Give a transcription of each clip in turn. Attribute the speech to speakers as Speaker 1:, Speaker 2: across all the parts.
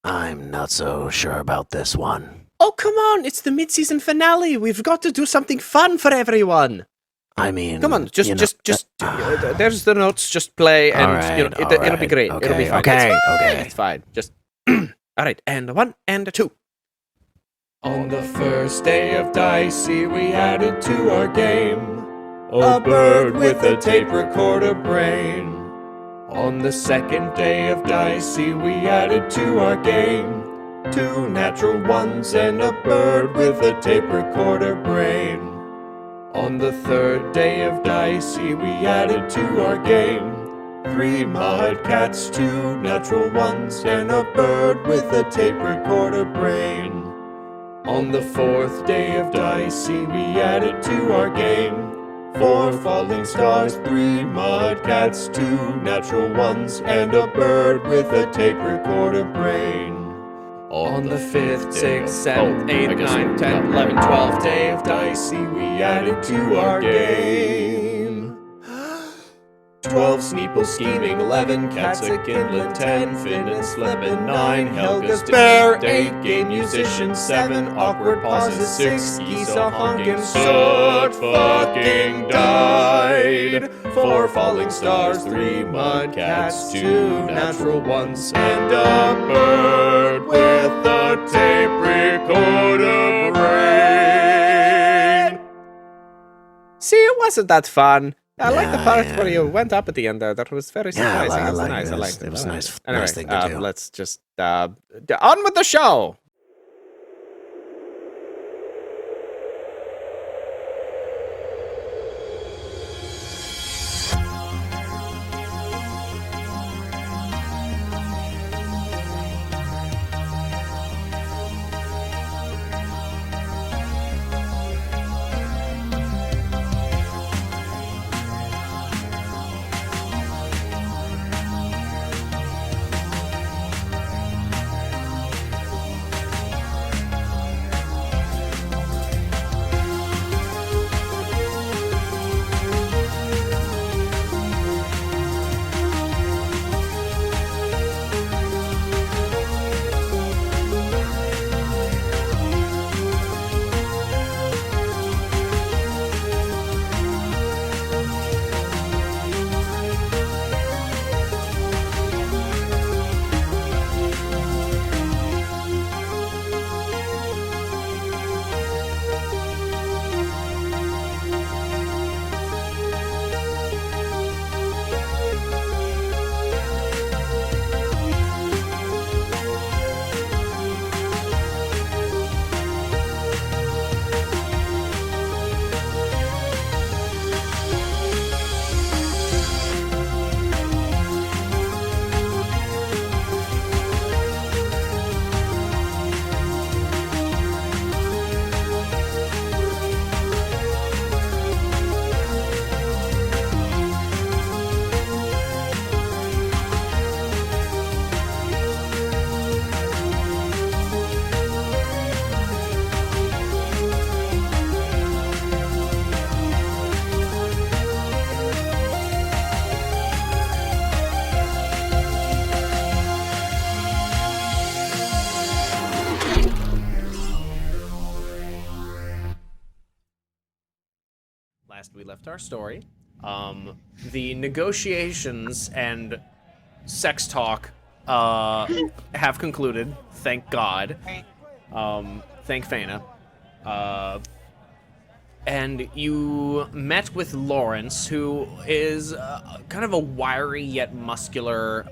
Speaker 1: I'm not so sure about this one.
Speaker 2: Oh, come on! It's the mid-season finale. We've got to do something fun for everyone.
Speaker 1: I mean,
Speaker 2: Come on, just.
Speaker 1: uh,
Speaker 2: There's the notes. Just play, and it'll be great.
Speaker 1: Okay,
Speaker 2: It'll be fine.
Speaker 1: okay.
Speaker 2: It's fine. Just. All right, and 1 and 2. On the first day of Dicey, we added to our game a bird with a tape recorder brain. On the second day of Dicey, we added to our game 2 natural ones and a bird with a tape recorder brain. On the third day of Dicey, we added to our game 3 mud cats, 2 natural ones, and a bird with a tape recorder brain. On the fourth day of Dicey, we added to our game 4 falling stars, 3 mud cats, 2 natural ones, and a bird with a tape recorder brain. On the 5th, 6th, 7th, 8th, 9th, 10th, 11th, 12th day of Dicey, we added to our game 12 Sneeple scheming, 11 cats a kindling, 10 Finn and slipping, 9 Helga's bear, 8 gay musician, 7 awkward pauses, 6 geese a honking, soot fucking died, 4 falling stars, 3 mud cats, 2 natural ones, and a bird with a tape recorder brain. See, it wasn't that fun. I like the part where you went up at the end there. That was very surprising.
Speaker 1: I
Speaker 2: It was
Speaker 1: liked
Speaker 2: nice.
Speaker 1: it.
Speaker 2: I liked it.
Speaker 1: It was a nice
Speaker 2: Anyway,
Speaker 1: thing to do.
Speaker 2: let's just on with the show. Last we left our story, the negotiations and sex talk have concluded. Thank God. Thank Faina. And you met with Lawrence, who is kind of a wiry yet muscular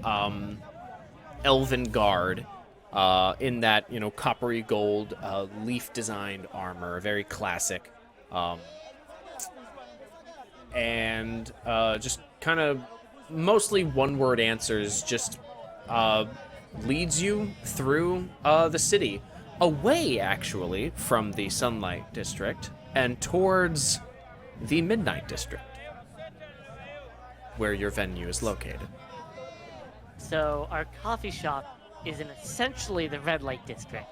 Speaker 2: elven guard in that, coppery gold leaf-designed armor, very classic. And just kind of mostly one-word answers, just leads you through the city, away, actually, from the Sunlight District, and towards the Midnight District, where your venue is located.
Speaker 3: So our coffee shop is in essentially the red light district.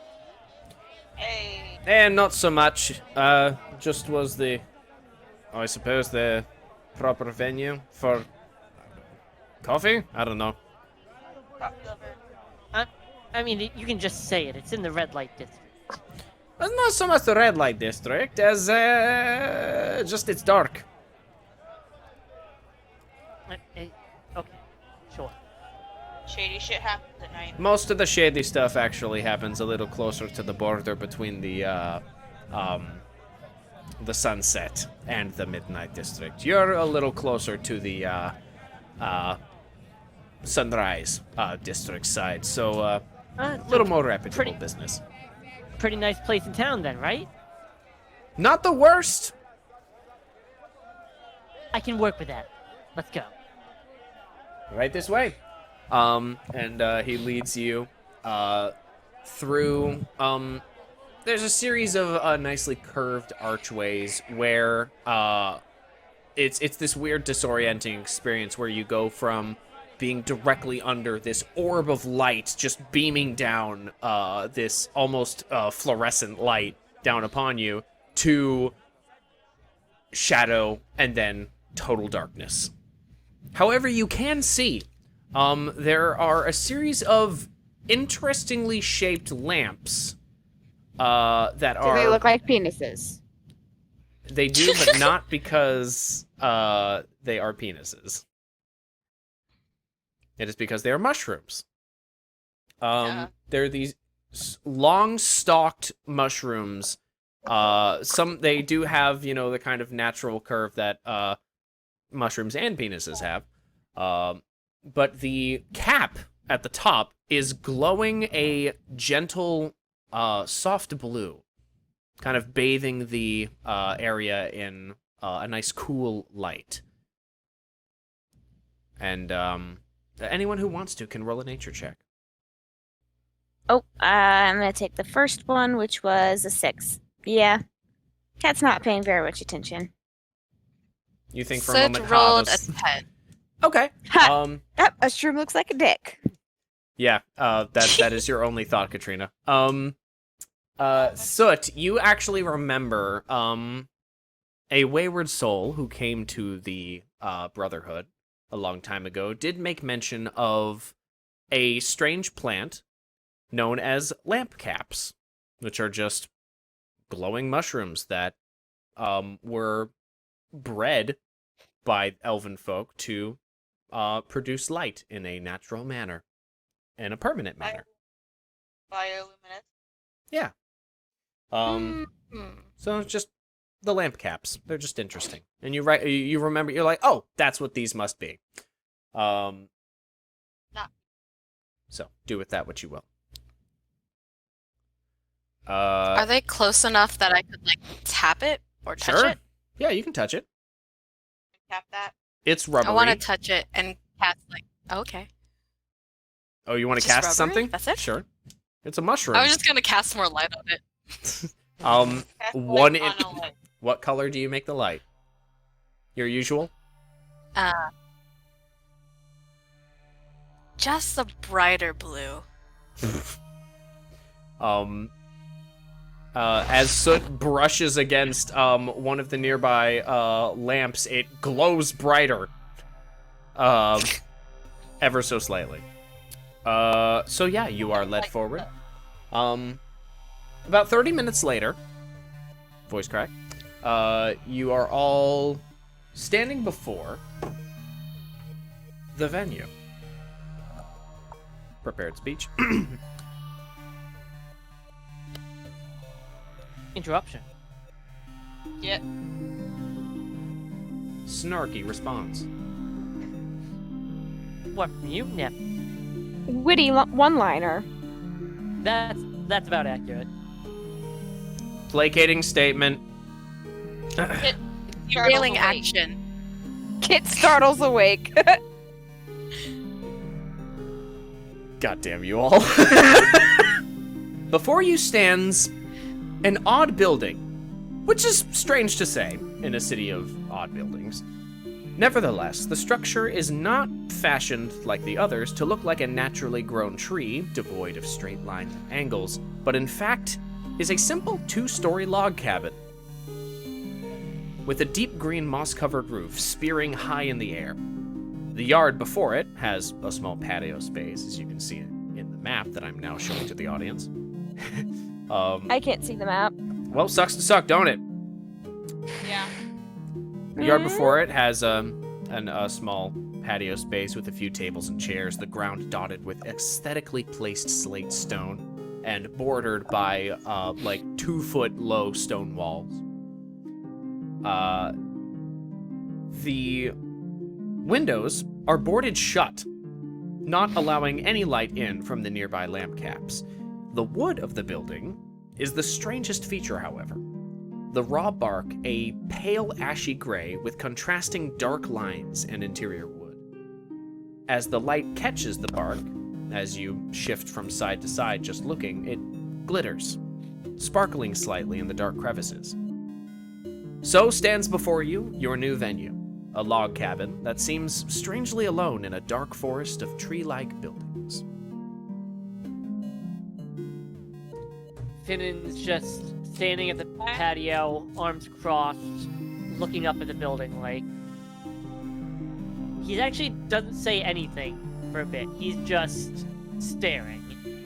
Speaker 4: Hey.
Speaker 2: And not so much. Just was I suppose the proper venue for coffee? I don't know.
Speaker 3: I mean, you can just say it. It's in the red light district.
Speaker 2: It's not so much the red light district as just it's dark.
Speaker 3: Okay, sure.
Speaker 4: Shady shit happens at night.
Speaker 2: Most of the shady stuff actually happens a little closer to the border between the sunset and the midnight district. You're a little closer to the sunrise district side, so a little more reputable business.
Speaker 3: Pretty nice place in town, then, right?
Speaker 2: Not the worst.
Speaker 3: I can work with that. Let's go.
Speaker 2: Right this way. And he leads you through. There's a series of nicely curved archways where it's this weird disorienting experience where you go from being directly under this orb of light just beaming down this almost fluorescent light down upon you to shadow and then total darkness. However, you can see there are a series of interestingly shaped lamps that are...
Speaker 5: Do they look like penises?
Speaker 2: They do, but not because they are penises. It is because they are mushrooms. They're these long-stalked mushrooms. They do have, the kind of natural curve that mushrooms and penises have. But the cap at the top is glowing a gentle, soft blue, kind of bathing the area in a nice cool light. And anyone who wants to can roll a nature check.
Speaker 5: Oh, I'm going to take the first one, which was a 6. Yeah. Cat's not paying very much attention.
Speaker 2: You think for a
Speaker 6: Sid
Speaker 2: moment,
Speaker 6: rolled
Speaker 2: this...
Speaker 6: a 10.
Speaker 2: Okay.
Speaker 5: Ha! That mushroom looks like a dick.
Speaker 2: Yeah, that is your only thought, Katrina. Soot, you actually remember a wayward soul who came to the Brotherhood a long time ago did make mention of a strange plant known as lamp caps, which are just glowing mushrooms that were bred by elven folk to produce light in a natural manner, in a permanent manner.
Speaker 4: Bioluminescence.
Speaker 2: Yeah. So it's just the lamp caps. They're just interesting. And you remember, you're like, oh, that's what these must be.
Speaker 4: Not.
Speaker 2: So do with that what you will.
Speaker 6: Are they close enough that I could tap it or touch
Speaker 2: Sure.
Speaker 6: it?
Speaker 2: Yeah, you can touch it.
Speaker 4: Tap that.
Speaker 2: It's rubbery.
Speaker 6: I want to touch it and cast okay.
Speaker 2: Oh, you want to
Speaker 6: Just
Speaker 2: cast
Speaker 6: rubbery?
Speaker 2: something?
Speaker 6: That's it?
Speaker 2: Sure. It's a mushroom.
Speaker 6: I was just gonna cast more light on it.
Speaker 4: Cast
Speaker 2: one
Speaker 4: light
Speaker 2: in...
Speaker 4: on a light.
Speaker 2: What color do you make the light? Your usual?
Speaker 6: Just a brighter blue.
Speaker 2: As soot brushes against one of the nearby lamps, it glows brighter. Ever so slightly. So yeah, you are led forward. About 30 minutes later, voice crack, you are all standing before the venue. Prepared speech.
Speaker 3: Interruption.
Speaker 4: Yeah.
Speaker 2: Snarky response.
Speaker 3: What from you? Yeah.
Speaker 5: Witty one-liner.
Speaker 3: That's about accurate.
Speaker 2: Placating statement.
Speaker 6: Derailing action.
Speaker 5: Kit startles awake.
Speaker 2: God damn you all. Before you stands an odd building, which is strange to say in a city of odd buildings. Nevertheless, the structure is not fashioned like the others to look like a naturally grown tree devoid of straight lines and angles, but in fact is a simple 2-story log cabin with a deep green moss-covered roof spearing high in the air. The yard before it has a small patio space, as you can see in the map that I'm now showing to the audience.
Speaker 5: I can't see the map.
Speaker 2: Well, sucks to suck, don't it?
Speaker 4: Yeah.
Speaker 2: The yard before it has a small patio space with a few tables and chairs, the ground dotted with aesthetically placed slate stone and bordered by like 2-foot low stone walls. The windows are boarded shut, not allowing any light in from the nearby lamp caps. The wood of the building is the strangest feature, however. The raw bark, a pale ashy gray with contrasting dark lines and interior wood. As the light catches the bark, as you shift from side to side just looking, it glitters, sparkling slightly in the dark crevices. So stands before you your new venue, a log cabin that seems strangely alone in a dark forest of tree-like buildings.
Speaker 3: Finnan's just standing at the patio, arms crossed, looking up at the building like... He actually doesn't say anything for a bit. He's just staring.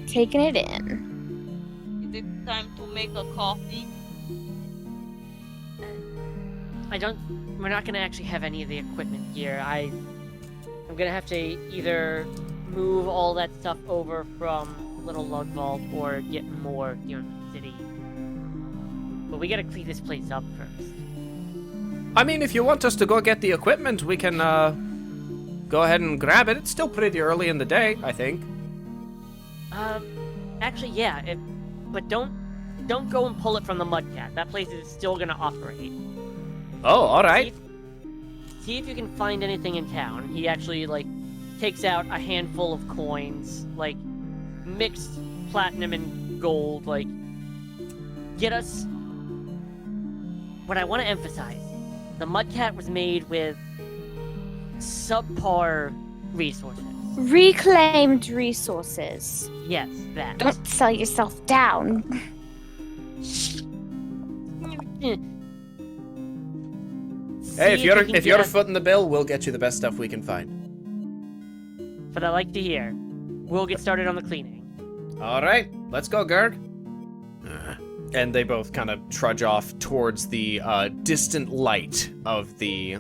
Speaker 5: Taking it in.
Speaker 4: Is it time to make a coffee?
Speaker 3: We're not gonna actually have any of the equipment here. I'm gonna have to either move all that stuff over from Little Lug Vault or get more here in the city. But we gotta clean this place up first.
Speaker 2: I mean, if you want us to go get the equipment, we can go ahead and grab it. It's still pretty early in the day, I think.
Speaker 3: Actually, yeah. But don't go and pull it from the Mudcat. That place is still gonna operate.
Speaker 2: Oh, all right.
Speaker 3: See if you can find anything in town. He actually takes out a handful of coins, mixed platinum and gold. Get us. What I want to emphasize: the Mudcat was made with subpar resources.
Speaker 5: Reclaimed resources.
Speaker 3: Yes, that.
Speaker 5: Don't sell yourself down.
Speaker 2: Hey, if you're
Speaker 3: get
Speaker 2: a foot in the bill, we'll get you the best stuff we can find.
Speaker 3: But I like to hear. We'll get started on the cleaning.
Speaker 2: All right, let's go, Gerg. And they both kind of trudge off towards the distant light of the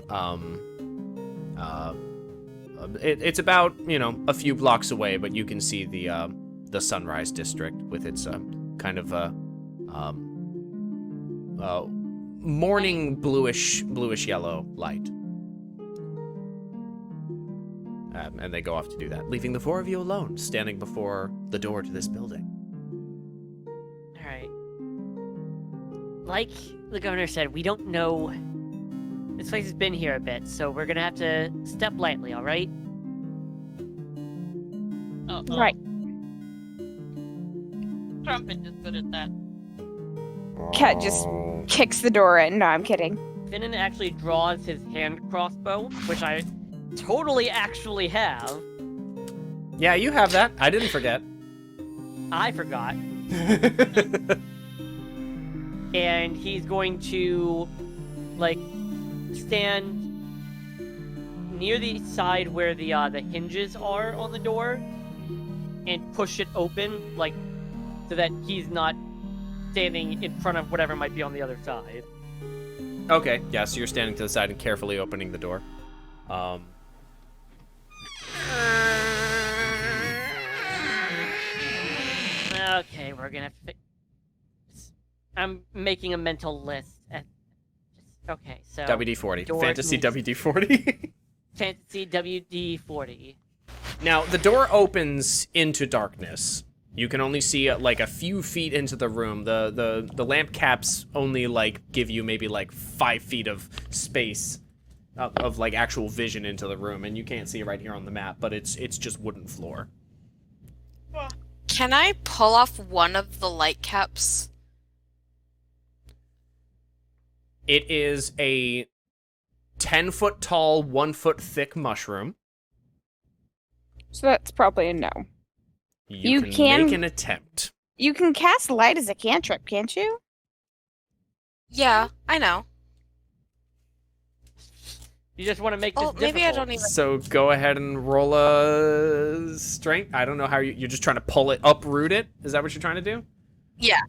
Speaker 2: it's about, a few blocks away, but you can see the Sunrise District with its kind of morning bluish yellow light. And they go off to do that, leaving the four of you alone, standing before the door to this building.
Speaker 3: Alright. Like the governor said, we don't know. This place has been here a bit, so we're gonna have to step lightly, alright?
Speaker 5: Right.
Speaker 4: Trumpet is good at that.
Speaker 5: Cat just kicks the door in. No, I'm kidding.
Speaker 3: Finnan actually draws his hand crossbow, which I totally actually have.
Speaker 2: Yeah, you have that. I didn't forget.
Speaker 3: I forgot. And he's going to, stand near the side where the hinges are on the door and push it open, so that he's not standing in front of whatever might be on the other side.
Speaker 2: Okay, yeah, so you're standing to the side and carefully opening the door.
Speaker 3: Okay, we're gonna I'm making a mental list. Okay, so...
Speaker 2: WD-40.
Speaker 3: door
Speaker 2: Fantasy
Speaker 3: needs-
Speaker 2: WD-40.
Speaker 3: Fantasy WD-40.
Speaker 2: Now, the door opens into darkness. You can only see, a few feet into the room. The lamp caps only, give you maybe, 5 feet of space of actual vision into the room. And you can't see it right here on the map, but it's just wooden floor.
Speaker 6: Can I pull off one of the light caps?
Speaker 2: It is a 10-foot tall, 1-foot thick mushroom.
Speaker 5: So that's probably a no.
Speaker 2: You can make an attempt.
Speaker 5: You can cast light as a cantrip, can't you?
Speaker 6: Yeah, I know.
Speaker 3: You just want to make this
Speaker 6: Oh,
Speaker 3: difficult.
Speaker 6: maybe I don't even.
Speaker 2: So go ahead and roll a strength. I don't know how you're just trying to pull it, uproot it. Is that what you're trying to do?
Speaker 6: Yeah.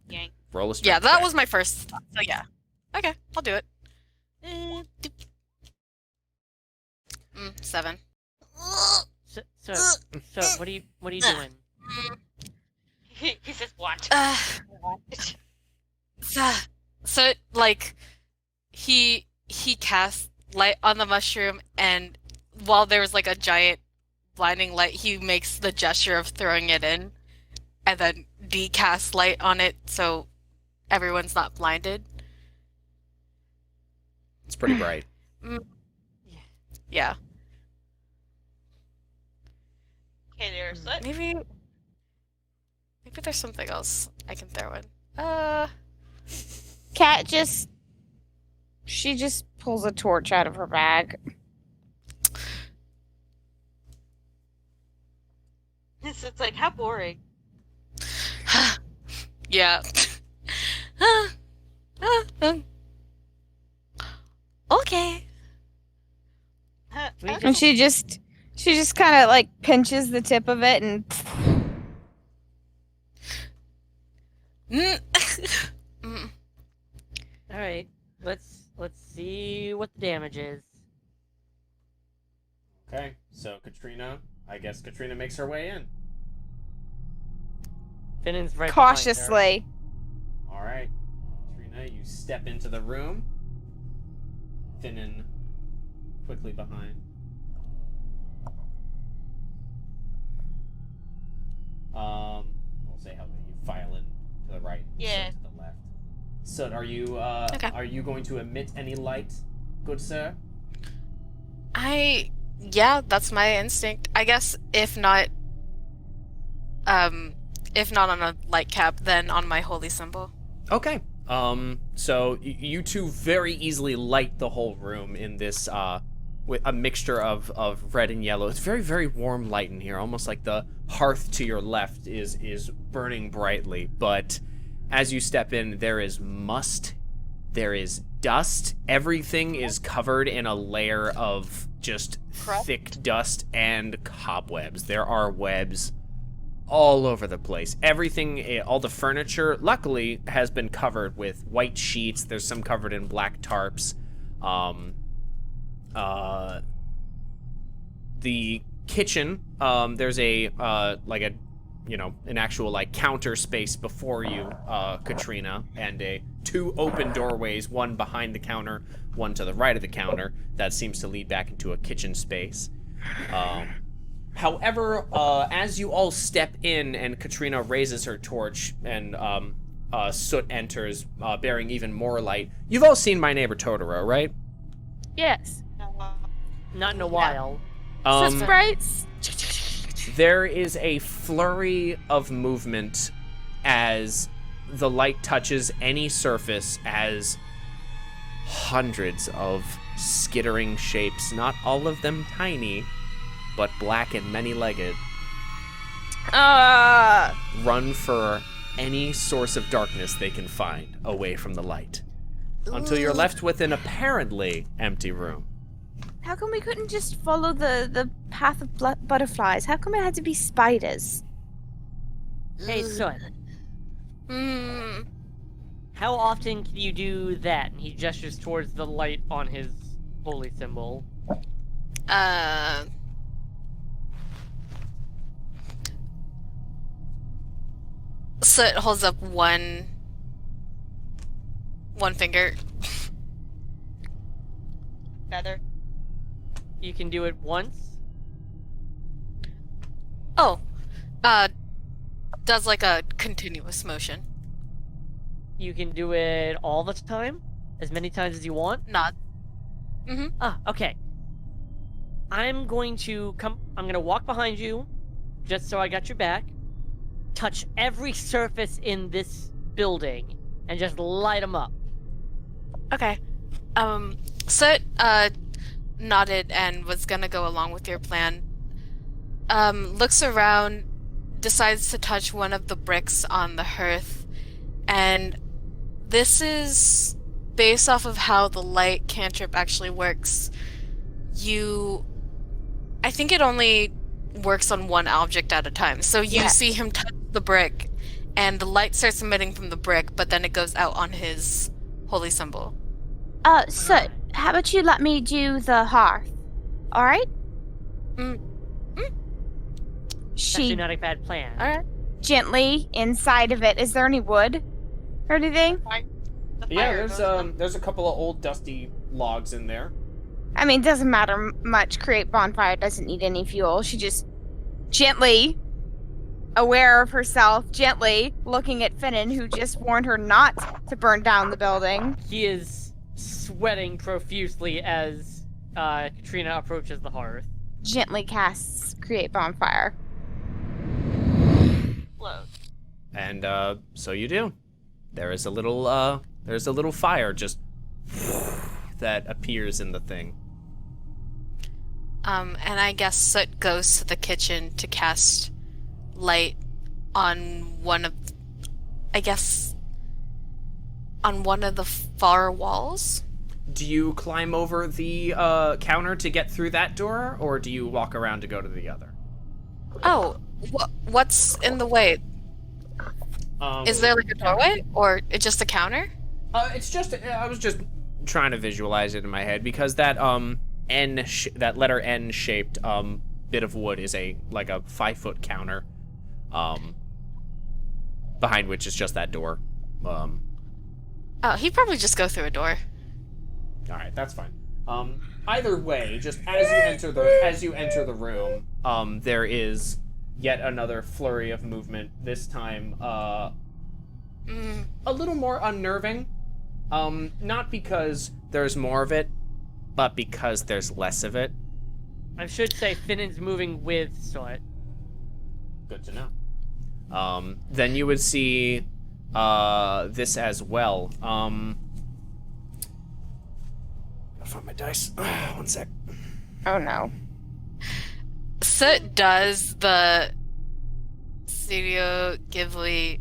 Speaker 4: Yank.
Speaker 2: Roll a strength.
Speaker 6: Yeah, that
Speaker 2: check.
Speaker 6: was my first thought. So yeah. Okay, I'll do it. 7.
Speaker 3: So what are you doing?
Speaker 4: He says what?
Speaker 6: So like he casts light on the mushroom, and while there was like a giant blinding light, he makes the gesture of throwing it in, and then casts light on it so everyone's not blinded.
Speaker 2: It's pretty bright.
Speaker 6: Yeah.
Speaker 4: Okay, there's it.
Speaker 6: Maybe there's something else I can throw in.
Speaker 5: Cat just pulls a torch out of her bag.
Speaker 4: It's like, how boring.
Speaker 6: Yeah. Okay.
Speaker 5: And she just kind of like pinches the tip of it and
Speaker 3: All right, let's see what the damage is.
Speaker 2: Okay, so Katrina, I guess Katrina makes her way in.
Speaker 3: Finnan's right behind her.
Speaker 5: cautiously.
Speaker 2: All right, Katrina, you step into the room. Finnan quickly behind. We'll say how you file in to the right,
Speaker 4: Yeah.
Speaker 2: to the left. So, are you
Speaker 6: Okay.
Speaker 2: are you going to emit any light, good sir?
Speaker 6: Yeah, that's my instinct. I guess if not on a light cap, then on my holy symbol.
Speaker 2: Okay. So you two very easily light the whole room in this with a mixture of red and yellow. It's very, very warm light in here, almost like the hearth to your left is burning brightly. But as you step in, there is must, there is dust. Everything is covered in a layer of just thick dust and cobwebs. There are webs all over the place. Everything, all the furniture, luckily, has been covered with white sheets. There's some covered in black tarps. The kitchen, there's an actual counter space before you, Katrina, and two open doorways, one behind the counter, one to the right of the counter, that seems to lead back into a kitchen space. However, as you all step in and Katrina raises her torch and Soot enters, bearing even more light, you've all seen My Neighbor Totoro, right?
Speaker 5: Yes.
Speaker 3: Not in a while.
Speaker 5: Sprites.
Speaker 2: There is a flurry of movement as the light touches any surface, as hundreds of skittering shapes, not all of them tiny, but black and many-legged, run for any source of darkness they can find away from the light, until you're left with an apparently empty room.
Speaker 5: How come we couldn't just follow the path of butterflies? How come it had to be spiders?
Speaker 3: Hey, Soot,
Speaker 6: Hmm.
Speaker 3: how often can you do that? And he gestures towards the light on his holy symbol.
Speaker 6: So it holds up one finger.
Speaker 4: Feather.
Speaker 3: You can do it once.
Speaker 6: Oh. Does like a continuous motion.
Speaker 3: You can do it all the time, as many times as you want.
Speaker 6: Not.
Speaker 3: Ah, okay. I'm going to walk behind you, just so I got your back. Touch every surface in this building, and just light them up.
Speaker 6: Okay. Soot, nodded and was gonna go along with your plan. Looks around, decides to touch one of the bricks on the hearth, and this is based off of how the light cantrip actually works, I think it only works on one object at a time. So you
Speaker 5: Yes.
Speaker 6: see him touch the brick, and the light starts emitting from the brick, but then it goes out on his holy symbol.
Speaker 5: So, how about you let me do the hearth? Alright?
Speaker 6: Mm.
Speaker 3: It's actually
Speaker 5: She
Speaker 3: not a bad plan.
Speaker 6: Alright.
Speaker 5: gently, inside of it, is there any wood? Or anything?
Speaker 4: The
Speaker 2: Yeah,
Speaker 4: fire goes
Speaker 2: there's a couple of old dusty logs in there.
Speaker 5: I mean, doesn't matter much. Create bonfire doesn't need any fuel. She just gently, aware of herself, gently looking at Finnan, who just warned her not to burn down the building.
Speaker 3: He is sweating profusely as Katrina approaches the hearth.
Speaker 5: Gently casts create bonfire.
Speaker 4: Explode.
Speaker 2: And so you do. There's a little fire just that appears in the thing.
Speaker 6: And I guess Soot goes to the kitchen to cast light on one of the far walls.
Speaker 2: Do you climb over the counter to get through that door, or do you walk around to go to the other?
Speaker 6: Oh, what's in the way? Is there like a doorway, or it's just a counter?
Speaker 2: It's just I was just trying to visualize it in my head because that that letter N shaped bit of wood is like a 5-foot counter, behind which is just that door.
Speaker 6: Oh, he'd probably just go through a door.
Speaker 2: All right, that's fine. Either way, just as you enter the room, there is yet another flurry of movement. This time, a little more unnerving. Not because there's more of it, but because there's less of it.
Speaker 3: I should say Finnan's moving with Soot.
Speaker 2: Good to know. Then you would see this as well. Gotta find my dice. One sec.
Speaker 5: Oh no.
Speaker 6: Soot does the Studio Ghibli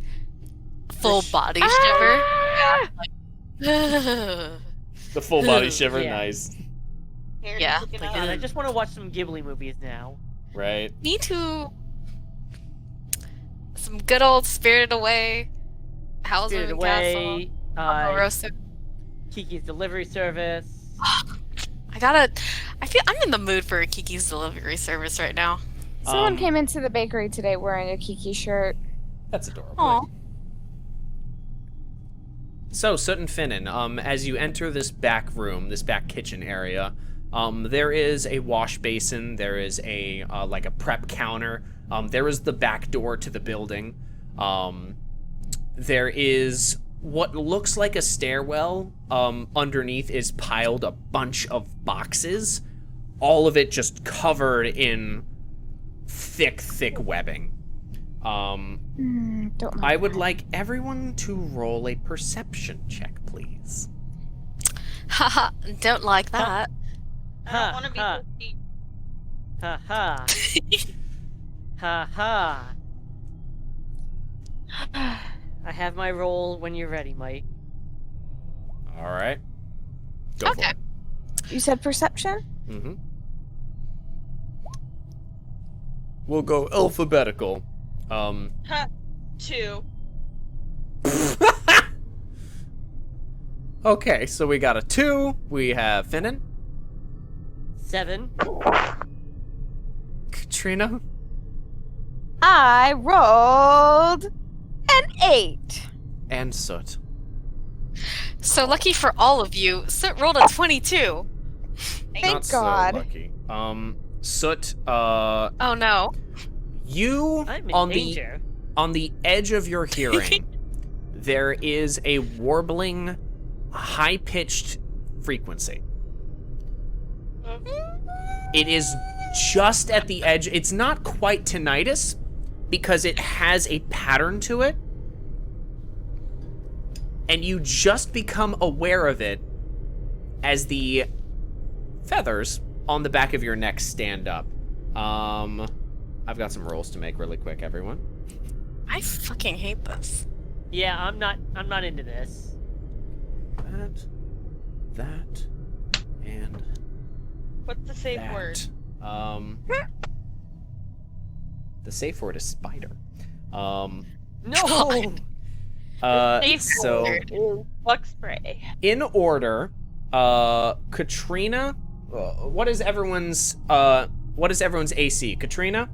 Speaker 6: full body shiver.
Speaker 2: The full body
Speaker 6: Ugh.
Speaker 2: shiver,
Speaker 3: Yeah.
Speaker 2: nice.
Speaker 4: Here,
Speaker 6: Yeah,
Speaker 4: look it
Speaker 6: like,
Speaker 4: up.
Speaker 3: God, I just want to watch some Ghibli movies now.
Speaker 2: Right?
Speaker 6: Me too. Some good old Spirited Away, Howl's
Speaker 3: Spirited
Speaker 6: Moving Castle,
Speaker 3: Away,
Speaker 6: Amoroso.
Speaker 3: Kiki's Delivery Service.
Speaker 6: I feel I'm in the mood for a Kiki's Delivery Service right now.
Speaker 5: Someone came into the bakery today wearing a Kiki shirt.
Speaker 2: That's adorable.
Speaker 6: Aw.
Speaker 2: So, Soot and Finnan, as you enter this back room, this back kitchen area, there is a wash basin, there is a like a prep counter, there is the back door to the building, there is what looks like a stairwell. Underneath is piled a bunch of boxes, all of it just covered in thick webbing.
Speaker 5: Don't like
Speaker 2: I would
Speaker 5: that.
Speaker 2: like everyone to roll a perception check, please.
Speaker 6: Haha, don't like that.
Speaker 4: I don't want to be
Speaker 3: Ha,
Speaker 4: so deep.
Speaker 3: Ha ha. Ha ha. I have my roll when you're ready, Mike.
Speaker 2: All right. Go
Speaker 6: Okay.
Speaker 2: for it.
Speaker 5: You said perception?
Speaker 2: Mm-hmm. We'll go alphabetical.
Speaker 4: 2.
Speaker 2: Okay, so we got a 2. We have Finnan,
Speaker 3: 7.
Speaker 2: Katrina,
Speaker 5: I rolled an 8.
Speaker 2: and Soot.
Speaker 6: So lucky for all of you, Soot rolled a 22.
Speaker 5: Thank
Speaker 2: Not
Speaker 5: God.
Speaker 2: so lucky. Soot,
Speaker 6: Oh no.
Speaker 2: you
Speaker 3: I'm in
Speaker 2: on
Speaker 3: danger.
Speaker 2: the edge of your hearing, there is a warbling, high-pitched frequency. It is just at the edge. It's not quite tinnitus because it has a pattern to it. And you just become aware of it as the feathers on the back of your neck stand up. I've got some rolls to make really quick, everyone.
Speaker 6: I fucking hate this.
Speaker 3: Yeah, I'm not into this.
Speaker 2: That that, and
Speaker 4: What's the safe
Speaker 2: that.
Speaker 4: word?
Speaker 2: The safe word is spider.
Speaker 3: No.
Speaker 4: Safe
Speaker 2: So
Speaker 4: word is bug spray.
Speaker 2: in order, Katrina, what is everyone's AC? Katrina?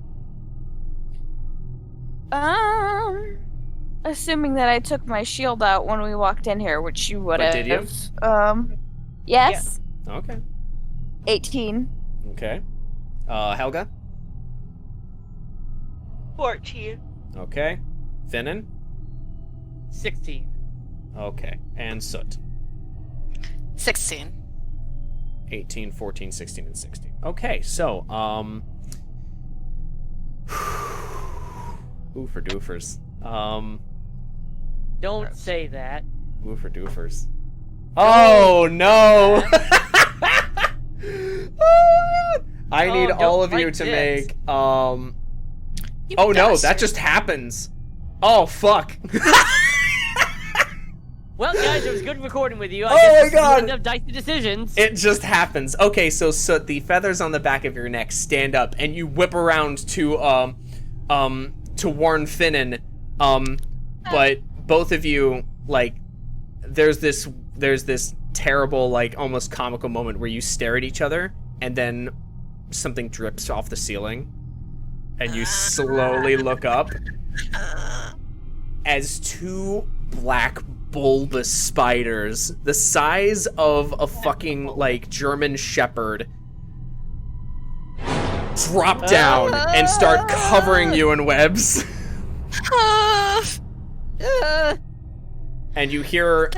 Speaker 5: Assuming that I took my shield out when we walked in here, which you would
Speaker 2: But
Speaker 5: have.
Speaker 2: did you?
Speaker 5: Yes.
Speaker 2: Okay.
Speaker 5: 18.
Speaker 2: Okay. Helga?
Speaker 4: 14.
Speaker 2: Okay. Finnan?
Speaker 3: 16.
Speaker 2: Okay. And Soot?
Speaker 6: 16.
Speaker 2: 18, 14, 16, and 16. Okay, so, oofer doofers.
Speaker 3: Don't say that.
Speaker 2: Oofer doofers. Oh, no! I need
Speaker 3: don't
Speaker 2: all of you
Speaker 3: like
Speaker 2: to
Speaker 3: this.
Speaker 2: make,
Speaker 6: You
Speaker 2: oh no, that
Speaker 6: bastard.
Speaker 2: just happens. Oh, fuck.
Speaker 3: Well, guys, it was good recording with you. I
Speaker 2: Oh
Speaker 3: guess
Speaker 2: my
Speaker 3: this is the
Speaker 2: God.
Speaker 3: end of Dicey Decisions.
Speaker 2: It just happens. Okay, so Soot, the feathers on the back of your neck stand up, and you whip around to warn Finnan, but both of you, like, there's this terrible, like, almost comical moment where you stare at each other, and then something drips off the ceiling, and you slowly look up as two black bulbous spiders the size of a fucking, like, German shepherd drop down and start covering you in webs. And you hear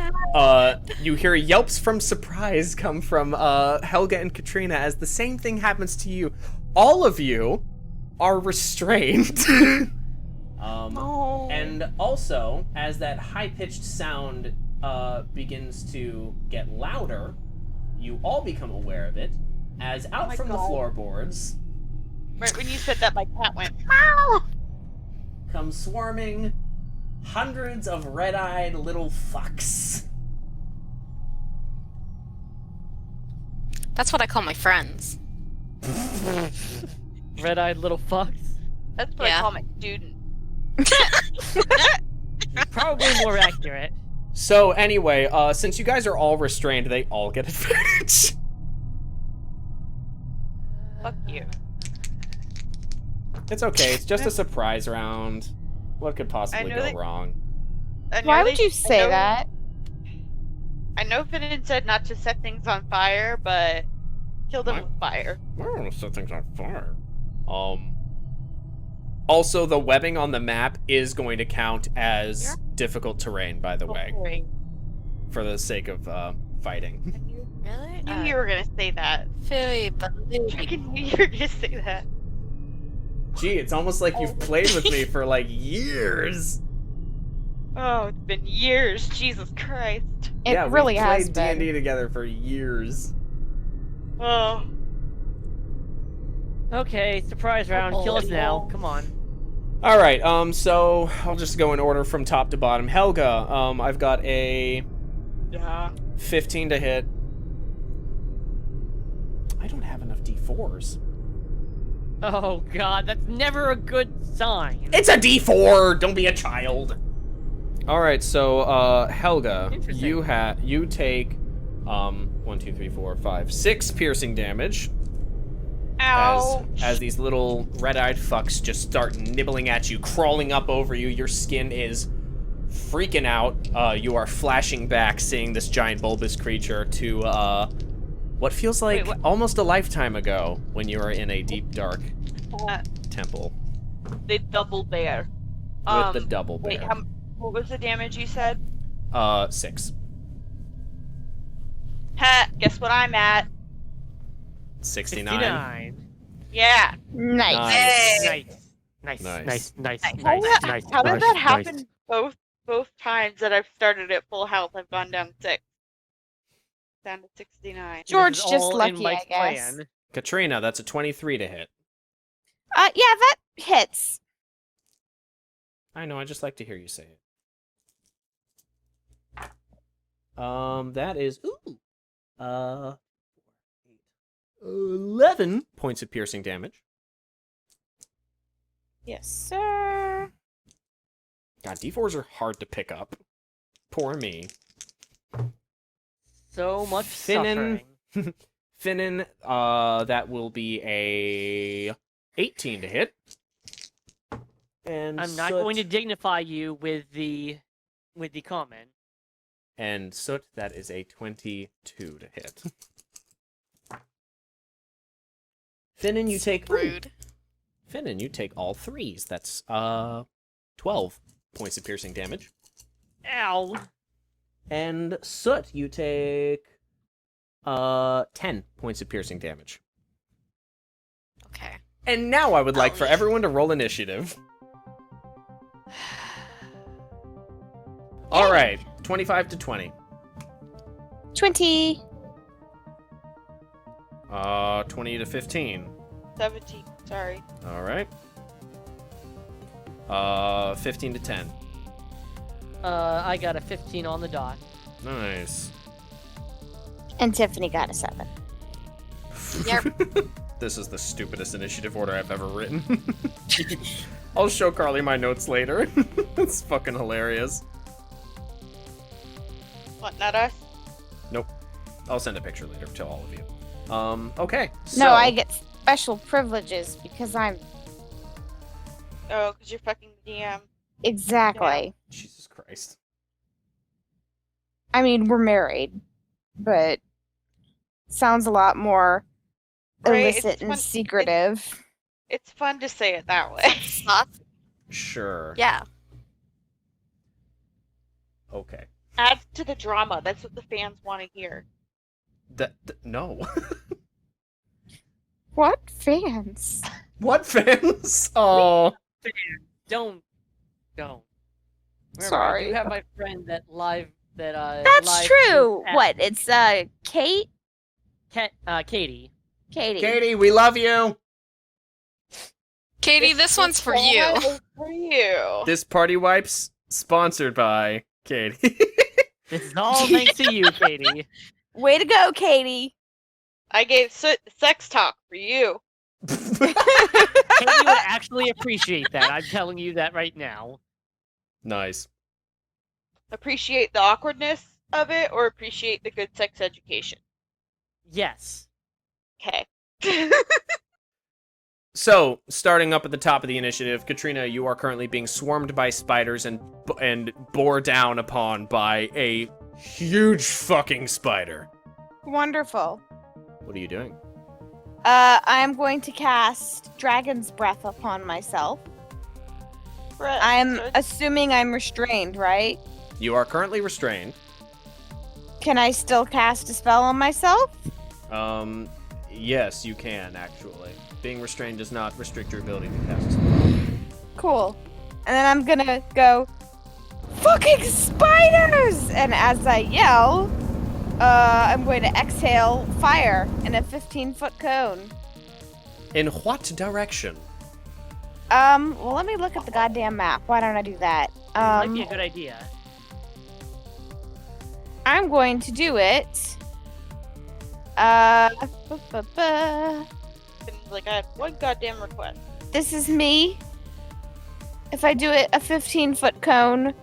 Speaker 2: yelps from surprise come from Helga and Katrina as the same thing happens to you. All of you are restrained. And also, as that high-pitched sound begins to get louder, you all become aware of it, as out
Speaker 4: my
Speaker 2: from the
Speaker 4: God.
Speaker 2: floorboards
Speaker 4: Right when you said that, my cat went, meow!
Speaker 2: come swarming hundreds of red-eyed little fucks.
Speaker 6: That's what I call my friends.
Speaker 3: Red-eyed little fucks.
Speaker 4: That's what
Speaker 6: Yeah.
Speaker 4: I call my student.
Speaker 3: Probably more accurate.
Speaker 2: So anyway, since you guys are all restrained, they all get advantage.
Speaker 4: Fuck you.
Speaker 2: It's okay, it's just a surprise round. What could possibly
Speaker 4: know
Speaker 2: go
Speaker 4: that-
Speaker 2: wrong?
Speaker 4: I know
Speaker 5: Why would
Speaker 4: they-
Speaker 5: you say
Speaker 4: I know-
Speaker 5: that?
Speaker 4: I know Finnan said not to set things on fire, but kill them
Speaker 2: What?
Speaker 4: with fire.
Speaker 2: I don't want to set things on fire. Also, the webbing on the map is going to count as difficult terrain, by the way,
Speaker 4: Sorry.
Speaker 2: for the sake of fighting.
Speaker 6: Really?
Speaker 4: I knew you were gonna say that.
Speaker 6: Philly,
Speaker 4: I
Speaker 6: believe.
Speaker 4: freaking knew you were gonna say that.
Speaker 2: Gee, it's almost like you've played with me for like years.
Speaker 4: Oh, it's been years. Jesus Christ.
Speaker 5: It
Speaker 2: Yeah,
Speaker 5: really
Speaker 2: we
Speaker 5: has
Speaker 2: played
Speaker 5: been.
Speaker 2: D&D together for years.
Speaker 4: Oh.
Speaker 3: Okay, surprise round. Kill us now. Come on.
Speaker 2: All right, so I'll just go in order from top to bottom. Helga, I've got a
Speaker 4: Yeah.
Speaker 2: 15 to hit. I don't have enough D4s.
Speaker 3: Oh god, that's never a good sign.
Speaker 2: It's a D4. Don't be a child. All right, so Helga,
Speaker 3: Interesting.
Speaker 2: you take 1, 2, 3, 4, 5, 6 piercing damage
Speaker 4: Ow.
Speaker 2: as these little red-eyed fucks just start nibbling at you, crawling up over you. Your skin is freaking out. You are flashing back, seeing this giant bulbous creature to what feels like
Speaker 4: Wait, what?
Speaker 2: almost a lifetime ago when you were in a deep, dark temple
Speaker 4: The double bear.
Speaker 2: with the double
Speaker 4: Wait,
Speaker 2: bear.
Speaker 4: what was the damage you said?
Speaker 2: 6.
Speaker 4: Ha, guess what I'm at?
Speaker 2: 69.
Speaker 3: 69.
Speaker 4: Yeah.
Speaker 5: Nice.
Speaker 2: Nice.
Speaker 3: Nice. Nice.
Speaker 2: Nice.
Speaker 3: Nice. Nice.
Speaker 4: How
Speaker 3: Nice.
Speaker 4: did
Speaker 3: Nice.
Speaker 4: How did
Speaker 3: nice,
Speaker 4: that
Speaker 3: nice.
Speaker 4: happen both times that I've started at full health? I've gone down 6. Down to 69.
Speaker 5: George
Speaker 3: This is
Speaker 5: just
Speaker 3: all in
Speaker 5: lucky,
Speaker 3: Mike's
Speaker 5: I guess.
Speaker 3: plan.
Speaker 2: Katrina, that's a 23 to hit.
Speaker 5: Yeah, that hits.
Speaker 2: I know, I just like to hear you say it. That is, ooh, 4, 8, 11 points of piercing damage.
Speaker 5: Yes, sir.
Speaker 2: God, D4s are hard to pick up. Poor me.
Speaker 3: So much
Speaker 2: Finnan.
Speaker 3: suffering.
Speaker 2: Finnan, that will be a 18 to hit. And
Speaker 3: I'm not going to dignify you with the comment.
Speaker 2: And Soot, that is a 22 to hit. Finnan, you take...
Speaker 6: Rude.
Speaker 2: Finnan, you take all 3s. That's, 12 points of piercing damage.
Speaker 3: Ow.
Speaker 2: And Soot, you take, 10 points of piercing damage.
Speaker 6: Okay.
Speaker 2: And now I would like for
Speaker 6: Ouch.
Speaker 2: everyone to roll initiative. All right, 25 to 20.
Speaker 5: 20.
Speaker 2: 20 to 15.
Speaker 4: 17. Sorry.
Speaker 2: All right. 15 to 10.
Speaker 3: I got a 15 on the dot.
Speaker 2: Nice.
Speaker 5: And Tiffany got a 7.
Speaker 6: Yep.
Speaker 2: This is the stupidest initiative order I've ever written. I'll show Carly my notes later. It's fucking hilarious.
Speaker 4: What, not us?
Speaker 2: Nope. I'll send a picture later to all of you. Okay. So,
Speaker 5: No, I get special privileges because I'm
Speaker 4: Oh, because you're fucking DM.
Speaker 5: exactly.
Speaker 2: Jesus Christ.
Speaker 5: I mean, we're married, but sounds a lot more
Speaker 4: Right,
Speaker 5: illicit
Speaker 4: it's
Speaker 5: and
Speaker 4: fun-
Speaker 5: secretive.
Speaker 4: It's fun to say it that way.
Speaker 6: Sauce?
Speaker 2: Sure.
Speaker 6: Yeah.
Speaker 2: Okay.
Speaker 4: Adds to the drama. That's what the fans want to hear.
Speaker 2: No.
Speaker 5: What fans?
Speaker 2: What fans? Oh.
Speaker 3: Don't. Remember, I
Speaker 5: Sorry.
Speaker 3: do have my friend that live
Speaker 5: That's
Speaker 3: live
Speaker 5: true.
Speaker 3: at-
Speaker 5: What? It's Kate,
Speaker 3: Katie.
Speaker 5: Katie.
Speaker 2: Katie, we love you.
Speaker 6: Katie, this one's for you.
Speaker 4: one is for you.
Speaker 2: This Party Wipes sponsored by Katie.
Speaker 3: This is all thanks to you, Katie.
Speaker 5: Way to go, Katie.
Speaker 4: I gave sex talk for you.
Speaker 3: Katie would actually appreciate that. I'm telling you that right now.
Speaker 2: Nice.
Speaker 4: Appreciate the awkwardness of it or appreciate the good sex education?
Speaker 3: Yes.
Speaker 4: Okay.
Speaker 2: So, starting up at the top of the initiative, Katrina, you are currently being swarmed by spiders and bore down upon by a huge fucking spider.
Speaker 5: Wonderful.
Speaker 2: What are you doing?
Speaker 5: I'm going to cast Dragon's Breath upon myself.
Speaker 4: Brett,
Speaker 5: I'm
Speaker 4: so-
Speaker 5: assuming I'm restrained, right?
Speaker 2: You are currently restrained.
Speaker 5: Can I still cast a spell on myself?
Speaker 2: Yes, you can, actually. Being restrained does not restrict your ability to cast a spell.
Speaker 5: Cool. And then I'm gonna go, fucking spiders! And as I yell, I'm going to exhale fire in a 15-foot cone.
Speaker 2: In what direction?
Speaker 5: Well, let me look at the goddamn map. Why don't I do that?
Speaker 3: Might be a good idea.
Speaker 5: I'm going to do it.
Speaker 4: Like, I had one goddamn request.
Speaker 5: This is me. If I do it a 15-foot cone,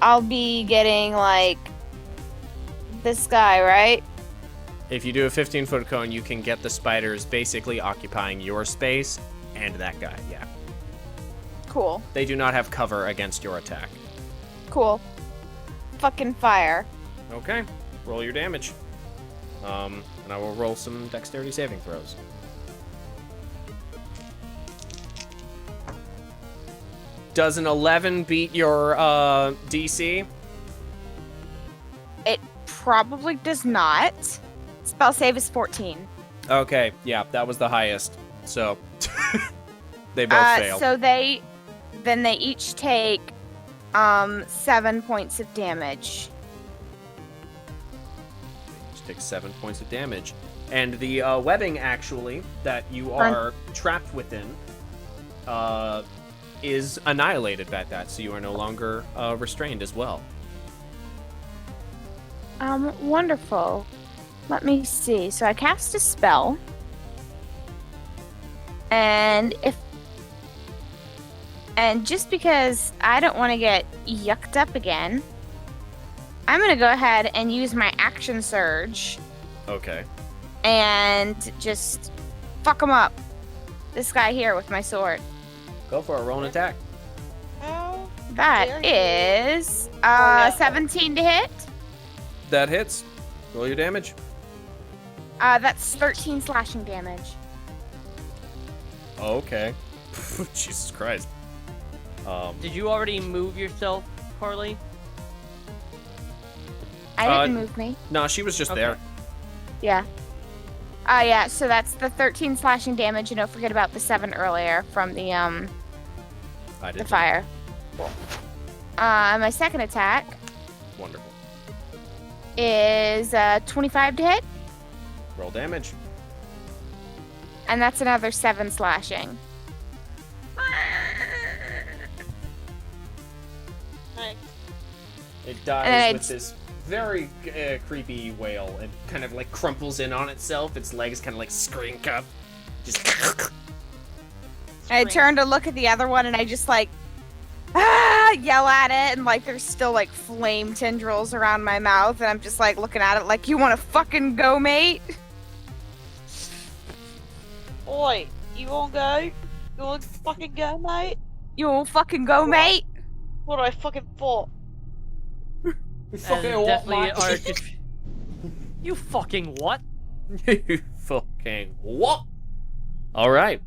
Speaker 5: I'll be getting, like, this guy, right?
Speaker 2: If you do a 15-foot cone, you can get the spiders basically occupying your space and that guy, yeah.
Speaker 5: Cool.
Speaker 2: They do not have cover against your attack.
Speaker 5: Cool. Fucking fire.
Speaker 2: Okay, roll your damage. And I will roll some dexterity saving throws. Does an 11 beat your DC?
Speaker 5: It probably does not. Spell save is 14.
Speaker 2: Okay, yeah, that was the highest. So they both fail.
Speaker 5: So they each take 7 points of damage.
Speaker 2: They each take 7 points of damage. And the webbing, actually, that you are trapped within is annihilated by that, so you are no longer restrained as well.
Speaker 5: Wonderful. Let me see. So I cast a spell. And just because I don't want to get yucked up again, I'm going to go ahead and use my action surge
Speaker 2: Okay.
Speaker 5: and just fuck him up. This guy here with my sword.
Speaker 2: Go for a roll and attack.
Speaker 4: Oh,
Speaker 5: That
Speaker 4: There
Speaker 5: is
Speaker 4: yeah.
Speaker 5: 17 to hit.
Speaker 2: That hits. Roll your damage.
Speaker 5: That's 13 slashing damage.
Speaker 2: Okay. Jesus Christ.
Speaker 3: Did you already move yourself, Carly?
Speaker 5: I didn't move me.
Speaker 2: No, she was just
Speaker 3: Okay.
Speaker 2: there.
Speaker 5: Yeah. Yeah, so that's the 13 slashing damage, and don't forget about the 7 earlier from the
Speaker 2: I
Speaker 5: the
Speaker 2: did.
Speaker 5: fire. My second attack
Speaker 2: Wonderful.
Speaker 5: is 25 to hit,
Speaker 2: Roll damage.
Speaker 5: and that's another 7 slashing.
Speaker 4: nice.
Speaker 2: It
Speaker 5: And
Speaker 2: dies
Speaker 5: I
Speaker 2: with this very creepy wail. It kind of like crumples in on itself. Its legs kind of like shrink up. Just.
Speaker 5: I turn to look at the other one, and I just like yell at it, and like there's still like flame tendrils around my mouth, and I'm just like looking at it like, you want to fucking go, mate?
Speaker 4: Oi, you wanna go? You wanna fucking go, mate?
Speaker 5: You won't fucking go,
Speaker 4: What?
Speaker 5: mate?
Speaker 4: What I fucking thought.
Speaker 3: Definitely are. You fucking what?
Speaker 2: You fucking what? All right.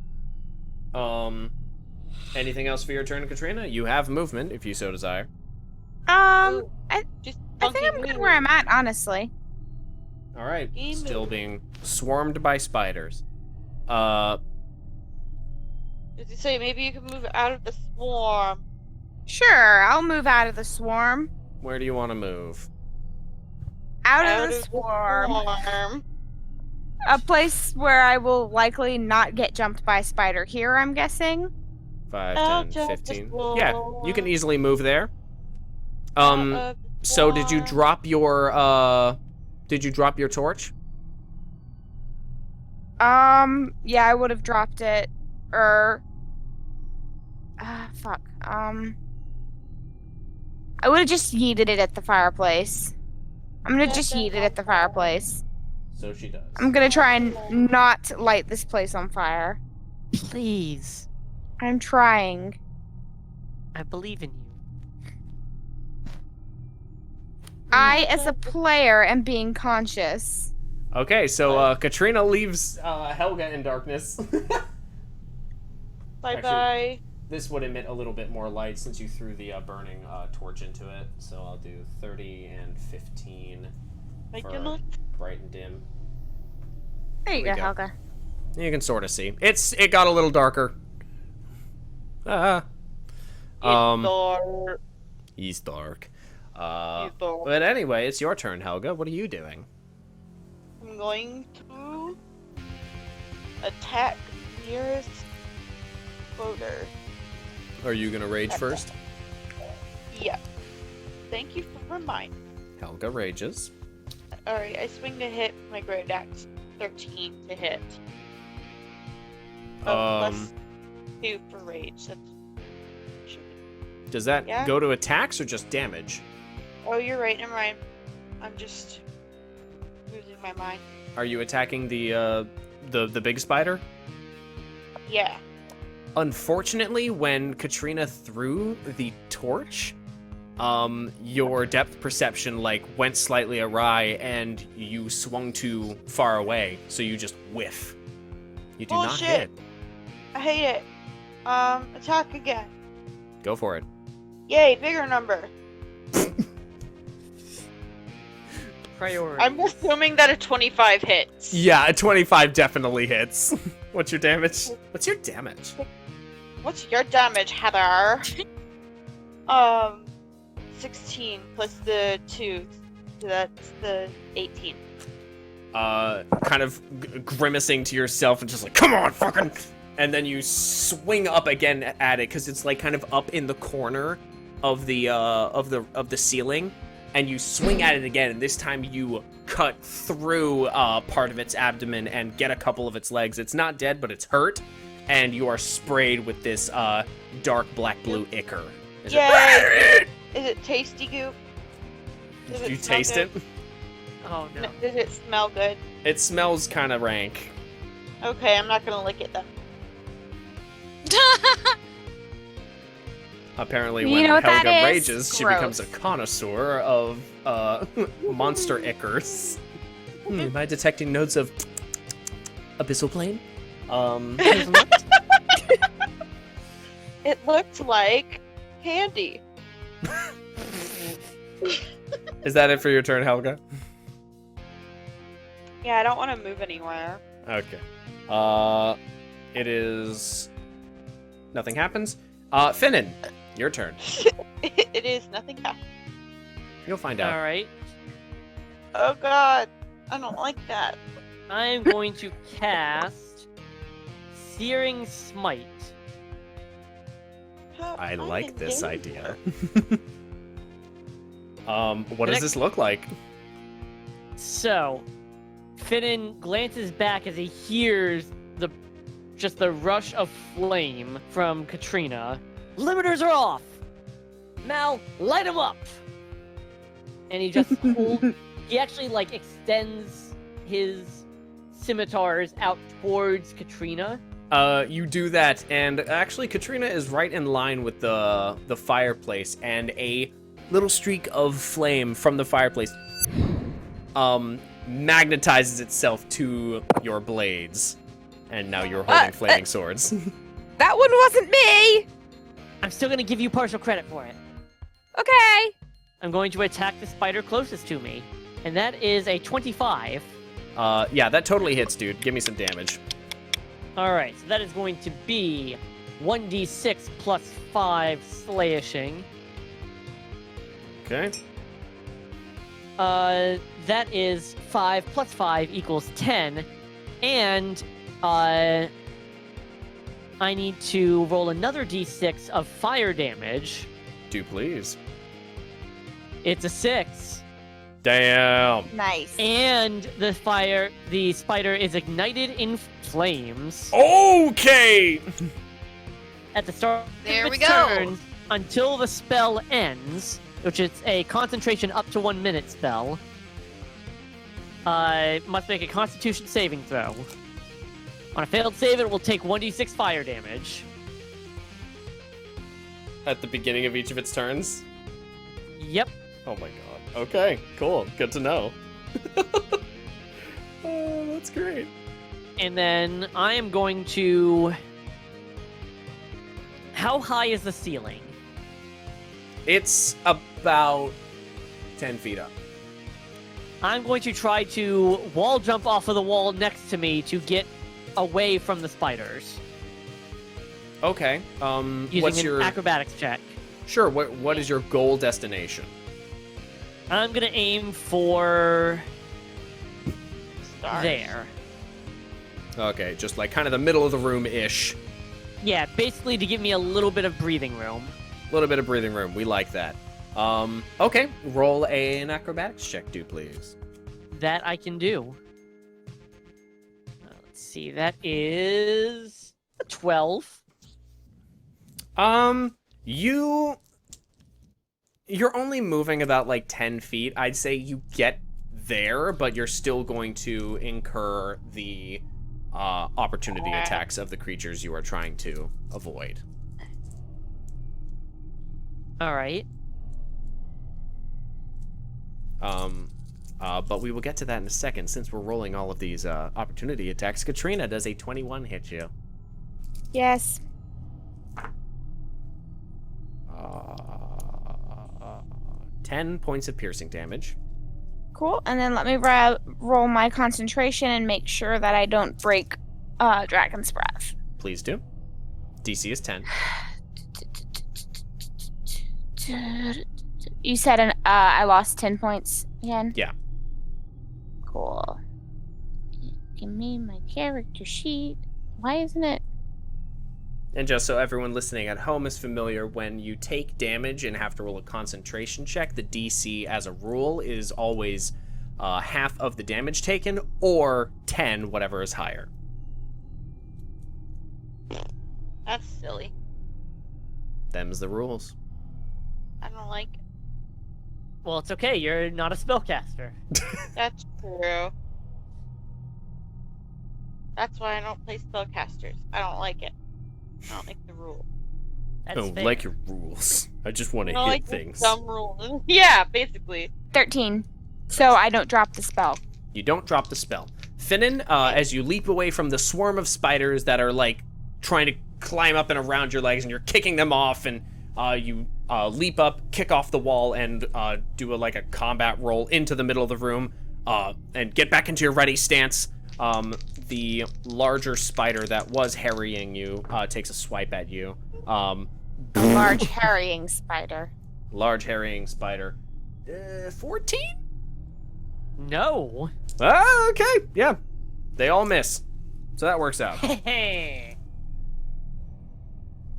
Speaker 2: Anything else for your turn, Katrina? You have movement if you so desire.
Speaker 4: Ooh,
Speaker 5: I
Speaker 4: just
Speaker 5: think
Speaker 4: funky
Speaker 5: I'm good
Speaker 4: move.
Speaker 5: where I'm at, honestly.
Speaker 2: All right.
Speaker 4: Emu.
Speaker 2: Still being swarmed by spiders.
Speaker 4: As you say, maybe you can move out of the swarm.
Speaker 5: Sure, I'll move out of the swarm.
Speaker 2: Where do you want to move?
Speaker 5: Out of the swarm.
Speaker 4: swarm.
Speaker 5: A place where I will likely not get jumped by a spider here, I'm guessing.
Speaker 2: 5,
Speaker 4: Out
Speaker 2: 10,
Speaker 4: of the
Speaker 2: 15. Yeah, you can
Speaker 4: swarm.
Speaker 2: easily move there.
Speaker 4: Out of the
Speaker 2: So did you
Speaker 4: swarm.
Speaker 2: drop your torch?
Speaker 5: Yeah, I would have dropped it. Fuck. I would have just yeeted it at the fireplace. I'm gonna just yeet it at the fireplace.
Speaker 2: So she does.
Speaker 5: I'm gonna try and not light this place on fire.
Speaker 3: Please.
Speaker 5: I'm trying.
Speaker 3: I believe in you.
Speaker 5: I, as a player, am being conscious.
Speaker 2: Okay, so Katrina leaves Helga in darkness.
Speaker 4: Bye bye.
Speaker 2: This would emit a little bit more light since you threw the burning torch into it. So I'll do 30 and 15
Speaker 4: My
Speaker 2: for
Speaker 4: goodness.
Speaker 2: bright and dim.
Speaker 5: There you
Speaker 2: There
Speaker 5: go,
Speaker 2: we go.
Speaker 5: Helga.
Speaker 2: You can sort of see. It got a little darker.
Speaker 4: It's dark.
Speaker 2: He's dark.
Speaker 4: It's dark.
Speaker 2: But anyway, it's your turn, Helga. What are you doing?
Speaker 4: I'm going to attack nearest voter.
Speaker 2: Are you gonna rage first?
Speaker 4: Yeah. Thank you for reminding.
Speaker 2: Helga rages.
Speaker 4: Alright, I swing to hit my great axe. 13 to hit. Plus 2 for rage. That's...
Speaker 2: Does that
Speaker 4: Yeah.
Speaker 2: go to attacks or just damage?
Speaker 4: Oh, you're right. Never mind. I'm just losing my mind.
Speaker 2: Are you attacking the big spider?
Speaker 4: Yeah.
Speaker 2: Unfortunately, when Katrina threw the torch, your depth perception went slightly awry and you swung too far away, so you just whiff. You do not
Speaker 4: Bullshit.
Speaker 2: hit.
Speaker 4: I hate it. Attack again.
Speaker 2: Go for it.
Speaker 4: Yay, bigger number.
Speaker 3: Priority.
Speaker 4: I'm assuming that a 25 hits.
Speaker 2: Yeah, a 25 definitely hits. What's your damage? What's your damage?
Speaker 4: What's your damage, Heather? 16 plus the 2. So that's the 18.
Speaker 2: Kind of grimacing to yourself and just like, come on, fucking... And then you swing up again at it because it's kind of up in the corner of the ceiling. and you swing at it again, and this time you cut through part of its abdomen and get a couple of its legs. It's not dead, but it's hurt, and you are sprayed with this dark black-blue ichor.
Speaker 4: Yay! Is it tasty goop? Does
Speaker 2: Did you
Speaker 4: smell
Speaker 2: taste
Speaker 4: good?
Speaker 2: it?
Speaker 3: Oh no.
Speaker 4: Does it smell good?
Speaker 2: It smells kind of rank.
Speaker 4: Okay, I'm not gonna lick it then.
Speaker 2: Apparently,
Speaker 5: You
Speaker 2: when
Speaker 5: know what that
Speaker 2: Helga
Speaker 5: is?
Speaker 2: rages, she
Speaker 5: Gross.
Speaker 2: becomes a connoisseur of monster ichors. Am I detecting notes of abyssal plane?
Speaker 4: It looked like candy.
Speaker 2: Is that it for your turn, Helga?
Speaker 4: Yeah, I don't want to move anywhere.
Speaker 2: Okay. It is... Nothing happens. Finnan, your turn.
Speaker 4: It is nothing happened.
Speaker 2: You'll find out.
Speaker 3: All right.
Speaker 4: Oh god, I don't like that.
Speaker 3: I am going to cast Searing Smite.
Speaker 2: I
Speaker 4: I'm
Speaker 2: like
Speaker 4: in
Speaker 2: this
Speaker 4: danger.
Speaker 2: idea. What does this look like?
Speaker 3: So, Finnan glances back as he hears the rush of flame from Katrina. Limiters are off! Mal, light him up! And he just he actually like extends his scimitars out towards Katrina.
Speaker 2: You do that, and actually Katrina is right in line with the fireplace, and a little streak of flame from the fireplace magnetizes itself to your blades. And now you're holding flaming swords.
Speaker 5: That one wasn't me!
Speaker 3: I'm still gonna give you partial credit for it.
Speaker 5: Okay.
Speaker 3: I'm going to attack the spider closest to me, and that is a 25.
Speaker 2: Yeah, that totally hits, dude. Give me some damage.
Speaker 3: Alright, so that is going to be 1d6 plus 5 slashing.
Speaker 2: Okay.
Speaker 3: That is 5 plus 5 equals 10, and I need to roll another d6 of fire damage.
Speaker 2: Do please.
Speaker 3: It's a 6.
Speaker 2: Damn.
Speaker 5: Nice.
Speaker 3: And the spider is ignited in flames
Speaker 2: Okay.
Speaker 3: at the start
Speaker 6: There
Speaker 3: of
Speaker 6: we
Speaker 3: its
Speaker 6: go.
Speaker 3: turn until the spell ends, which is a concentration up to 1 minute spell. Must make a Constitution saving throw. On a failed save, it will take 1d6 fire damage.
Speaker 2: At the beginning of each of its turns.
Speaker 3: Yep.
Speaker 2: Oh my god. Okay, cool. Good to know. Oh, that's great.
Speaker 3: And then I am going to... How high is the ceiling?
Speaker 2: It's about 10 feet up.
Speaker 3: I'm going to try to wall jump off of the wall next to me to get away from the spiders.
Speaker 2: Okay.
Speaker 3: Using
Speaker 2: What's
Speaker 3: an
Speaker 2: your
Speaker 3: acrobatics check.
Speaker 2: Sure, what is your goal destination?
Speaker 3: I'm gonna aim for
Speaker 4: Stars.
Speaker 3: there.
Speaker 2: Okay, just like kind of the middle of the room-ish.
Speaker 3: Yeah, basically to give me a little bit of breathing room.
Speaker 2: A little bit of breathing room. We like that. Okay. Roll an acrobatics check, do please.
Speaker 3: That I can do. Let's see, that is 12.
Speaker 2: You're only moving about like 10 feet. I'd say you get there, but you're still going to incur the opportunity attacks of the creatures you are trying to avoid.
Speaker 3: All right.
Speaker 2: But we will get to that in a second since we're rolling all of these opportunity attacks. Katrina, does a 21 hit you?
Speaker 5: Yes.
Speaker 2: 10 points of piercing damage.
Speaker 5: Cool. And then let me roll my concentration and make sure that I don't break Dragon's Breath.
Speaker 2: Please do. DC is 10.
Speaker 5: You said I lost 10 points again?
Speaker 2: Yeah.
Speaker 5: Cool. Give me my character sheet. Why isn't it?
Speaker 2: And just so everyone listening at home is familiar, when you take damage and have to roll a concentration check, the DC as a rule is always half of the damage taken or 10, whatever is higher.
Speaker 4: That's silly.
Speaker 2: Them's the rules.
Speaker 4: I don't like it.
Speaker 3: Well, it's okay. You're not a spellcaster.
Speaker 4: That's true. That's why I don't play spellcasters. I don't like it. I don't like the rule.
Speaker 2: I
Speaker 3: That's
Speaker 2: don't
Speaker 3: fair.
Speaker 2: like your rules. I just want
Speaker 4: I
Speaker 2: to
Speaker 4: don't
Speaker 2: hit
Speaker 4: like
Speaker 2: things.
Speaker 4: some rules. Yeah, basically.
Speaker 5: 13. So I don't drop the spell.
Speaker 2: You don't drop the spell. Finnan, as you leap away from the swarm of spiders that are like trying to climb up and around your legs, and you're kicking them off, and you leap up, kick off the wall, and do a combat roll into the middle of the room, and get back into your ready stance. The larger spider that was harrying you takes a swipe at you.
Speaker 5: A large harrying spider.
Speaker 2: Large harrying spider. 14?
Speaker 3: No.
Speaker 2: Ah, okay, yeah. They all miss. So that works out.
Speaker 3: Hey.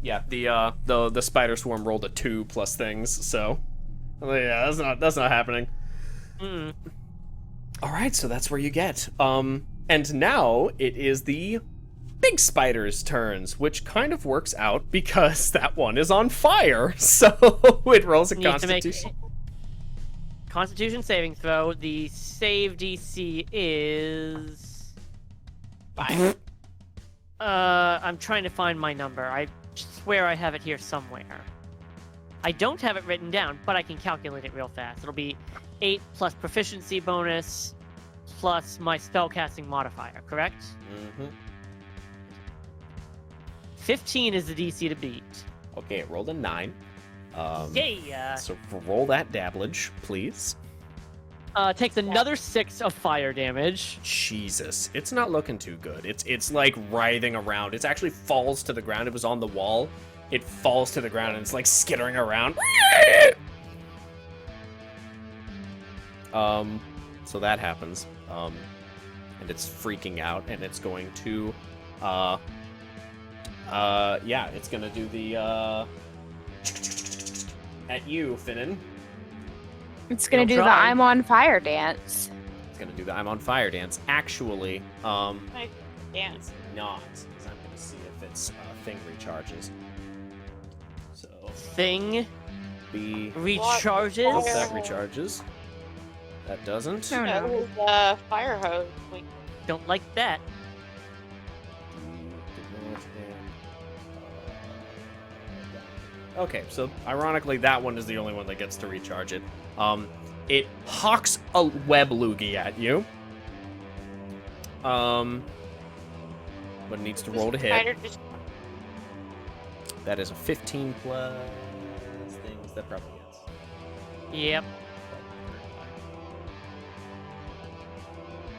Speaker 2: Yeah, the spider swarm rolled a 2 plus things, so yeah, that's not happening.
Speaker 3: Mm.
Speaker 2: All right, so that's where you get. And now it is the big spider's turns, which kind of works out because that one is on fire. So it rolls a
Speaker 3: Need to make
Speaker 2: Constitution.
Speaker 3: Constitution saving throw. The save DC is 5. I'm trying to find my number. I swear I have it here somewhere. I don't have it written down, but I can calculate it real fast. It'll be 8 plus proficiency bonus plus my spellcasting modifier, correct?
Speaker 2: Mm-hmm.
Speaker 3: 15 is the DC to beat.
Speaker 2: Okay, it rolled a 9.
Speaker 3: Yeah.
Speaker 2: So roll that dabblage, please.
Speaker 3: Takes another 6 of fire damage.
Speaker 2: Jesus, it's not looking too good. It's like writhing around. It actually falls to the ground. It was on the wall. It falls to the ground and it's like skittering around. So that happens. And it's freaking out, and it's going to, yeah, it's gonna do the, at you, Finnan.
Speaker 5: It's gonna
Speaker 3: Don't
Speaker 5: do the
Speaker 3: try.
Speaker 5: I'm on fire dance.
Speaker 2: It's gonna do the I'm on fire dance. Actually,
Speaker 4: I dance.
Speaker 2: it's not, because I'm gonna see if its thing recharges. So,
Speaker 3: Thing
Speaker 2: the
Speaker 3: recharges.
Speaker 2: that recharges. That doesn't.
Speaker 5: Oh,
Speaker 4: That
Speaker 5: no.
Speaker 4: was fire hose. Like,
Speaker 3: Don't like that.
Speaker 2: Okay, so ironically, that one is the only one that gets to recharge it. It hawks a web loogie at you. But it needs to roll to hit.
Speaker 4: spider just
Speaker 2: That is a 15 plus things. That probably hits.
Speaker 3: Yep.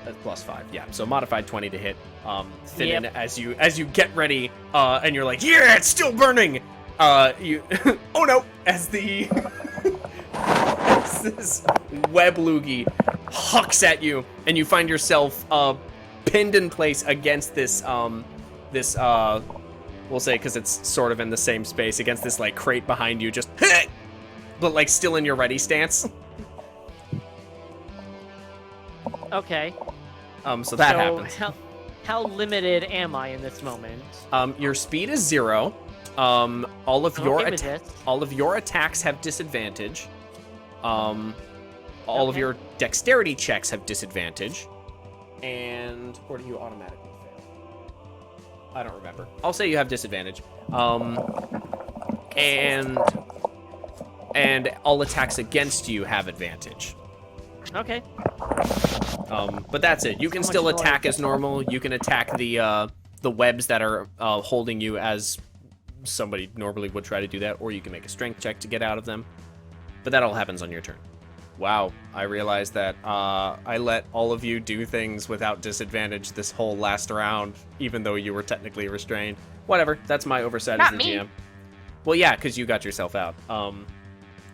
Speaker 2: That's plus 5, yeah. So modified 20 to hit. Finnan,
Speaker 3: Yep.
Speaker 2: as you get ready, and you're like, yeah, it's still burning. You, oh no, as this web loogie hucks at you, and you find yourself pinned in place against this we'll say because it's sort of in the same space, against this like crate behind you, just but like still in your ready stance.
Speaker 3: Okay.
Speaker 2: So that happens.
Speaker 3: How limited am I in this moment?
Speaker 2: Your speed is 0. All of your
Speaker 3: Okay with this.
Speaker 2: all of your attacks have disadvantage. All of
Speaker 3: Okay.
Speaker 2: your dexterity checks have disadvantage. And or do you automatically fail? I don't remember. I'll say you have disadvantage. And all attacks against you have advantage.
Speaker 3: Okay.
Speaker 2: But that's it. You can
Speaker 3: So much
Speaker 2: still
Speaker 3: noise.
Speaker 2: attack as normal. You can attack the webs that are holding you as somebody normally would try to do that, or you can make a strength check to get out of them. But that all happens on your turn. Wow, I realized that I let all of you do things without disadvantage this whole last round, even though you were technically restrained. Whatever, that's my oversight
Speaker 5: Not
Speaker 2: as the
Speaker 5: me.
Speaker 2: GM. Well, yeah, because you got yourself out.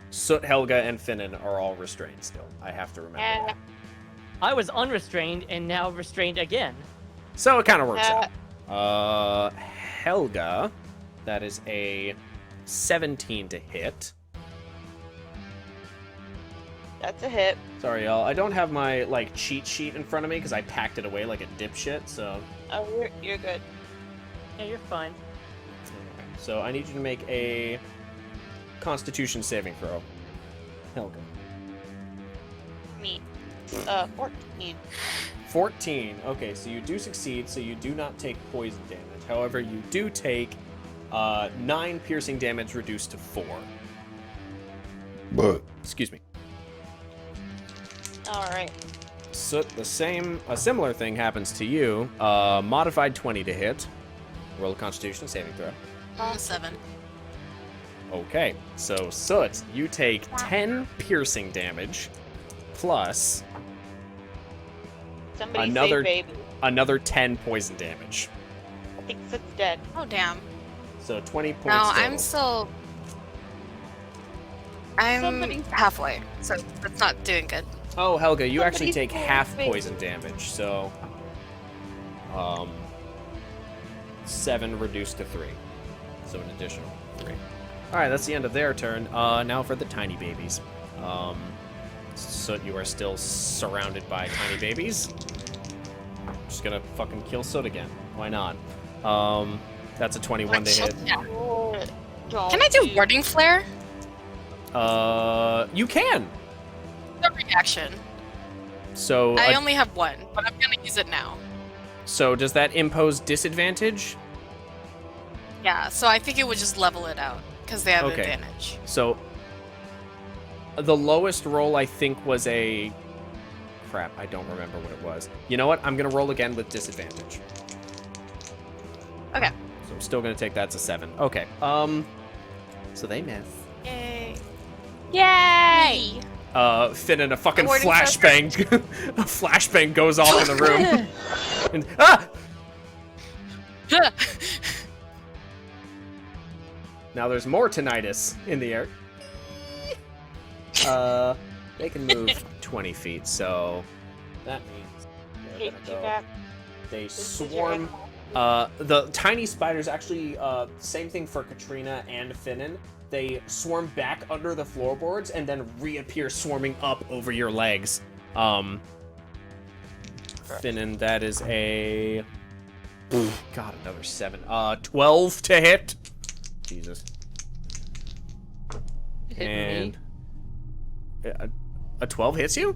Speaker 2: Soot, Helga, and Finnan are all restrained still. I have to remember
Speaker 4: yeah.
Speaker 2: that.
Speaker 3: I was unrestrained and now restrained again.
Speaker 2: So it kind of works out. Helga, That is a 17 to hit.
Speaker 4: That's a hit.
Speaker 2: Sorry, y'all. I don't have my, like, cheat sheet in front of me because I packed it away like a dipshit, so...
Speaker 4: Oh, you're good.
Speaker 3: Yeah, you're fine.
Speaker 2: So I need you to make a Constitution saving throw. Helga.
Speaker 4: Me. 14.
Speaker 2: 14. Okay, so you do succeed, so you do not take poison damage. However, you do take 9 piercing damage reduced to 4. Excuse me.
Speaker 4: Alright.
Speaker 2: So a similar thing happens to you. Modified 20 to hit. Roll a Constitution saving throw.
Speaker 6: 7.
Speaker 2: Okay, so Soot, you take 10 piercing damage plus
Speaker 4: Somebody
Speaker 2: Another-
Speaker 4: say baby.
Speaker 2: another 10 poison damage.
Speaker 4: I think Soot's dead.
Speaker 6: Oh, damn.
Speaker 2: So 20 points
Speaker 6: No,
Speaker 2: total.
Speaker 6: I'm still... I'm
Speaker 4: Somebody-
Speaker 6: halfway, so that's not doing good.
Speaker 2: Oh, Helga, you actually
Speaker 4: Somebody
Speaker 2: take
Speaker 4: say
Speaker 2: half
Speaker 4: baby.
Speaker 2: poison damage, so 7 reduced to 3. So an additional 3. Alright, that's the end of their turn. Now for the tiny babies. Soot, you are still surrounded by tiny babies. Just gonna fucking kill Soot again. Why not? That's a 21 to hit.
Speaker 6: Yeah.
Speaker 4: Don't
Speaker 6: Can I do Warding Flare?
Speaker 2: You can!
Speaker 6: The reaction.
Speaker 2: So,
Speaker 6: I only have one, but I'm gonna use it now.
Speaker 2: so does that impose disadvantage?
Speaker 6: Yeah, so I think it would just level it out, because they have
Speaker 2: Okay.
Speaker 6: advantage.
Speaker 2: So, the lowest roll I think was a... Crap, I don't remember what it was. You know what? I'm gonna roll again with disadvantage.
Speaker 6: Okay.
Speaker 2: So I'm still gonna take that as a 7. Okay, so they miss.
Speaker 6: Yay.
Speaker 5: Yay!
Speaker 2: Finn and a fucking
Speaker 6: Awarding
Speaker 2: flashbang. A flashbang goes off in the room. And, ah! Now there's more tinnitus in the air. They can move 20 feet, so that means they're
Speaker 4: Hate
Speaker 2: gonna
Speaker 4: you
Speaker 2: go.
Speaker 4: back.
Speaker 2: They
Speaker 4: This is your
Speaker 2: swarm. The tiny spiders actually, same thing for Katrina and Finnan. They swarm back under the floorboards and then reappear swarming up over your legs. Finnan, that is a... God, another 7. 12 to hit. Jesus.
Speaker 3: Hit
Speaker 2: And...
Speaker 3: me.
Speaker 2: A 12 hits you?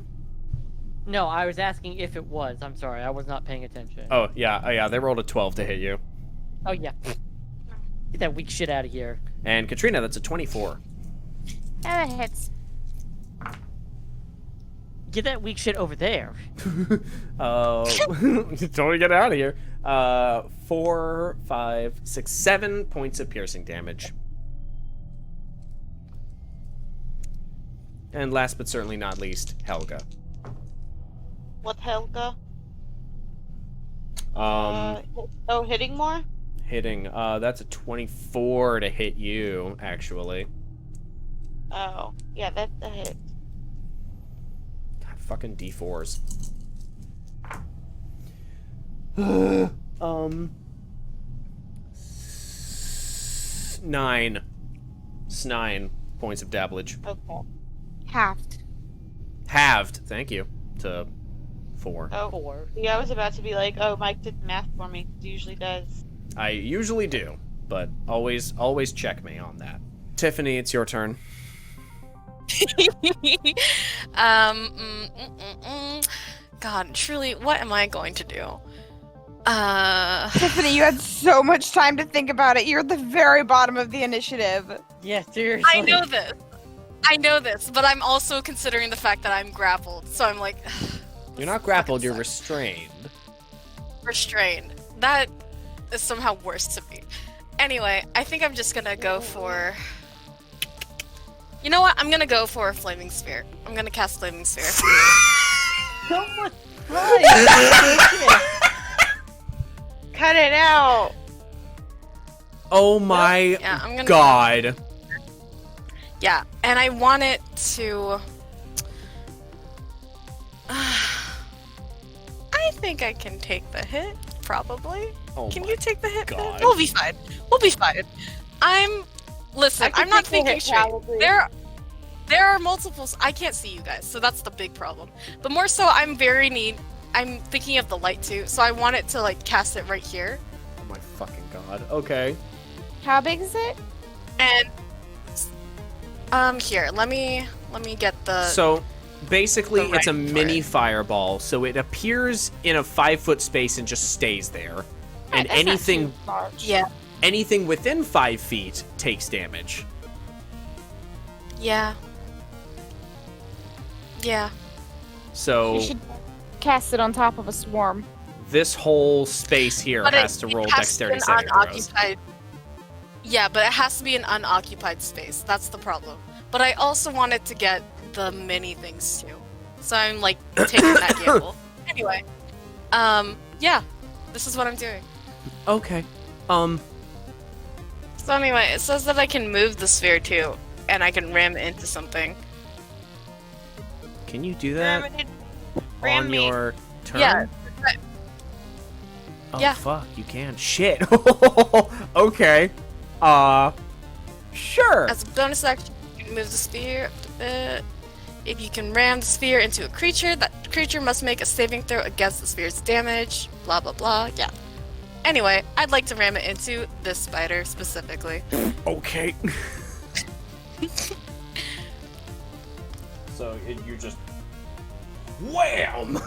Speaker 3: No, I was asking if it was. I'm sorry, I was not paying attention.
Speaker 2: Oh, yeah, they rolled a 12 to hit you.
Speaker 3: Oh yeah. Get that weak shit out of here.
Speaker 2: And Katrina, that's a 24.
Speaker 5: Yeah, that hits.
Speaker 3: Get that weak shit over there.
Speaker 2: Totally get out of here. 4, 5, 6, 7 points of piercing damage. And last but certainly not least, Helga.
Speaker 4: What Helga? Hitting more?
Speaker 2: Hitting, that's a 24 to hit you, actually.
Speaker 4: Oh, yeah, that's a hit.
Speaker 2: God, fucking D4s. 9. It's 9 points of damage.
Speaker 4: Okay.
Speaker 5: Halved.
Speaker 2: Halved, thank you, to 4.
Speaker 4: Oh,
Speaker 3: 4.
Speaker 4: yeah, I was about to be like, oh, Mike did the math for me. He usually does.
Speaker 2: I usually do, but always check me on that. Tiffany, it's your turn.
Speaker 6: God, truly, what am I going to do?
Speaker 5: Tiffany, you had so much time to think about it. You're at the very bottom of the initiative.
Speaker 3: Yeah, seriously.
Speaker 6: I know this. I know this, but I'm also considering the fact that I'm grappled, so I'm like,
Speaker 2: You're not grappled, you're
Speaker 6: sucks.
Speaker 2: restrained.
Speaker 6: Restrained. That is somehow worse to me. Anyway, I think I'm just gonna go for... You know what? I'm gonna go for a Flaming Sphere. I'm gonna cast Flaming Sphere.
Speaker 3: So much fun.
Speaker 4: Cut it out!
Speaker 2: Oh my
Speaker 6: Yeah, I'm gonna...
Speaker 2: god.
Speaker 6: Yeah, and I want it to... I think I can take the hit, probably.
Speaker 2: Oh
Speaker 6: Can
Speaker 2: my
Speaker 6: you take the hit?
Speaker 2: God.
Speaker 6: We'll be fine. We'll be fine. Listen,
Speaker 4: I
Speaker 6: I'm not
Speaker 4: think we'll
Speaker 6: thinking
Speaker 4: hit
Speaker 6: straight.
Speaker 4: probably.
Speaker 6: There are multiples. I can't see you guys, so that's the big problem. But more so, I'm thinking of the light too, so I want it to like cast it right here.
Speaker 2: Oh my fucking god. Okay.
Speaker 5: How big is it?
Speaker 6: And here, let me get the.
Speaker 2: So basically,
Speaker 6: the
Speaker 2: it's a
Speaker 6: right for
Speaker 2: mini
Speaker 6: it.
Speaker 2: fireball. So it appears in a 5-foot space and just stays there. And
Speaker 5: That's not
Speaker 2: anything
Speaker 5: too large.
Speaker 6: Yeah,
Speaker 2: anything within 5 feet takes damage.
Speaker 6: yeah.
Speaker 2: So
Speaker 5: You should cast it on top of a swarm.
Speaker 2: this whole space here
Speaker 6: But
Speaker 2: has to roll dexterity saving throws.
Speaker 6: Yeah, but it has to be an unoccupied space. That's the problem. But I also wanted to get the mini things too, so I'm like taking that gamble. Anyway, yeah, this is what I'm doing.
Speaker 2: Okay.
Speaker 6: So anyway, it says that I can move the sphere too, and I can ram it into something.
Speaker 2: Can you do that
Speaker 4: Ram
Speaker 2: on
Speaker 4: me.
Speaker 2: your turn?
Speaker 6: Yeah.
Speaker 2: Oh
Speaker 6: Yeah.
Speaker 2: fuck, you can. Shit. Okay. Sure.
Speaker 6: As a bonus action, you can move the sphere up a bit. If you can ram the sphere into a creature, that creature must make a saving throw against the sphere's damage. Blah blah blah. Yeah. Anyway, I'd like to ram it into this spider specifically.
Speaker 2: Okay. So you just wham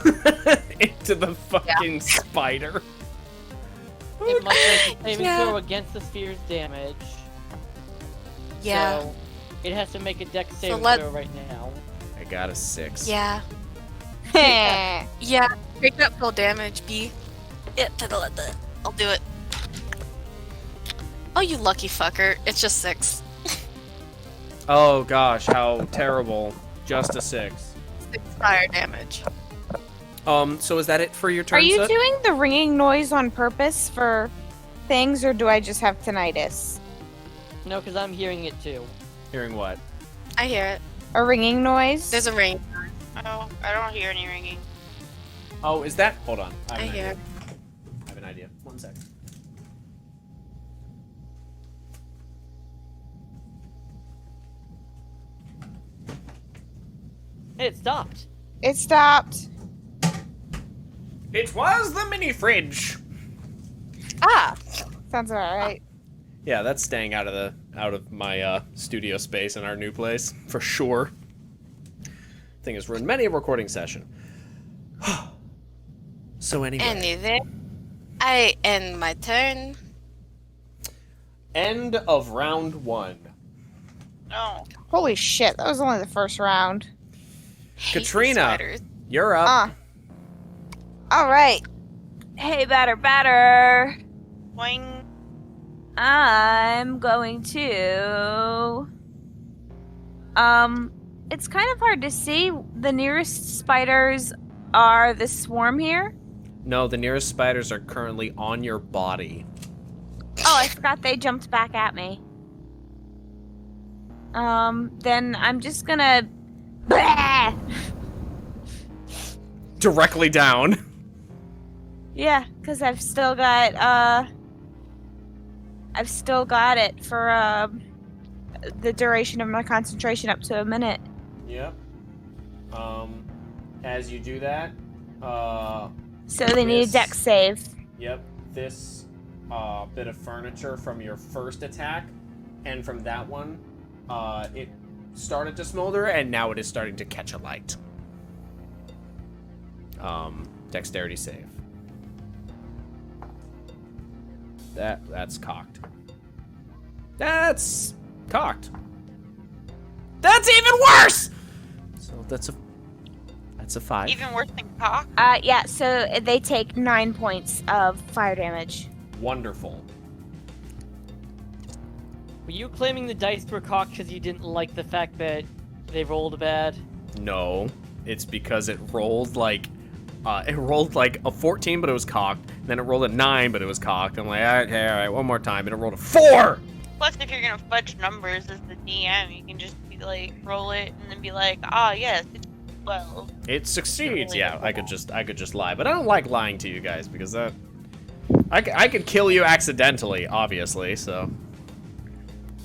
Speaker 2: into the fucking spider.
Speaker 3: It must make a saving
Speaker 6: Yeah.
Speaker 3: throw against the sphere's damage.
Speaker 6: Yeah.
Speaker 3: So it has to make a dex saving
Speaker 6: let-
Speaker 3: throw right now.
Speaker 2: I got a 6.
Speaker 6: Yeah.
Speaker 5: Yeah.
Speaker 6: Yeah. Take that full damage, B. I'll do it. Oh, you lucky fucker. It's just 6.
Speaker 2: Oh gosh, how terrible. Just a 6.
Speaker 6: 6 fire damage.
Speaker 2: So is that it for your turn?
Speaker 5: Are you
Speaker 2: Sut?
Speaker 5: doing the ringing noise on purpose for things, or do I just have tinnitus?
Speaker 3: No, because I'm hearing it too.
Speaker 2: Hearing what?
Speaker 6: I hear it.
Speaker 5: A ringing noise?
Speaker 6: There's a ring.
Speaker 4: Oh, I don't hear any ringing.
Speaker 2: Oh, is that? Hold on.
Speaker 6: I
Speaker 2: have an
Speaker 6: hear
Speaker 2: idea.
Speaker 6: it.
Speaker 2: I have an idea. 1 sec.
Speaker 3: It stopped.
Speaker 5: It stopped.
Speaker 2: It was the mini fridge.
Speaker 6: Ah!
Speaker 5: Sounds alright.
Speaker 2: Yeah, that's staying out of my studio space in our new place for sure. Thing has ruined many a recording session. So anyway,
Speaker 6: Anyway, I end my turn.
Speaker 2: end of round 1.
Speaker 4: No.
Speaker 5: Holy shit, that was only the first round.
Speaker 6: Hate these
Speaker 2: Katrina.
Speaker 6: spiders.
Speaker 2: You're up.
Speaker 5: Alright. Hey, batter.
Speaker 4: Boing.
Speaker 5: I'm going to... It's kind of hard to see. The nearest spiders are the swarm here.
Speaker 2: No, the nearest spiders are currently on your body.
Speaker 5: Oh, I forgot they jumped back at me. Then I'm just gonna... Blah!
Speaker 2: Directly down.
Speaker 5: Yeah, because I've still got, it for, the duration of my concentration up to a minute.
Speaker 2: Yep. As you do that,
Speaker 5: So they need a
Speaker 2: Yes.
Speaker 5: dex save.
Speaker 2: yep, this bit of furniture from your first attack, and from that one, it started to smolder, and now it is starting to catch a light. Dexterity save. That's cocked. That's cocked. That's even worse! So that's a 5.
Speaker 4: Even worse than cock.
Speaker 5: Yeah, so they take 9 points of fire damage.
Speaker 2: Wonderful.
Speaker 3: Were you claiming the dice were cocked because you didn't like the fact that they rolled bad?
Speaker 2: No, it's because it rolled like a 14, but it was cocked. Then it rolled a 9, but it was cocked. I'm like, okay, all right, one more time, and it rolled a 4.
Speaker 4: Plus, if you're gonna fudge numbers as the DM, you can just be like, roll it, and then be like, ah, yes, it's 12.
Speaker 2: It succeeds. Yeah, I could just lie, but I don't like lying to you guys because I could kill you accidentally, obviously. So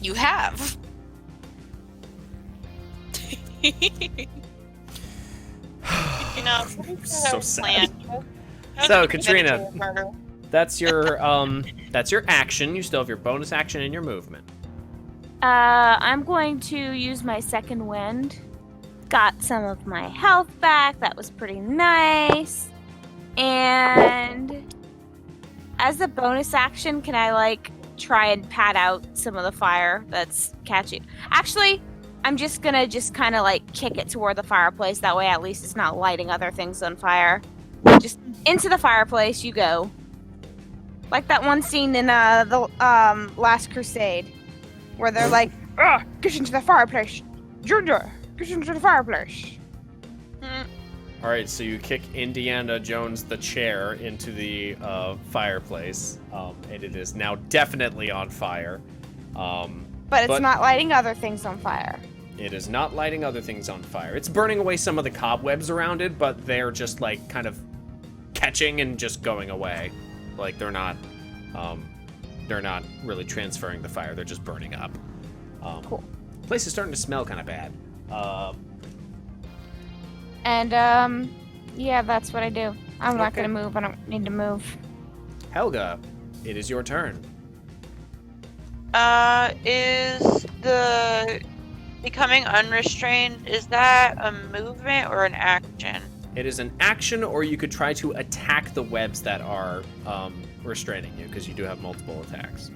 Speaker 6: You have.
Speaker 4: You know,
Speaker 2: So sad.
Speaker 4: plan.
Speaker 2: So, Katrina, that's your action. You still have your bonus action and your movement.
Speaker 5: I'm going to use my second wind. Got some of my health back. That was pretty nice. And as a bonus action, can I like try and pat out some of the fire that's catching? Actually, I'm just gonna kind of like kick it toward the fireplace. That way, at least it's not lighting other things on fire. Just into the fireplace you go. Like that one scene in the Last Crusade, where they're like, "Get into the fireplace, Junior. Get into the fireplace."
Speaker 2: All right, so you kick Indiana Jones the chair into the fireplace, and it is now definitely on fire.
Speaker 5: But it's
Speaker 2: But-
Speaker 5: not lighting other things on fire.
Speaker 2: It is not lighting other things on fire. It's burning away some of the cobwebs around it, but they're just like kind of catching and just going away. Like they're not really transferring the fire. They're just burning up.
Speaker 5: Cool.
Speaker 2: The place is starting to smell kind of bad.
Speaker 5: And yeah, that's what I do. I'm not
Speaker 2: Okay.
Speaker 5: gonna move. I don't need to move.
Speaker 2: Helga, it is your turn.
Speaker 4: Is the becoming unrestrained, is that a movement or an action?
Speaker 2: It is an action, or you could try to attack the webs that are restraining you, because you do have multiple attacks.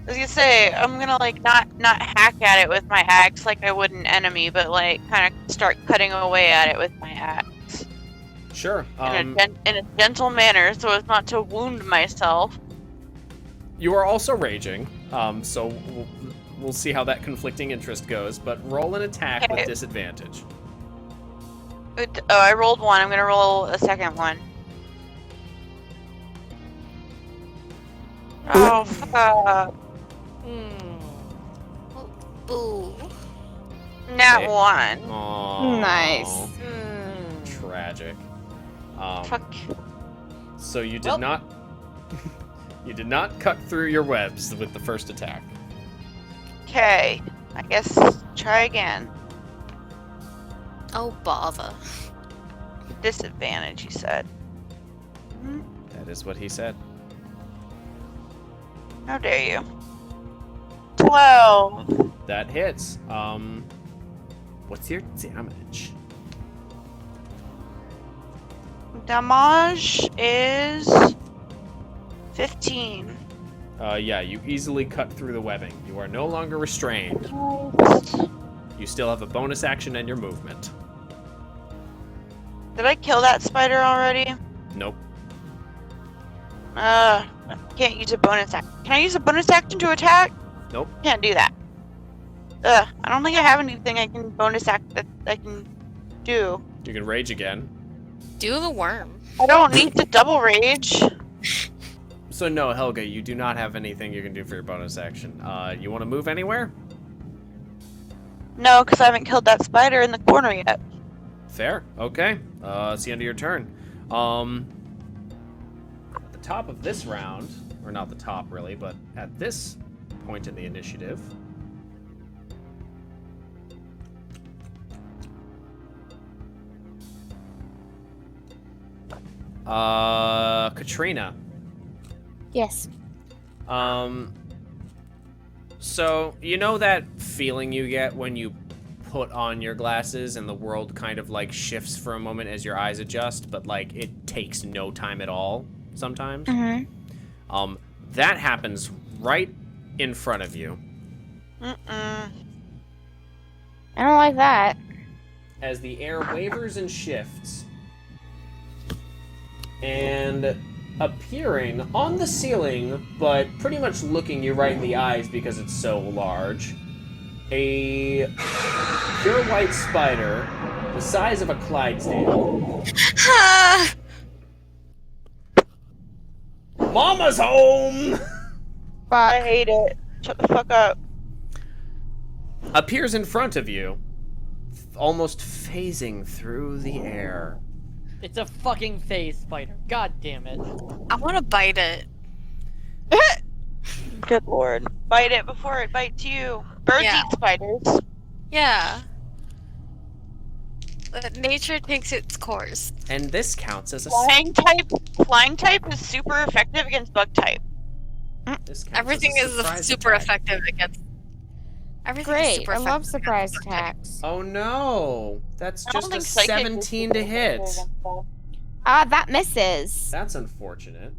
Speaker 4: I was gonna say, I'm gonna like not hack at it with my axe like I would an enemy, but like kind of start cutting away at it with my axe
Speaker 2: Sure.
Speaker 4: in a gentle manner, so as not to wound myself.
Speaker 2: You are also raging, so we'll see how that conflicting interest goes, but roll an attack
Speaker 4: Okay.
Speaker 2: with disadvantage.
Speaker 4: Oh, I rolled one. I'm gonna roll a second one. Oh fuck!
Speaker 6: Ooh.
Speaker 4: Nat
Speaker 2: Okay.
Speaker 4: one.
Speaker 2: Aww.
Speaker 5: Nice.
Speaker 2: Tragic.
Speaker 4: Fuck.
Speaker 2: So you did not you did not cut through your webs with the first attack.
Speaker 4: Okay. I guess try again.
Speaker 6: Oh, bother.
Speaker 4: Disadvantage, you said.
Speaker 2: That is what he said.
Speaker 4: How dare you? 12.
Speaker 2: That hits. What's your damage?
Speaker 4: Damage is 15.
Speaker 2: Yeah, you easily cut through the webbing. You are no longer restrained. You still have a bonus action and your movement.
Speaker 4: Did I kill that spider already?
Speaker 2: Nope.
Speaker 4: Can't use a bonus action. Can I use a bonus action to attack?
Speaker 2: Nope.
Speaker 4: Can't do that. I don't think I have anything I can bonus act that I can do.
Speaker 2: You can rage again.
Speaker 6: Do the worm.
Speaker 4: I don't need to double rage.
Speaker 2: So no, Helga, you do not have anything you can do for your bonus action. You want to move anywhere?
Speaker 4: No, because I haven't killed that spider in the corner yet.
Speaker 2: Fair. Okay. It's the end of your turn. At the top of this round, or not the top really, but at this point in the initiative, Katrina.
Speaker 5: Yes.
Speaker 2: So you know that feeling you get when you put on your glasses and the world kind of like shifts for a moment as your eyes adjust, but like it takes no time at all sometimes?
Speaker 5: Mm-hmm.
Speaker 2: That happens right in front of you.
Speaker 4: Mm-mm.
Speaker 5: I don't like that.
Speaker 2: As the air wavers and shifts, and appearing on the ceiling, but pretty much looking you right in the eyes because it's so large, a pure white spider the size of a Clydesdale. Mama's home!
Speaker 4: I
Speaker 5: Fuck.
Speaker 4: hate it. Shut the fuck up.
Speaker 2: Appears in front of you, almost phasing through the air.
Speaker 3: It's a fucking phase spider. God damn it.
Speaker 6: I want to bite it.
Speaker 4: Good lord. Bite it before it bites you. Birds
Speaker 6: Yeah.
Speaker 4: eat spiders.
Speaker 6: Yeah. But nature takes its course.
Speaker 2: And this counts as a
Speaker 4: Flying type is super effective against bug type.
Speaker 2: this counts
Speaker 6: Everything
Speaker 2: as a
Speaker 6: is
Speaker 2: surprise
Speaker 6: super
Speaker 2: attack.
Speaker 6: effective against. Everything is
Speaker 5: Great.
Speaker 6: super
Speaker 5: I love
Speaker 6: effective
Speaker 5: surprise
Speaker 6: against
Speaker 5: attacks.
Speaker 2: Oh no, that's
Speaker 4: I don't
Speaker 2: just a
Speaker 4: think psychic is
Speaker 2: 17 to
Speaker 4: super
Speaker 2: hit.
Speaker 4: effective against them.
Speaker 5: That misses.
Speaker 2: That's unfortunate.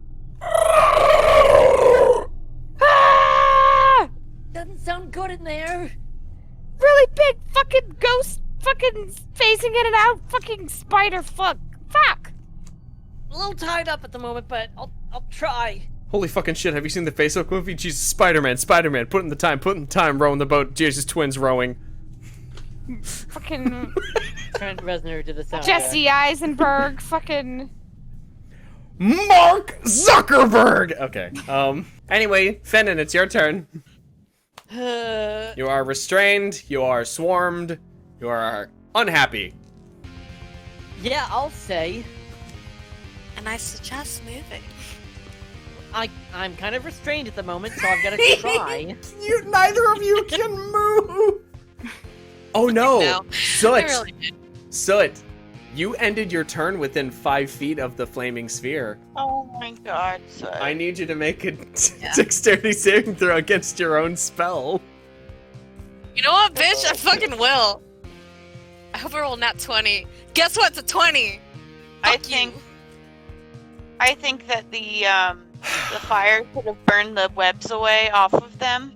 Speaker 5: Ah!
Speaker 3: Doesn't sound good in there.
Speaker 5: Really big fucking ghost fucking phasing in and out fucking spider fuck.
Speaker 3: A little tied up at the moment, but I'll try.
Speaker 2: Holy fucking shit, have you seen the Facebook movie? Jesus, Spider-Man, put in the time, rowing the boat, Jesus twins rowing.
Speaker 5: Fucking
Speaker 3: Trent Reznor to the sound.
Speaker 5: Jesse Eisenberg fucking.
Speaker 2: Mark Zuckerberg! Okay, anyway, Fennon, it's your turn. You are restrained, you are swarmed, you are unhappy.
Speaker 3: Yeah, I'll say.
Speaker 6: And I suggest moving.
Speaker 3: I'm kind of restrained at the moment, so I've got to try.
Speaker 2: Neither of you can move! Oh no!
Speaker 6: No.
Speaker 2: Soot!
Speaker 6: I really did.
Speaker 2: Soot! You ended your turn within 5 feet of the flaming sphere.
Speaker 4: Oh my god, so
Speaker 2: I need you to make a dexterity saving throw against your own spell.
Speaker 6: You know what, bitch? I fucking will. I hope I roll nat 20. Guess what? It's a 20. Fuck you.
Speaker 4: I think that the fire could have burned the webs away off of them.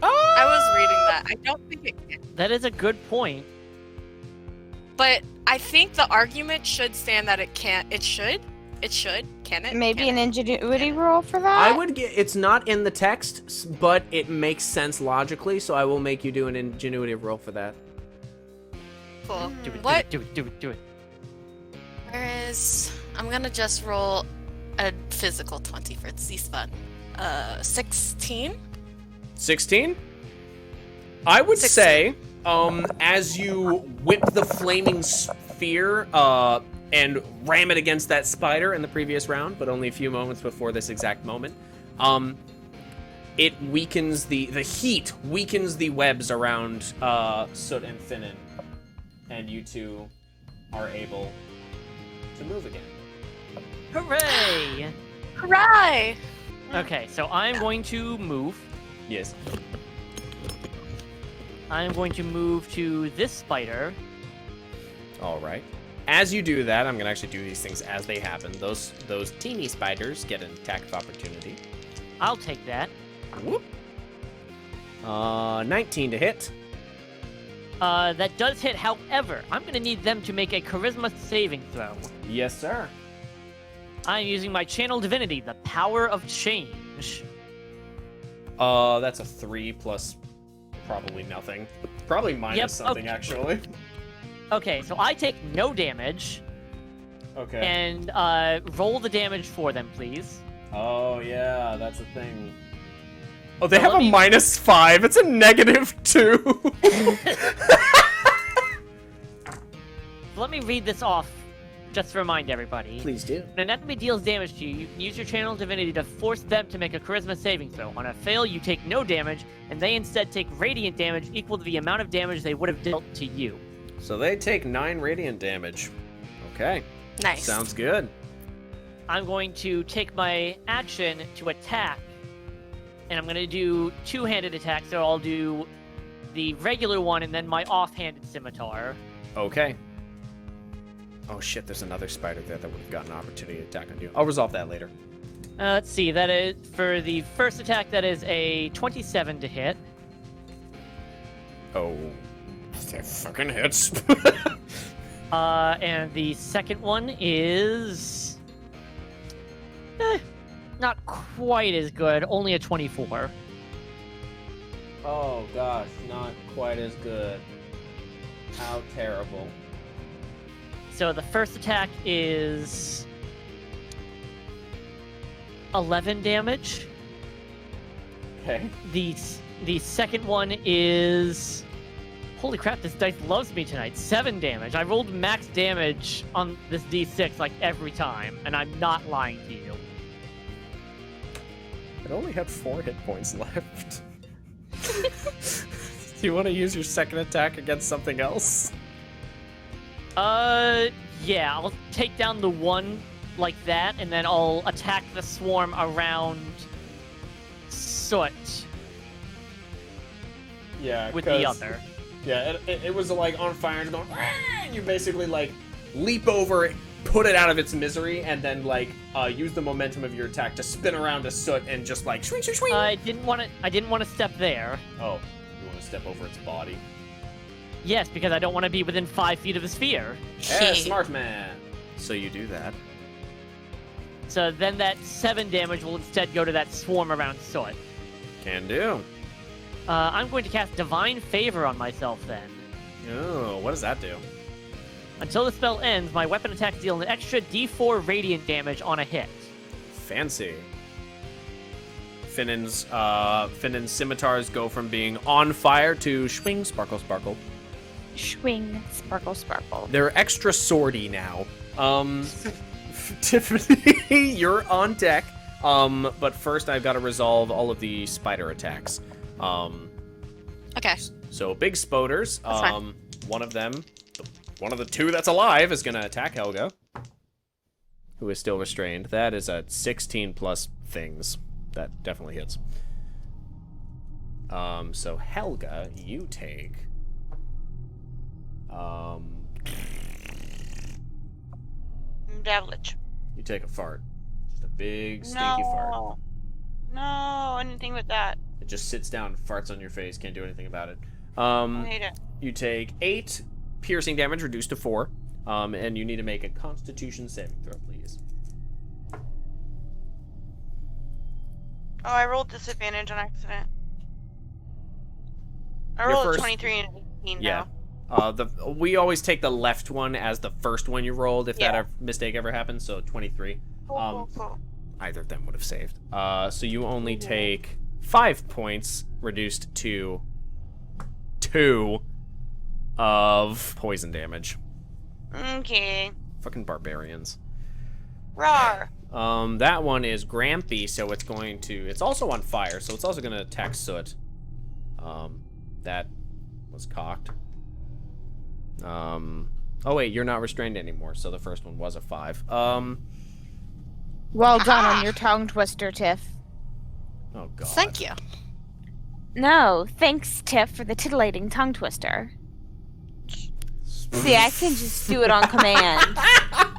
Speaker 6: I was reading that. I don't think it can.
Speaker 3: That is a good point.
Speaker 6: But I think the argument should stand that it can't. It should. It should. Can it?
Speaker 5: Maybe
Speaker 6: Can
Speaker 5: an
Speaker 6: it?
Speaker 5: ingenuity roll for that?
Speaker 2: I would get. It's not in the text, but it makes sense logically, so I will make you do an ingenuity roll for that.
Speaker 6: Cool.
Speaker 3: Do it,
Speaker 6: What?
Speaker 3: do it.
Speaker 6: Whereas I'm gonna just roll a physical 20 for these fun. 16.
Speaker 2: 16? I would
Speaker 6: 16.
Speaker 2: say, as you whip the flaming sphere, and ram it against that spider in the previous round, but only a few moments before this exact moment, it weakens the heat weakens the webs around Soot and Finnan, and you two are able to move again.
Speaker 3: Hooray!
Speaker 6: Hooray!
Speaker 3: Okay, so I'm going to move.
Speaker 2: Yes.
Speaker 3: I'm going to move to this spider.
Speaker 2: All right. As you do that, I'm going to actually do these things as they happen. Those teeny spiders get an attack of opportunity.
Speaker 3: I'll take that.
Speaker 2: Whoop. 19 to hit.
Speaker 3: That does hit. However, I'm going to need them to make a charisma saving throw.
Speaker 2: Yes, sir.
Speaker 3: I'm using my channel divinity, the power of change.
Speaker 2: That's a 3 plus probably nothing. Probably minus
Speaker 3: Yep,
Speaker 2: something,
Speaker 3: okay.
Speaker 2: actually.
Speaker 3: Okay, so I take no damage,
Speaker 2: Okay.
Speaker 3: and roll the damage for them, please.
Speaker 2: Oh, yeah, that's a thing. Oh, they
Speaker 3: So
Speaker 2: have
Speaker 3: let
Speaker 2: a
Speaker 3: me-
Speaker 2: -5. It's a -2.
Speaker 3: Let me read this off, just to remind everybody.
Speaker 2: Please do.
Speaker 3: When an enemy deals damage to you, you can use your channel divinity to force them to make a charisma saving throw. On a fail, you take no damage, and they instead take radiant damage equal to the amount of damage they would have dealt to you.
Speaker 2: So they take 9 radiant damage. Okay.
Speaker 6: Nice.
Speaker 2: Sounds good.
Speaker 3: I'm going to take my action to attack, and I'm going to do two-handed attack, so I'll do the regular one and then my off-handed scimitar.
Speaker 2: Okay. Oh shit, there's another spider there that would have gotten an opportunity to attack on you. I'll resolve that later.
Speaker 3: Let's see, that is, for the first attack, that is a 27 to hit.
Speaker 2: Oh. That fucking hits.
Speaker 3: And the second one is... not quite as good, only a 24.
Speaker 2: Oh gosh, not quite as good. How terrible.
Speaker 3: So the first attack is 11 damage.
Speaker 2: Okay.
Speaker 3: The second one is... Holy crap, this dice loves me tonight. 7 damage. I rolled max damage on this d6 like every time, and I'm not lying to you.
Speaker 2: It only had 4 hit points left. Do you want to use your second attack against something else?
Speaker 3: Yeah, I'll take down the one like that, and then I'll attack the swarm around Soot
Speaker 2: Yeah,
Speaker 3: with the other.
Speaker 2: Yeah, it was like on fire and going. And you basically like leap over it, put it out of its misery, and then like use the momentum of your attack to spin around to Soot and just like swing, swing, swing.
Speaker 3: I didn't want to step there.
Speaker 2: Oh, you want to step over its body?
Speaker 3: Yes, because I don't want to be within 5 feet of the sphere.
Speaker 2: Yeah, smart man. So you do that.
Speaker 3: So then that 7 damage will instead go to that swarm around Soot.
Speaker 2: Can do.
Speaker 3: I'm going to cast Divine Favor on myself then.
Speaker 2: Oh, what does that do?
Speaker 3: Until the spell ends, my weapon attacks deal an extra d4 radiant damage on a hit.
Speaker 2: Fancy. Finnen's scimitars go from being on fire to swing, sparkle, sparkle.
Speaker 5: Swing, sparkle, sparkle.
Speaker 2: They're extra swordy now. Tiffany, you're on deck. But first I've got to resolve all of the spider attacks.
Speaker 6: Okay.
Speaker 2: So big spoders.
Speaker 6: That's fine.
Speaker 2: One of them, one of the 2 that's alive, is gonna attack Helga, who is still restrained. That is a 16 plus things. That definitely hits. So Helga, you take
Speaker 4: Devilish.
Speaker 2: you take a fart. Just a big stinky fart.
Speaker 4: No, anything with that.
Speaker 2: It just sits down and farts on your face, can't do anything about it.
Speaker 4: I hate it.
Speaker 2: You take 8 piercing damage, reduced to 4. And you need to make a Constitution saving throw, please.
Speaker 4: Oh, I rolled disadvantage on accident. I
Speaker 2: Your
Speaker 4: rolled
Speaker 2: first-
Speaker 4: a 23 and an 18
Speaker 2: Yeah.
Speaker 4: now.
Speaker 2: We always take the left one as the first one you rolled if
Speaker 4: Yeah.
Speaker 2: that mistake ever happens, so 23.
Speaker 4: Cool.
Speaker 2: Either of them would have saved. So you only take 5 points, reduced to 2 of poison damage.
Speaker 4: Okay.
Speaker 2: Fucking barbarians.
Speaker 4: Rawr.
Speaker 2: That one is Grampy, so it's also on fire, so it's also gonna attack Soot. That was cocked. Oh wait, you're not restrained anymore, so the first one was a 5.
Speaker 5: Well done on your tongue twister, Tiff.
Speaker 2: Oh god.
Speaker 6: Thank you.
Speaker 5: No, thanks, Tiff, for the titillating tongue twister. See, I can just do it on command.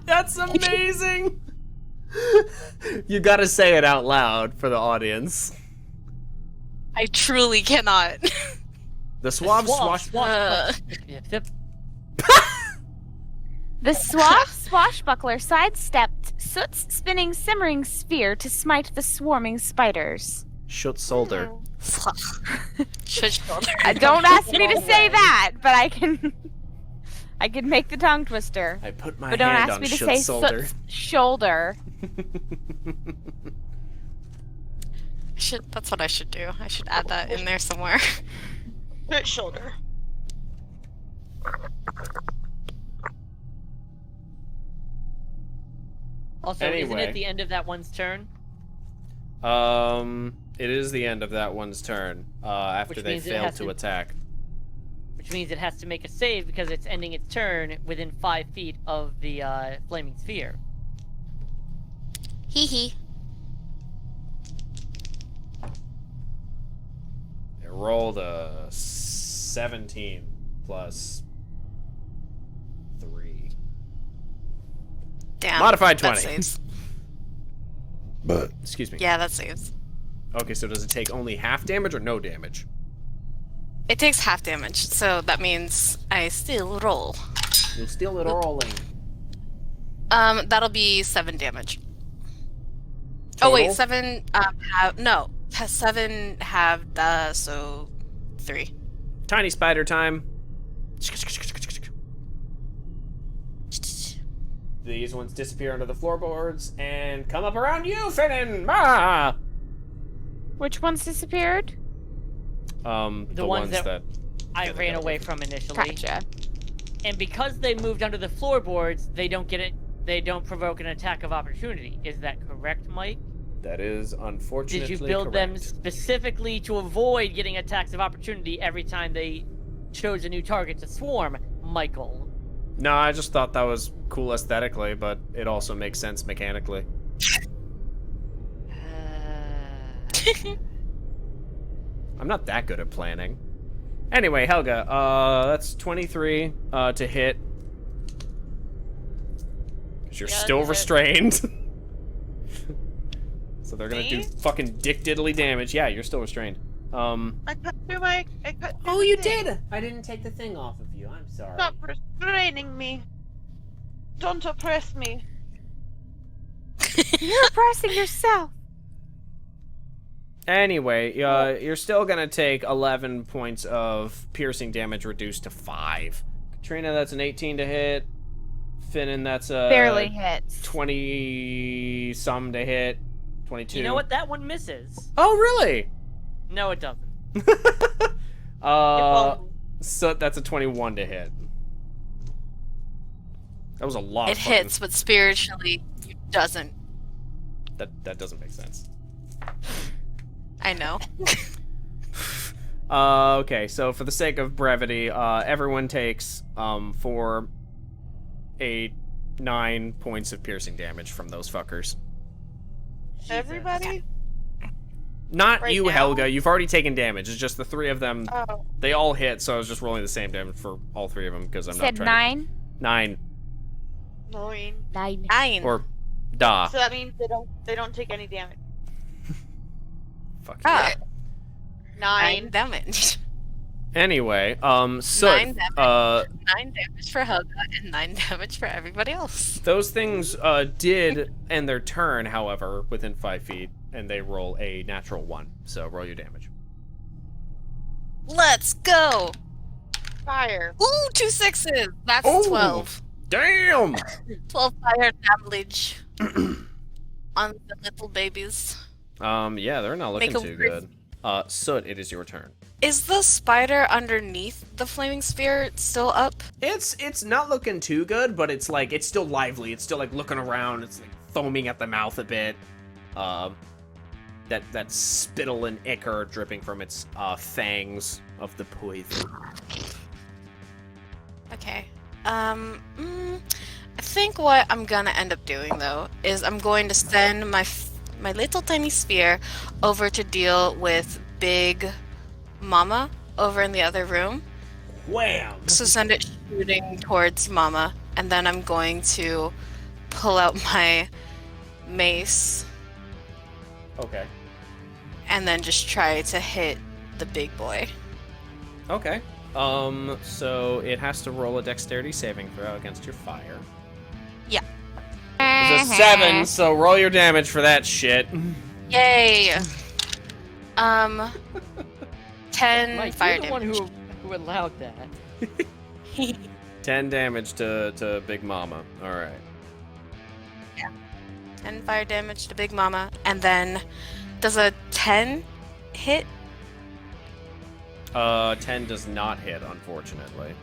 Speaker 2: That's amazing! You gotta say it out loud for the audience.
Speaker 6: I truly cannot.
Speaker 2: The swash.
Speaker 3: Yep.
Speaker 5: The swashbuckler sidestepped Soot's spinning simmering sphere to smite the swarming spiders.
Speaker 2: Shoot soldier.
Speaker 6: Shush shoulder.
Speaker 5: Don't ask me to say that, but I can make the tongue twister.
Speaker 2: I put my
Speaker 5: But don't
Speaker 2: hand
Speaker 5: ask
Speaker 2: on
Speaker 5: me to
Speaker 2: shoot
Speaker 5: say
Speaker 2: soldier.
Speaker 5: Soot's shoulder.
Speaker 6: That's what I should do. I should add that in there somewhere.
Speaker 4: Good shoulder.
Speaker 3: Also, isn't
Speaker 2: Anyway.
Speaker 3: it the end of that one's turn?
Speaker 2: It is the end of that one's turn. After
Speaker 3: Which
Speaker 2: they
Speaker 3: means it
Speaker 2: failed
Speaker 3: has
Speaker 2: to
Speaker 3: to-
Speaker 2: attack.
Speaker 3: Which means it has to make a save because it's ending its turn within 5 feet of the flaming sphere.
Speaker 6: Hee hee.
Speaker 2: It rolled a 17 plus 3.
Speaker 6: Damn.
Speaker 2: Modified
Speaker 6: that
Speaker 2: 20.
Speaker 6: saves.
Speaker 2: Excuse me.
Speaker 6: Yeah, that saves.
Speaker 2: Okay, so does it take only half damage or no damage?
Speaker 6: It takes half damage, so that means I still roll.
Speaker 2: You'll steal it rolling.
Speaker 6: That'll be 7 damage.
Speaker 2: Total?
Speaker 6: Oh wait, 7 has 7 halved, so 3.
Speaker 2: Tiny spider time. These ones disappear under the floorboards and come up around you, Finnan! Ah!
Speaker 5: Which ones disappeared?
Speaker 2: The
Speaker 3: ones
Speaker 2: ones
Speaker 3: that
Speaker 2: that
Speaker 3: I
Speaker 2: Yeah, they
Speaker 3: ran
Speaker 2: got
Speaker 3: away
Speaker 2: away
Speaker 3: from initially.
Speaker 5: Gotcha.
Speaker 3: And because they moved under the floorboards, they don't get it. They don't provoke an attack of opportunity. Is that correct, Mike?
Speaker 2: That is unfortunately
Speaker 3: Did you build them
Speaker 2: correct.
Speaker 3: specifically to avoid getting attacks of opportunity every time they chose a new target to swarm, Michael?
Speaker 2: No, I just thought that was cool aesthetically, but it also makes sense mechanically. I'm not that good at planning. Anyway, Helga, that's 23 to hit. 'Cause you're
Speaker 4: Yeah,
Speaker 2: still
Speaker 4: that's a hit.
Speaker 2: restrained. So they're gonna do
Speaker 4: Me?
Speaker 2: fucking dick diddly damage. Yeah, you're still restrained.
Speaker 4: I cut through my. I cut through
Speaker 2: Oh,
Speaker 4: the
Speaker 2: you
Speaker 4: thing.
Speaker 2: did! I didn't take the thing off of you. I'm sorry.
Speaker 4: Stop restraining me. Don't oppress me.
Speaker 5: You're oppressing yourself.
Speaker 2: Anyway, you're still gonna take 11 points of piercing damage reduced to 5. Katrina, that's an 18 to hit. Finnan, that's a
Speaker 5: Barely hits.
Speaker 2: 20 some to hit. 22.
Speaker 3: You know what? That one misses.
Speaker 2: Oh, really?
Speaker 3: No, it doesn't.
Speaker 2: So that's a 21 to hit. That was a lot.
Speaker 6: It
Speaker 2: of fucking-
Speaker 6: hits, but spiritually, it doesn't.
Speaker 2: That doesn't make sense.
Speaker 6: I know.
Speaker 2: Okay, so for the sake of brevity, everyone takes 4, 8, 9 points of piercing damage from those fuckers.
Speaker 4: Everybody?
Speaker 2: Not
Speaker 4: Right
Speaker 2: you,
Speaker 4: now?
Speaker 2: Helga. You've already taken damage. It's just the 3 of them.
Speaker 4: Oh.
Speaker 2: They all hit, so I was just rolling the same damage for all 3 of them because I'm not
Speaker 5: Said
Speaker 2: trying.
Speaker 5: 9.
Speaker 2: 9
Speaker 5: 9.
Speaker 6: 9.
Speaker 2: or da.
Speaker 4: So that means they don't take any damage.
Speaker 2: Fuck
Speaker 6: Ah.
Speaker 2: yeah.
Speaker 6: 9 damage.
Speaker 2: Anyway, Soot,
Speaker 6: 9 damage. 9 damage for Helga and 9 damage for everybody else.
Speaker 2: those things did end their turn, however, within 5 feet, and they roll a natural 1. So roll your damage.
Speaker 6: Let's go!
Speaker 4: Fire.
Speaker 6: Ooh, 2 6s! That's
Speaker 2: Oh!
Speaker 6: 12.
Speaker 2: Damn!
Speaker 6: 12 fire damage on the little babies.
Speaker 2: Yeah, they're not looking
Speaker 6: Make 'em
Speaker 2: too
Speaker 6: crit-
Speaker 2: good. Soot, it is your turn.
Speaker 6: Is the spider underneath the flaming sphere still up?
Speaker 2: It's not looking too good, but it's like it's still lively. It's still like looking around. It's like foaming at the mouth a bit. That spittle and ichor dripping from its fangs of the poison.
Speaker 6: Okay. I think what I'm gonna end up doing though is I'm going to send my little tiny sphere over to deal with Big Mama over in the other room.
Speaker 2: Wham!
Speaker 6: So send it shooting towards Mama, and then I'm going to pull out my mace
Speaker 2: Okay.
Speaker 6: and then just try to hit the big boy.
Speaker 2: Okay. So it has to roll a dexterity saving throw against your fire.
Speaker 6: Yeah.
Speaker 2: It's a 7, so roll your damage for that shit.
Speaker 6: Yay! 10
Speaker 3: Mike,
Speaker 6: fire
Speaker 3: you're the one
Speaker 6: damage.
Speaker 3: who allowed that.
Speaker 2: 10 damage to Big Mama. Alright.
Speaker 6: 10 fire damage to Big Mama, and then does a 10 hit?
Speaker 2: 10 does not hit, unfortunately.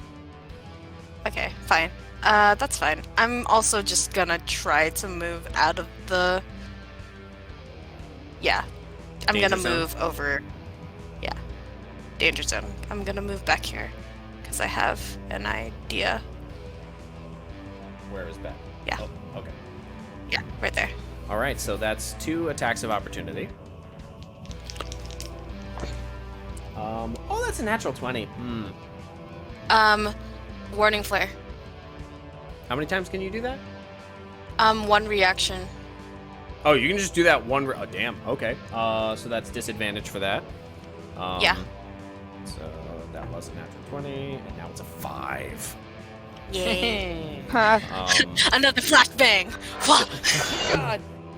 Speaker 6: Okay, fine. That's fine. I'm also just gonna try to move out of the... Yeah. I'm
Speaker 2: Danger
Speaker 6: gonna
Speaker 2: zone?
Speaker 6: move over... Yeah. Danger zone. I'm gonna move back here. Because I have an idea.
Speaker 2: Where is that?
Speaker 6: Yeah.
Speaker 2: Oh, okay.
Speaker 6: Yeah, right there.
Speaker 2: Alright, so that's 2 attacks of opportunity. Oh, that's a natural 20.
Speaker 6: Warning flare.
Speaker 2: How many times can you do that?
Speaker 6: 1 reaction.
Speaker 2: Oh, you can just do that one. Oh, damn. Okay. So that's disadvantage for that.
Speaker 6: Yeah.
Speaker 2: So that was a natural 20, and now it's a 5.
Speaker 6: Yay.
Speaker 5: Huh.
Speaker 6: Another flashbang!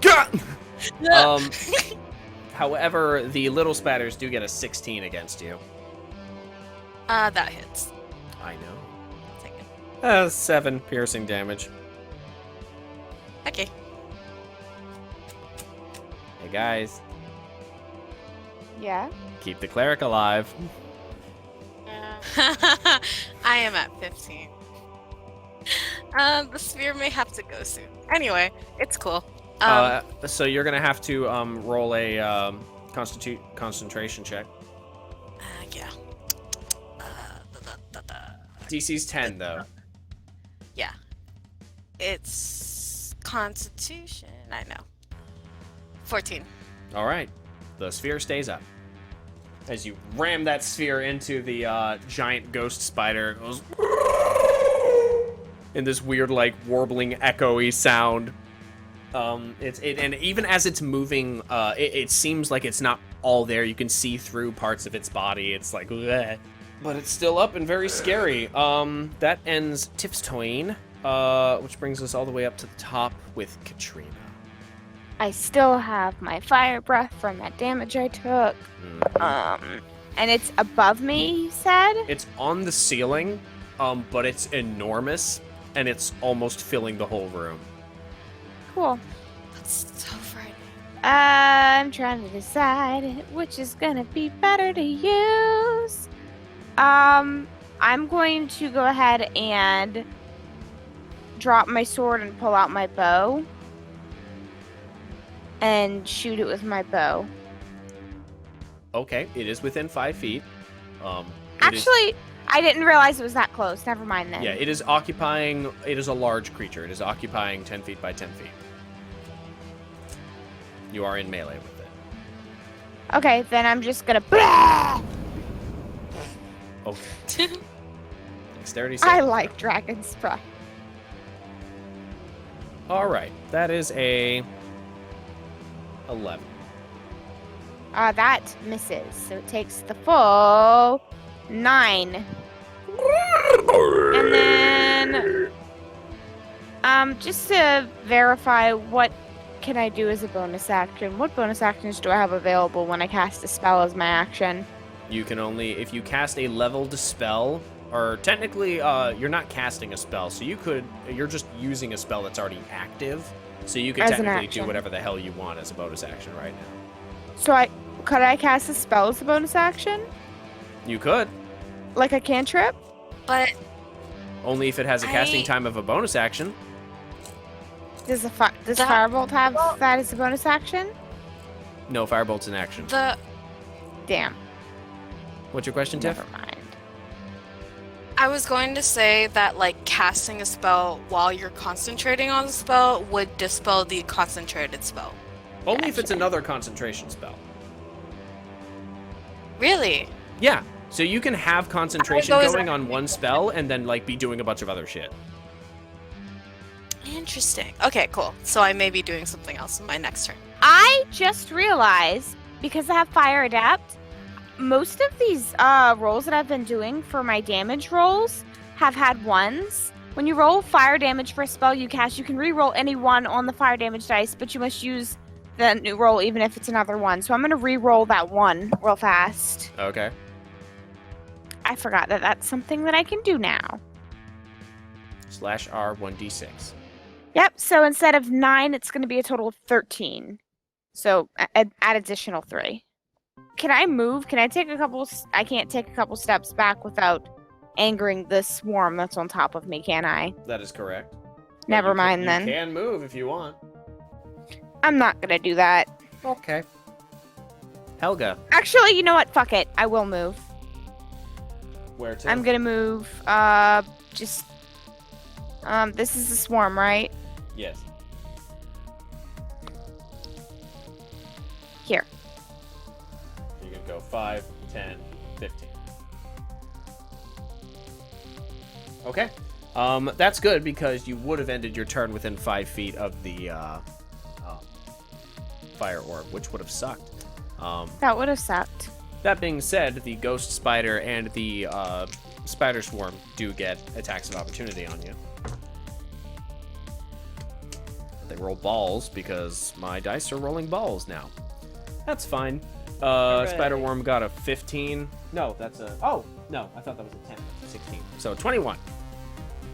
Speaker 3: God.
Speaker 2: However, the little spatters do get a 16 against you.
Speaker 6: That hits.
Speaker 2: I know.
Speaker 6: Take it.
Speaker 2: 7 piercing damage.
Speaker 6: Okay.
Speaker 2: Hey guys,
Speaker 5: Yeah.
Speaker 2: keep the cleric alive.
Speaker 6: I am at 15. The sphere may have to go soon. Anyway, it's cool.
Speaker 2: So you're gonna have to roll a concentration check.
Speaker 6: Yeah.
Speaker 2: DC's 10 though.
Speaker 6: Yeah. It's Constitution. I know. 14.
Speaker 2: All right, the sphere stays up. As you ram that sphere into the giant ghost spider, it goes in this weird, like, warbling, echoey sound. And even as it's moving, it seems like it's not all there. You can see through parts of its body. It's like, bleh. But it's still up and very scary. That ends Tiff's turn, which brings us all the way up to the top with Katrina.
Speaker 5: I still have my fire breath from that damage I took. And it's above me, you said?
Speaker 2: It's on the ceiling, but it's enormous, and it's almost filling the whole room.
Speaker 5: Cool.
Speaker 6: That's so frightening.
Speaker 5: I'm trying to decide which is gonna be better to use. I'm going to go ahead and drop my sword and pull out my bow and shoot it with my bow.
Speaker 2: Okay, it is within 5 feet.
Speaker 5: Actually, I didn't realize it was that close. Never mind then.
Speaker 2: Yeah, it is occupying. It is a large creature. It is occupying 10 feet by 10 feet. You are in melee with it.
Speaker 5: Okay, then I'm just gonna.
Speaker 2: Okay. Dexterity
Speaker 5: I
Speaker 2: save.
Speaker 5: like dragon's breath.
Speaker 2: All right, that is a 11.
Speaker 5: That misses, so it takes the full 9. And then, just to verify, what can I do as a bonus action? What bonus actions do I have available when I cast a spell as my action?
Speaker 2: You can only, if you cast a leveled spell, or technically, you're not casting a spell, so you're just using a spell that's already active, so you can
Speaker 5: As an
Speaker 2: technically do
Speaker 5: action.
Speaker 2: whatever the hell you want as a bonus action right now.
Speaker 5: So could I cast a spell as a bonus action?
Speaker 2: You could,
Speaker 5: Like a cantrip?
Speaker 6: But
Speaker 2: only if it has a casting time of a bonus action.
Speaker 5: Does
Speaker 6: That-
Speaker 5: Firebolt have that as a bonus action?
Speaker 2: No, Firebolt's in action.
Speaker 5: Damn.
Speaker 2: What's your question, Tiff?
Speaker 5: Never mind.
Speaker 6: I was going to say that, like, casting a spell while you're concentrating on the spell would dispel the concentrated spell.
Speaker 2: Only if it's another concentration spell.
Speaker 6: Really?
Speaker 2: Yeah, so you can have concentration
Speaker 6: I was-
Speaker 2: going on one spell and then, like, be doing a bunch of other shit.
Speaker 6: Interesting. Okay, cool. So I may be doing something else in my next turn.
Speaker 5: I just realized, because I have Fire Adapt, most of these rolls that I've been doing for my damage rolls have had ones. When you roll fire damage for a spell you cast, you can re-roll any one on the fire damage dice, but you must use the new roll even if it's another one. So I'm going to re-roll that one real fast.
Speaker 2: Okay.
Speaker 5: I forgot that that's something that I can do now.
Speaker 2: /R 1d6.
Speaker 5: Yep, so instead of 9, it's going to be a total of 13. So add additional 3. Can I move? Can I take a couple... I can't take a couple steps back without angering the swarm that's on top of me, can I?
Speaker 2: That is correct.
Speaker 5: Never mind then.
Speaker 2: You can move if you want.
Speaker 5: I'm not going to do that.
Speaker 2: Okay. Helga,
Speaker 5: Actually, you know what? Fuck it. I will move.
Speaker 2: where to?
Speaker 5: I'm going to move, this is the swarm, right?
Speaker 2: Yes.
Speaker 5: Here.
Speaker 2: You can go 5, 10, 15. Okay. That's good because you would have ended your turn within 5 feet of the fire orb, which would have sucked.
Speaker 5: That would have sucked.
Speaker 2: That being said, the ghost spider and the spider swarm do get attacks of opportunity on you. They roll balls because my dice are rolling balls now. That's fine. Spider worm got a 15. No, that's a... Oh, no, I thought that was a 10. 16. So 21.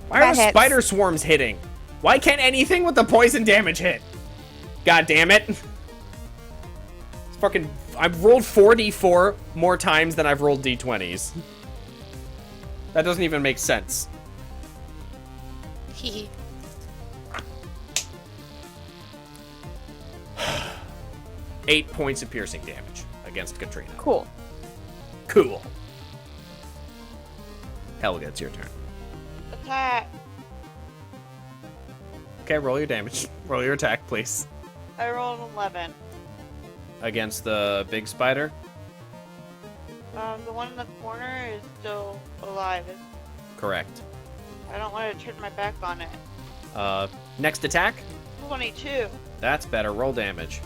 Speaker 2: Why
Speaker 5: That
Speaker 2: are
Speaker 5: hits.
Speaker 2: spider swarms hitting? Why can't anything with the poison damage hit? God damn it. It's fucking... I've rolled 4d4 more times than I've rolled d20s. That doesn't even make sense.
Speaker 6: Hee.
Speaker 2: 8 points of piercing damage against Katrina.
Speaker 5: Cool.
Speaker 2: Cool. Helga, it's your turn.
Speaker 4: Attack.
Speaker 2: Okay, roll your damage. Roll your attack, please.
Speaker 4: I rolled 11.
Speaker 2: Against the big spider?
Speaker 4: The one in the corner is still alive.
Speaker 2: Correct.
Speaker 4: I don't want to turn my back on it.
Speaker 2: Next attack?
Speaker 4: 22.
Speaker 2: That's better. Roll damage.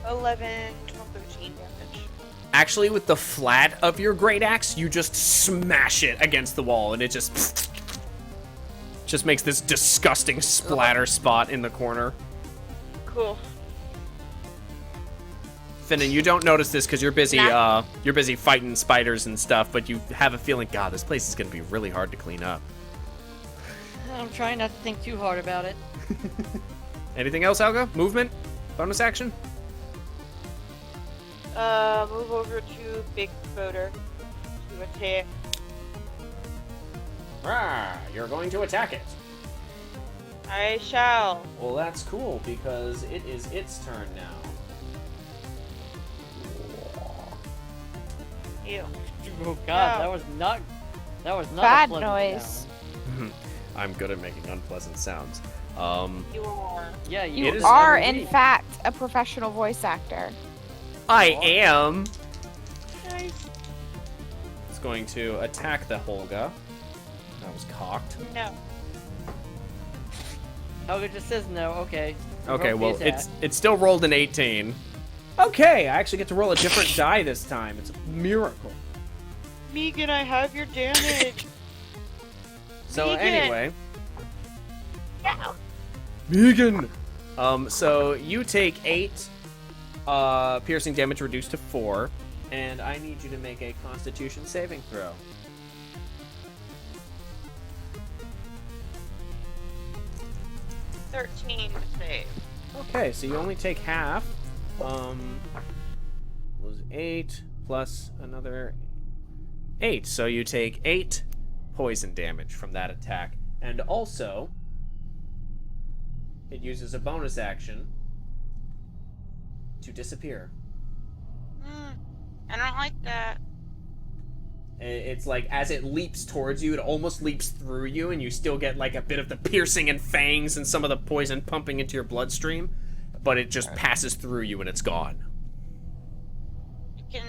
Speaker 4: 11, 12, 13 damage.
Speaker 2: Actually, with the flat of your great axe, you just smash it against the wall, and it just makes this disgusting splatter spot in the corner.
Speaker 4: Cool.
Speaker 2: Finnan, you don't notice this because you're busy fighting spiders and stuff, but you have a feeling, God, this place is gonna be really hard to clean up.
Speaker 3: I'm trying not to think too hard about it.
Speaker 2: Anything else, Helga? Movement? Bonus action?
Speaker 4: Move over to Big Boater to attack.
Speaker 2: You're going to attack it.
Speaker 4: I shall.
Speaker 2: Well, that's cool because it is its turn now.
Speaker 4: Ew.
Speaker 3: Oh God,
Speaker 4: No.
Speaker 3: that was not
Speaker 5: Bad
Speaker 3: a pleasant
Speaker 5: noise.
Speaker 3: sound.
Speaker 2: I'm good at making unpleasant sounds.
Speaker 4: You are.
Speaker 3: Yeah,
Speaker 5: You
Speaker 2: It is
Speaker 5: are,
Speaker 3: indeed.
Speaker 5: in fact, a professional voice actor.
Speaker 2: I am.
Speaker 4: Nice.
Speaker 2: It's going to attack the Holga. That was cocked.
Speaker 4: No.
Speaker 3: Helga just says no. Okay.
Speaker 2: Okay,
Speaker 3: Roll
Speaker 2: well,
Speaker 3: the attack.
Speaker 2: it's still rolled an 18. Okay, I actually get to roll a different die this time. It's a miracle.
Speaker 4: Megan, I have your damage.
Speaker 2: So
Speaker 4: Megan.
Speaker 2: anyway,
Speaker 4: No.
Speaker 2: Megan. So you take 8 piercing damage reduced to 4, and I need you to make a Constitution saving throw.
Speaker 4: $13 to save.
Speaker 2: Okay, so you only take half. Was 8 plus another 8, so you take 8 poison damage from that attack, and also it uses a bonus action to disappear.
Speaker 4: I don't like that.
Speaker 2: It's like as it leaps towards you, it almost leaps through you, and you still get like a bit of the piercing and fangs and some of the poison pumping into your bloodstream, but it just passes through you and it's gone.
Speaker 4: You can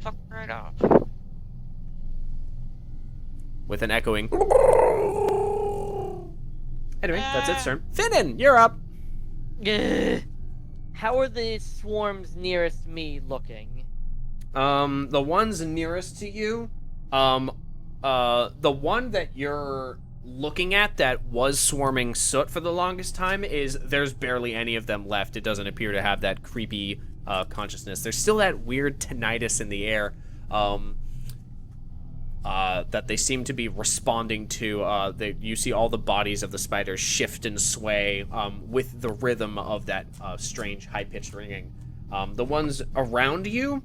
Speaker 4: fuck right off.
Speaker 2: With an echoing. Anyway, that's its turn. Finnan, you're up.
Speaker 3: Ugh. How are the swarms nearest me looking?
Speaker 2: The ones nearest to you, the one that you're looking at that was swarming soot for the longest time there's barely any of them left. It doesn't appear to have that creepy consciousness. There's still that weird tinnitus in the air that they seem to be responding to. You see all the bodies of the spiders shift and sway with the rhythm of that strange high-pitched ringing. The ones around you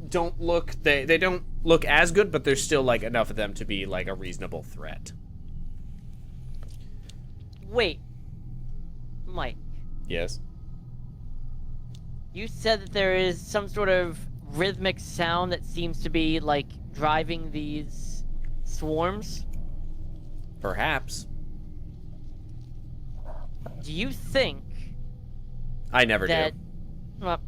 Speaker 2: don't look they don't look as good, but there's still like enough of them to be like a reasonable threat.
Speaker 3: Wait, Mike,
Speaker 2: Yes.
Speaker 3: you said that there is some sort of rhythmic sound that seems to be like driving these swarms.
Speaker 2: Perhaps.
Speaker 3: Do you think
Speaker 2: I never
Speaker 3: that?
Speaker 2: do.
Speaker 3: Well,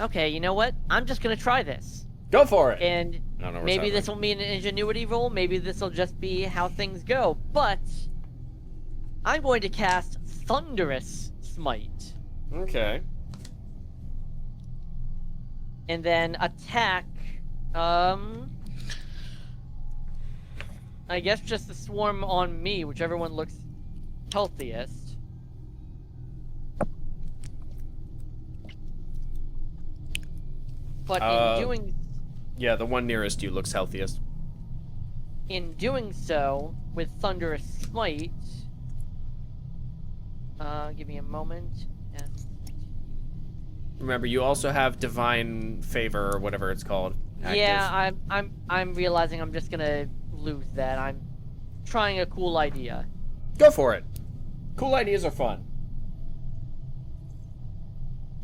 Speaker 3: okay, you know what? I'm just gonna try this,
Speaker 2: Go for it.
Speaker 3: and
Speaker 2: I don't know
Speaker 3: maybe
Speaker 2: what's
Speaker 3: this will be an ingenuity roll. Maybe this will just be how things go. But I'm going to cast Thunderous Smite,
Speaker 2: happening. Okay.
Speaker 3: and then attack. I guess just the swarm on me, whichever one looks healthiest. But
Speaker 2: Yeah, the one nearest you looks healthiest.
Speaker 3: in doing so, with Thunderous Smite, give me a moment. Yes.
Speaker 2: Remember, you also have divine favor or whatever it's called. Active.
Speaker 3: Yeah, I'm realizing I'm just gonna lose that. I'm trying a cool idea.
Speaker 2: Go for it. Cool ideas are fun.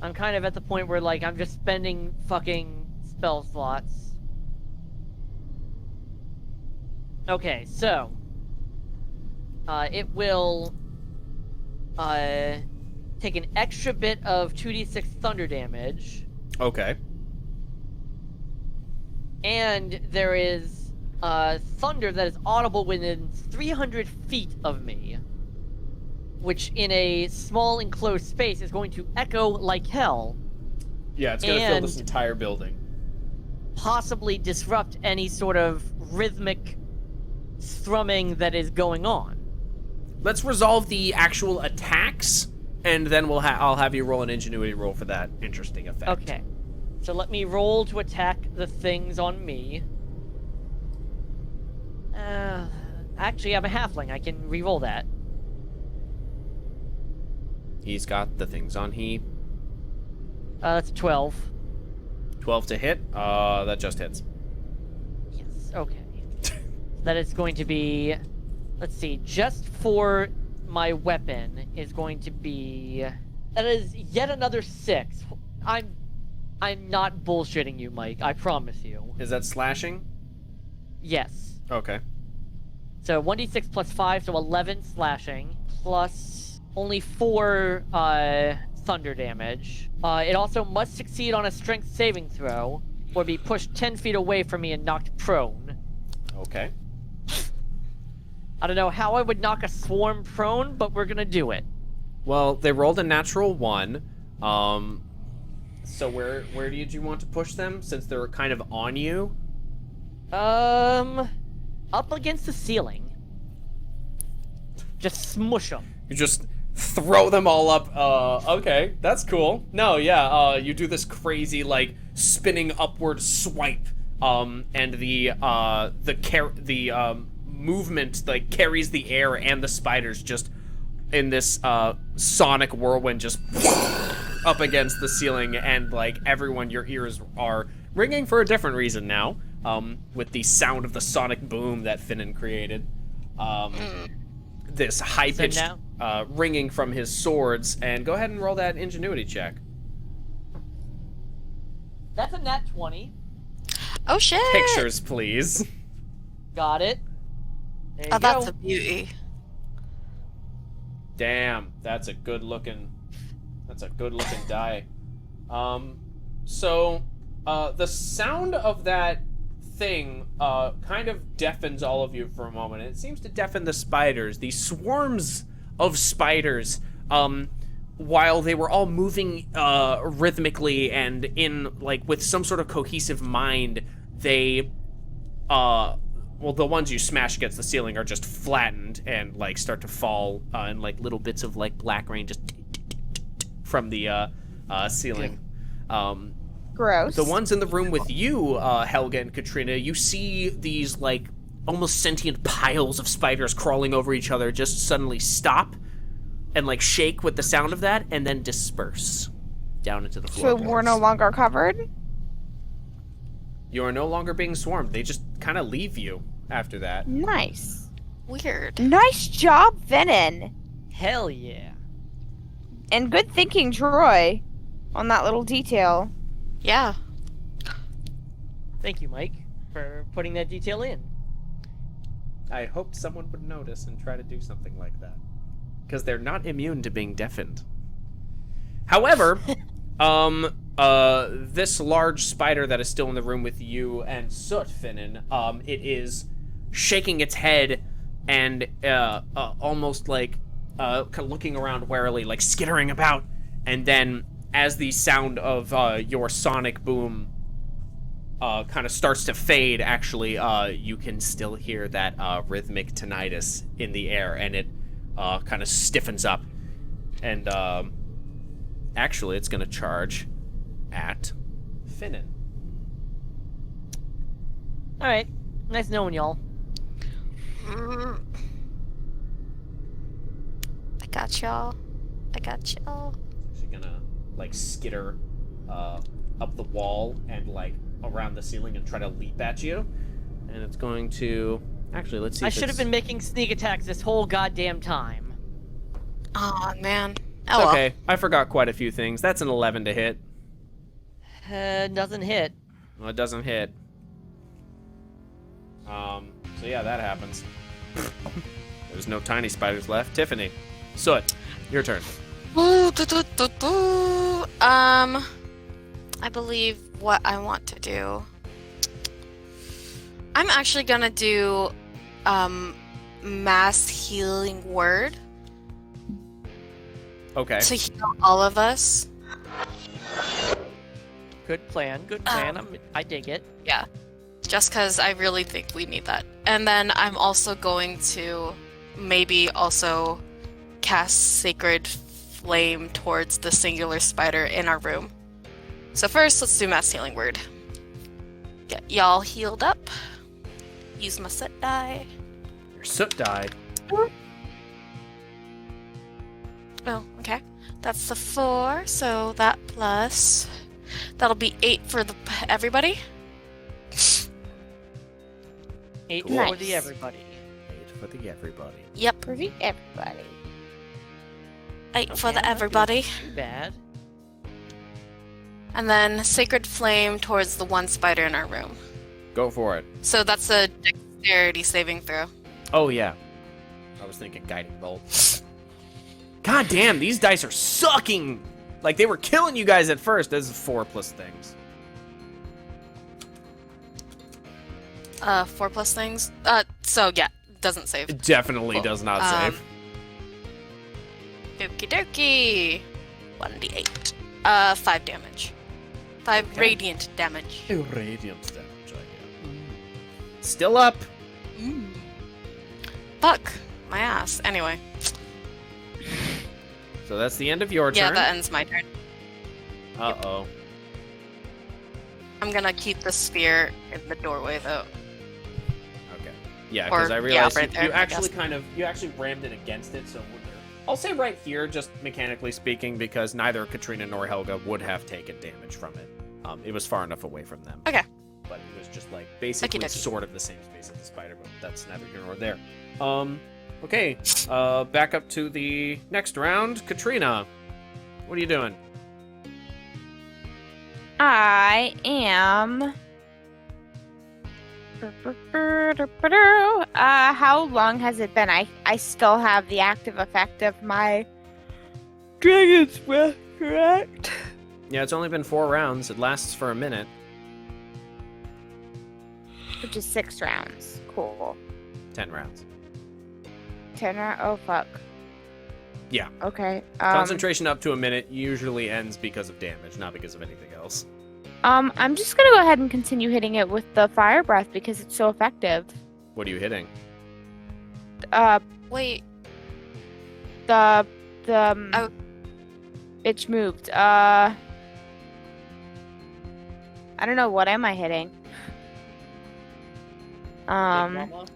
Speaker 3: I'm kind of at the point where, like, I'm just spending fucking spell slots. Okay, so... it will... take an extra bit of 2d6 thunder damage.
Speaker 2: Okay.
Speaker 3: And there is thunder that is audible within 300 feet of me, which in a small enclosed space is going to echo like hell,
Speaker 2: Yeah, it's gonna fill this
Speaker 3: And-
Speaker 2: entire building.
Speaker 3: possibly disrupt any sort of rhythmic thrumming that is going on.
Speaker 2: Let's resolve the actual attacks, and then I'll have you roll an ingenuity roll for that interesting effect.
Speaker 3: Okay, so let me roll to attack the things on me. Actually, I'm a halfling. I can re-roll that.
Speaker 2: He's got the things on he.
Speaker 3: That's 12.
Speaker 2: 12 to hit. That just hits.
Speaker 3: Yes, okay. That is going to be... Let's see, just for my weapon is going to be... That is yet another 6. I'm not bullshitting you, Mike. I promise you.
Speaker 2: Is that slashing?
Speaker 3: Yes.
Speaker 2: Okay.
Speaker 3: So 1d6 plus 5, so 11 slashing, plus only 4 thunder damage. It also must succeed on a strength saving throw, or be pushed 10 feet away from me and knocked prone.
Speaker 2: Okay.
Speaker 3: I don't know how I would knock a swarm prone, but we're gonna do it.
Speaker 2: Well, they rolled a natural 1. So where did you want to push them, since they're kind of on you?
Speaker 3: Up against the ceiling. Just smush them.
Speaker 2: You just throw them all up. Okay, that's cool. No, yeah, you do this crazy, like, spinning upward swipe, and the movement, like, carries the air, and the spiders just, in this, sonic whirlwind, just up against the ceiling, and, like, everyone, your ears are ringing for a different reason now, with the sound of the sonic boom that Finnan created. This high-pitched
Speaker 3: So
Speaker 2: ringing from his swords, and go ahead and roll that ingenuity check.
Speaker 3: That's a nat 20.
Speaker 6: Oh shit!
Speaker 2: Pictures, please.
Speaker 3: Got it. There you
Speaker 6: Oh, that's
Speaker 3: go.
Speaker 6: a beauty.
Speaker 2: Damn, that's a good looking die. So the sound of that thing kind of deafens all of you for a moment. It seems to deafen the spiders, the swarms of spiders, while they were all moving rhythmically and in, like, with some sort of cohesive mind. They well, the ones you smash against the ceiling are just flattened and, like, start to fall in, like, little bits of, like, black rain just from the ceiling.
Speaker 5: Gross.
Speaker 2: The ones in the room with you, Helga and Katrina, you see these, like, almost sentient piles of spiders crawling over each other just suddenly stop and, like, shake with the sound of that, and then disperse down into the floor.
Speaker 5: So we're no longer covered?
Speaker 2: You are no longer being swarmed. They just kind of leave you after that.
Speaker 5: Nice.
Speaker 6: Weird.
Speaker 5: Nice job, Venin.
Speaker 3: Hell yeah.
Speaker 5: And good thinking, Troy, on that little detail.
Speaker 6: Yeah.
Speaker 3: Thank you, Mike, for putting that detail in.
Speaker 2: I hoped someone would notice and try to do something like that. Because they're not immune to being deafened. However, this large spider that is still in the room with you and Soot, Finnan, it is shaking its head and almost like kind of looking around warily, like skittering about. And then as the sound of your sonic boom kind of starts to fade, actually, you can still hear that rhythmic tinnitus in the air, and it kind of stiffens up. And actually, it's going to charge at Finnan.
Speaker 3: Alright, nice knowing y'all.
Speaker 6: I got y'all. I got y'all.
Speaker 2: She's going to, like, skitter up the wall and, like, around the ceiling and try to leap at you. And it's going to... Actually, let's see
Speaker 3: I
Speaker 2: if
Speaker 3: should have
Speaker 2: it's-
Speaker 3: been making sneak attacks this whole goddamn time.
Speaker 6: Aw, man. Oh well.
Speaker 2: Okay, I forgot quite a few things. That's an 11 to hit.
Speaker 3: Doesn't hit.
Speaker 2: Well, it doesn't hit. So yeah, that happens. There's no tiny spiders left. Tiffany, Soot, your turn.
Speaker 6: I believe what I want to do. I'm actually gonna do mass healing word
Speaker 2: Okay.
Speaker 6: to heal all of us.
Speaker 3: Good plan. Good plan. I dig it.
Speaker 6: Yeah. Just because I really think we need that. And then I'm also going to maybe also cast Sacred Flame towards the singular spider in our room. So first, let's do Mass Healing Word. Get y'all healed up. Use my set die.
Speaker 2: Your Soot died.
Speaker 6: Oh, okay. That's the 4, so that plus... That'll be 8 for everybody.
Speaker 3: 8
Speaker 2: Cool.
Speaker 3: for the everybody.
Speaker 2: 8 for the everybody.
Speaker 6: Yep.
Speaker 5: For everybody.
Speaker 6: 8 for
Speaker 3: Okay,
Speaker 6: the
Speaker 3: not
Speaker 6: everybody.
Speaker 3: Too bad.
Speaker 6: And then Sacred Flame towards the one spider in our room.
Speaker 2: Go for it.
Speaker 6: So that's a dexterity saving throw.
Speaker 2: Oh yeah. I was thinking guiding bolt. God damn, these dice are sucking. Like they were killing you guys at first. This is 4 plus things.
Speaker 6: 4 plus things. So yeah, doesn't save.
Speaker 2: It definitely
Speaker 6: Cool.
Speaker 2: does not save.
Speaker 6: Okie dokie. 1d8. 5 damage. 5
Speaker 2: Okay.
Speaker 6: radiant damage.
Speaker 2: Radiant damage, I get. Still up.
Speaker 6: Fuck my ass. Anyway,
Speaker 2: So that's the end of your
Speaker 6: yeah,
Speaker 2: turn.
Speaker 6: that ends my turn.
Speaker 2: Uh-oh.
Speaker 6: I'm gonna keep the spear in the doorway though.
Speaker 2: Okay. Yeah,
Speaker 6: Or-
Speaker 2: because I
Speaker 6: yeah,
Speaker 2: realized
Speaker 6: right there,
Speaker 2: you
Speaker 6: I
Speaker 2: actually
Speaker 6: guess.
Speaker 2: you actually rammed it against it, so I'll say right here, just mechanically speaking, because neither Katrina nor Helga would have taken damage from it. It was far enough away from them.
Speaker 6: Okay.
Speaker 2: But it was just like basically
Speaker 6: Okie dokie.
Speaker 2: sort of the same space as the spider, but that's neither here nor there. Okay. Back up to the next round. Katrina, what are you doing?
Speaker 5: I am. How long has it been? I still have the active effect of my Dragon's Breath, correct?
Speaker 2: Yeah, it's only been 4 rounds. It lasts for a minute.
Speaker 5: Which is 6 rounds. Cool.
Speaker 2: 10 rounds.
Speaker 5: 10 rounds? Oh, fuck.
Speaker 2: Yeah.
Speaker 5: Okay.
Speaker 2: Concentration up to a minute usually ends because of damage, not because of anything else.
Speaker 5: I'm just gonna go ahead and continue hitting it with the fire breath because it's so effective.
Speaker 2: What are you hitting?
Speaker 6: Wait.
Speaker 5: The
Speaker 6: Oh.
Speaker 5: bitch moved. I don't know, what am I hitting?
Speaker 3: Big Mama?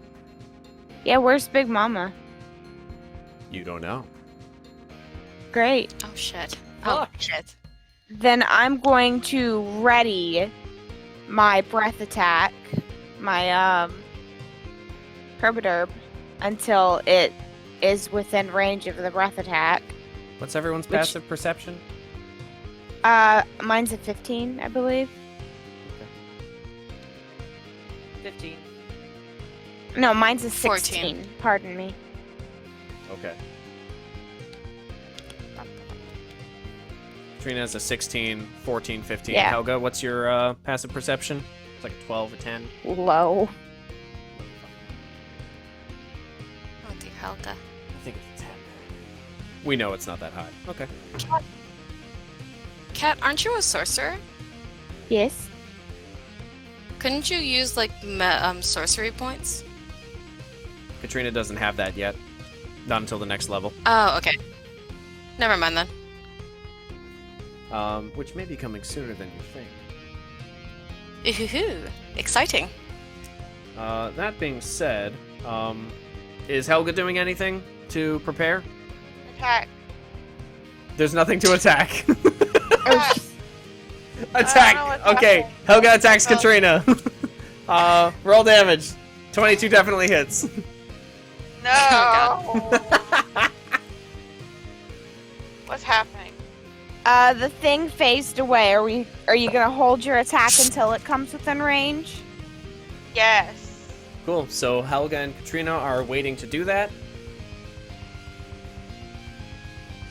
Speaker 5: Yeah, where's Big Mama?
Speaker 2: You don't know.
Speaker 5: Great.
Speaker 6: Oh shit.
Speaker 3: Fuck.
Speaker 6: Oh shit.
Speaker 5: Then I'm going to ready my breath attack, my herbiderb, until it is within range of the breath attack.
Speaker 2: What's everyone's
Speaker 5: Which-
Speaker 2: passive perception?
Speaker 5: Mine's a 15, I believe.
Speaker 3: 15.
Speaker 5: No, mine's a
Speaker 6: 14.
Speaker 5: 16. Pardon me.
Speaker 2: Okay. Katrina has a 16, 14, 15.
Speaker 5: Yeah.
Speaker 2: Helga, what's your passive perception? It's like a 12, a 10.
Speaker 5: Low.
Speaker 6: Oh dear, Helga.
Speaker 2: I think it's a 10. We know it's not that high. Okay.
Speaker 6: Kat, aren't you a sorcerer?
Speaker 5: Yes.
Speaker 6: Couldn't you use like sorcery points?
Speaker 2: Katrina doesn't have that yet. Not until the next level.
Speaker 6: Oh, okay. Never mind then.
Speaker 2: Which may be coming sooner than you think.
Speaker 6: Ooh, exciting.
Speaker 2: That being said, is Helga doing anything to prepare?
Speaker 4: Attack.
Speaker 2: There's nothing to attack.
Speaker 4: Ah, I don't know
Speaker 2: Attack!
Speaker 4: what's
Speaker 2: Okay,
Speaker 4: happening.
Speaker 2: Helga attacks
Speaker 4: Oh.
Speaker 2: Katrina. Roll damage. 22 definitely hits.
Speaker 4: No. What's happening?
Speaker 5: The thing phased away. Are you gonna hold your attack until it comes within range?
Speaker 4: Yes.
Speaker 2: Cool. So Helga and Katrina are waiting to do that.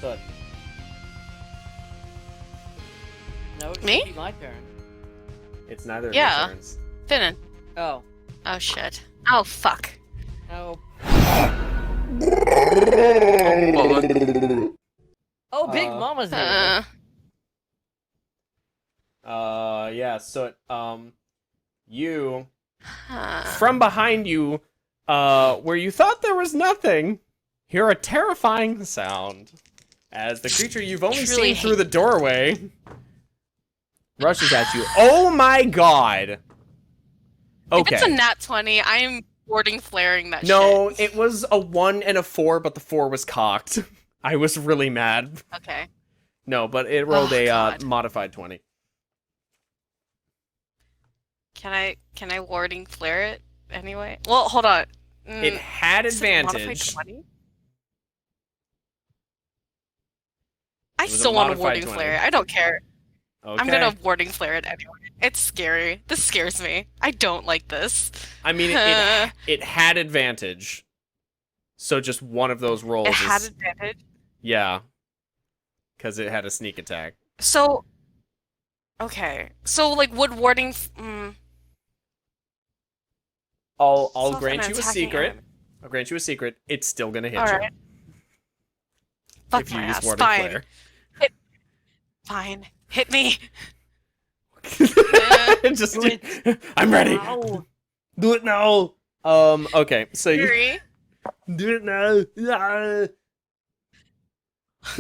Speaker 2: So
Speaker 3: No, it should
Speaker 6: Me?
Speaker 3: be my turn.
Speaker 2: it's neither of
Speaker 6: Yeah.
Speaker 2: your turns.
Speaker 6: Finnan.
Speaker 3: Oh.
Speaker 6: Oh shit. Oh fuck.
Speaker 3: Oh.
Speaker 6: What?
Speaker 3: Oh, Big
Speaker 2: Uh,
Speaker 3: Mama's here.
Speaker 2: Yeah, so you
Speaker 6: Uh,
Speaker 2: from behind you, where you thought there was nothing, hear a terrifying sound as the creature you've only
Speaker 6: Truly
Speaker 2: seen through the doorway rushes at you. Oh my god!
Speaker 6: If
Speaker 2: Okay.
Speaker 6: it's a nat 20, I am warding flaring that
Speaker 2: No,
Speaker 6: shit.
Speaker 2: it was a 1 and a 4, but the 4 was cocked. I was really mad.
Speaker 6: Okay.
Speaker 2: No, but it rolled
Speaker 6: Oh,
Speaker 2: a
Speaker 6: God.
Speaker 2: modified 20.
Speaker 6: Can I warding flare it anyway? Well, hold on.
Speaker 2: It had
Speaker 6: Is it modified
Speaker 2: advantage.
Speaker 6: 20? I
Speaker 2: was a
Speaker 6: still want to
Speaker 2: modified
Speaker 6: warding
Speaker 2: 20.
Speaker 6: flare it. I don't care.
Speaker 2: Okay.
Speaker 6: I'm gonna warding flare it anyway. It's scary. This scares me. I don't like this.
Speaker 2: I mean, it had advantage. So just one of those rolls
Speaker 6: It had
Speaker 2: is...
Speaker 6: advantage.
Speaker 2: Yeah. Because it had a sneak attack.
Speaker 6: So, okay. So, like, would warding...
Speaker 2: I'll
Speaker 6: Self
Speaker 2: grant
Speaker 6: and
Speaker 2: you a
Speaker 6: attacking
Speaker 2: secret.
Speaker 6: enemy.
Speaker 2: I'll grant you a secret. It's still gonna hit you.
Speaker 6: Alright. Fuck
Speaker 2: If you
Speaker 6: my
Speaker 2: use
Speaker 6: ass.
Speaker 2: warding
Speaker 6: Fine.
Speaker 2: flare.
Speaker 6: Fine. Hit me.
Speaker 2: Just,
Speaker 3: Do it.
Speaker 2: I'm ready.
Speaker 3: Ow.
Speaker 2: Do it now. Okay. So you
Speaker 6: Fury.
Speaker 2: do it now. Ah.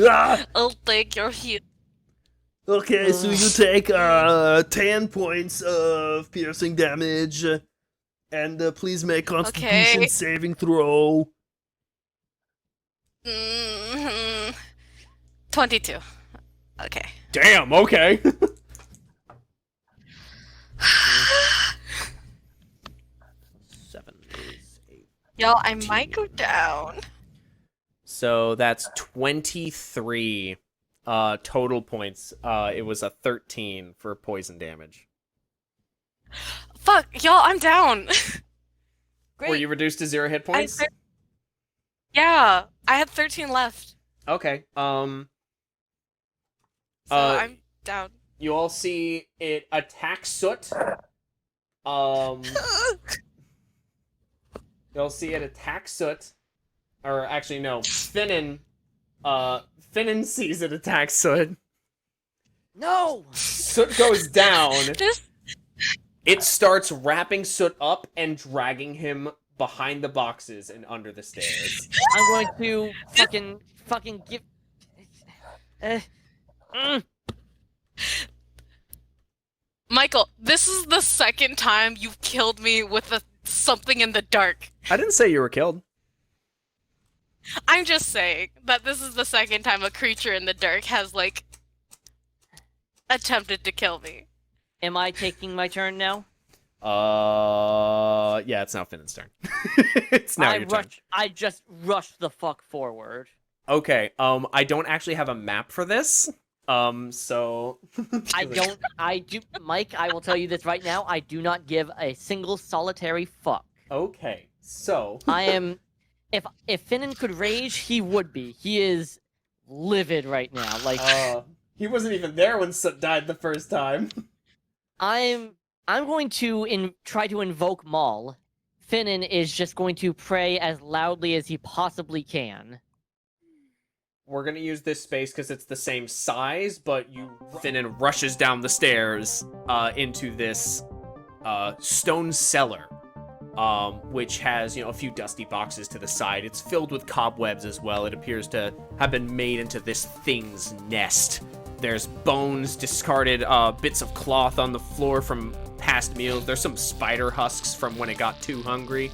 Speaker 2: Ah.
Speaker 6: I'll take your heal.
Speaker 1: Okay, so you take 10 points of piercing damage, and please make Constitution
Speaker 6: Okay.
Speaker 1: saving throw.
Speaker 6: 22. Okay.
Speaker 2: Damn. Okay. 7 is 8.
Speaker 6: Yo, I might go down.
Speaker 2: So that's 23 total points. It was a 13 for poison damage.
Speaker 6: Fuck, y'all, I'm down.
Speaker 3: Great.
Speaker 2: Were you reduced to 0 hit points?
Speaker 6: Yeah, I had 13 left.
Speaker 2: Okay.
Speaker 6: So
Speaker 2: Uh,
Speaker 6: I'm down.
Speaker 2: You all see it attack Soot. You'll see it attack Soot. Or actually, no. Finnan sees it attack Soot.
Speaker 3: No.
Speaker 2: Soot goes down.
Speaker 6: This
Speaker 2: It starts wrapping Soot up and dragging him behind the boxes and under the stairs.
Speaker 3: I'm going to fucking give.
Speaker 6: Michael, this is the second time you've killed me with something in the dark.
Speaker 2: I didn't say you were killed.
Speaker 6: I'm just saying that this is the second time a creature in the dark has, like, attempted to kill me.
Speaker 3: Am I taking my turn now?
Speaker 2: Yeah, it's now Finn's turn. It's now your turn.
Speaker 3: I just rushed the fuck forward.
Speaker 2: Okay, I don't actually have a map for this. So...
Speaker 3: Mike, I will tell you this right now, I do not give a single solitary fuck.
Speaker 2: Okay, so...
Speaker 3: I am... If Finnan could rage, he would be. He is livid right now. Like,
Speaker 2: he wasn't even there when Soot died the first time.
Speaker 3: I'm going to try to invoke Maul. Finnan is just going to pray as loudly as he possibly can.
Speaker 2: We're gonna use this space because it's the same size, but Finnan rushes down the stairs into this stone cellar, which has, a few dusty boxes to the side. It's filled with cobwebs as well. It appears to have been made into this thing's nest. There's bones, discarded bits of cloth on the floor from past meals. There's some spider husks from when it got too hungry.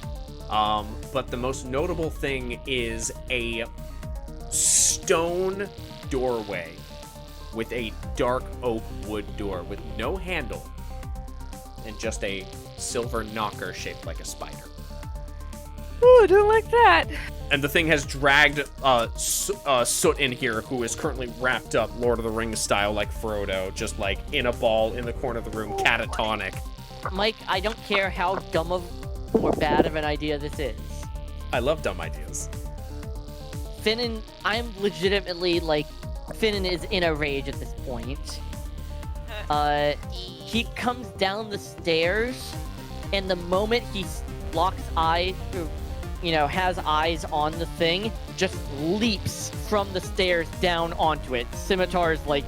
Speaker 2: But the most notable thing is a stone doorway with a dark oak wood door with no handle and just a silver knocker shaped like a spider.
Speaker 5: Ooh, I don't like that.
Speaker 2: And the thing has dragged Soot in here, who is currently wrapped up Lord of the Rings style like Frodo, just like in a ball in the corner of the room, catatonic.
Speaker 3: Mike, I don't care how dumb or bad of an idea this is.
Speaker 2: I love dumb ideas.
Speaker 3: Finnan, I'm legitimately, like, Finnan is in a rage at this point. He comes down the stairs, and the moment he locks eyes, or, has eyes on the thing, just leaps from the stairs down onto it. Scimitar's, like,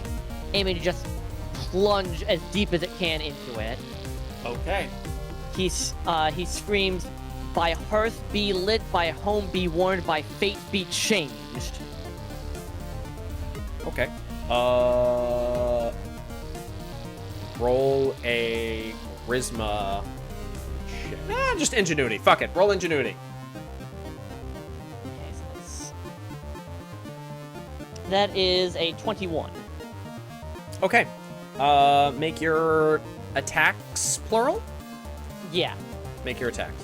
Speaker 3: aiming to just plunge as deep as it can into it.
Speaker 2: Okay.
Speaker 3: He screams, "By hearth be lit, by home be warned, by fate be changed."
Speaker 2: Okay. Roll a charisma check. Just ingenuity. Fuck it. Roll ingenuity.
Speaker 3: Okay, that is a 21.
Speaker 2: Okay. Make your attacks plural?
Speaker 3: Yeah.
Speaker 2: Make your attacks.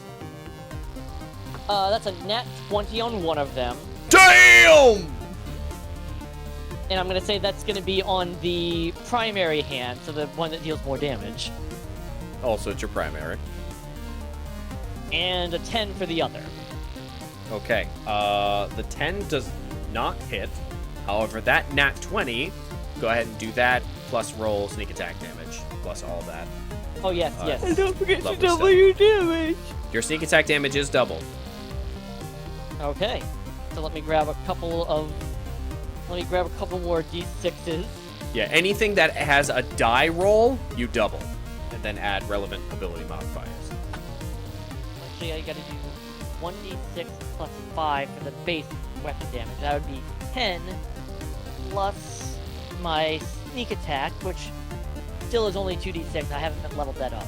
Speaker 3: That's a nat 20 on one of them.
Speaker 2: Damn!
Speaker 3: And I'm gonna say that's gonna be on the primary hand, so the one that deals more damage.
Speaker 2: Also, it's your primary.
Speaker 3: And a 10 for the other.
Speaker 2: Okay. The 10 does not hit. However, that nat 20, go ahead and do that, plus roll sneak attack damage, plus all that.
Speaker 3: Oh, yes, yes.
Speaker 5: And don't forget to
Speaker 2: Lovely
Speaker 5: double
Speaker 2: stuff.
Speaker 5: your damage.
Speaker 2: Your sneak attack damage is doubled.
Speaker 3: Okay. So let me grab a couple more d6s.
Speaker 2: Yeah, anything that has a die roll, you double. And then add relevant ability modifiers.
Speaker 3: Actually, I gotta do 1d6 plus 5 for the base weapon damage. That would be 10 plus my sneak attack, which still is only 2d6. I haven't leveled that up.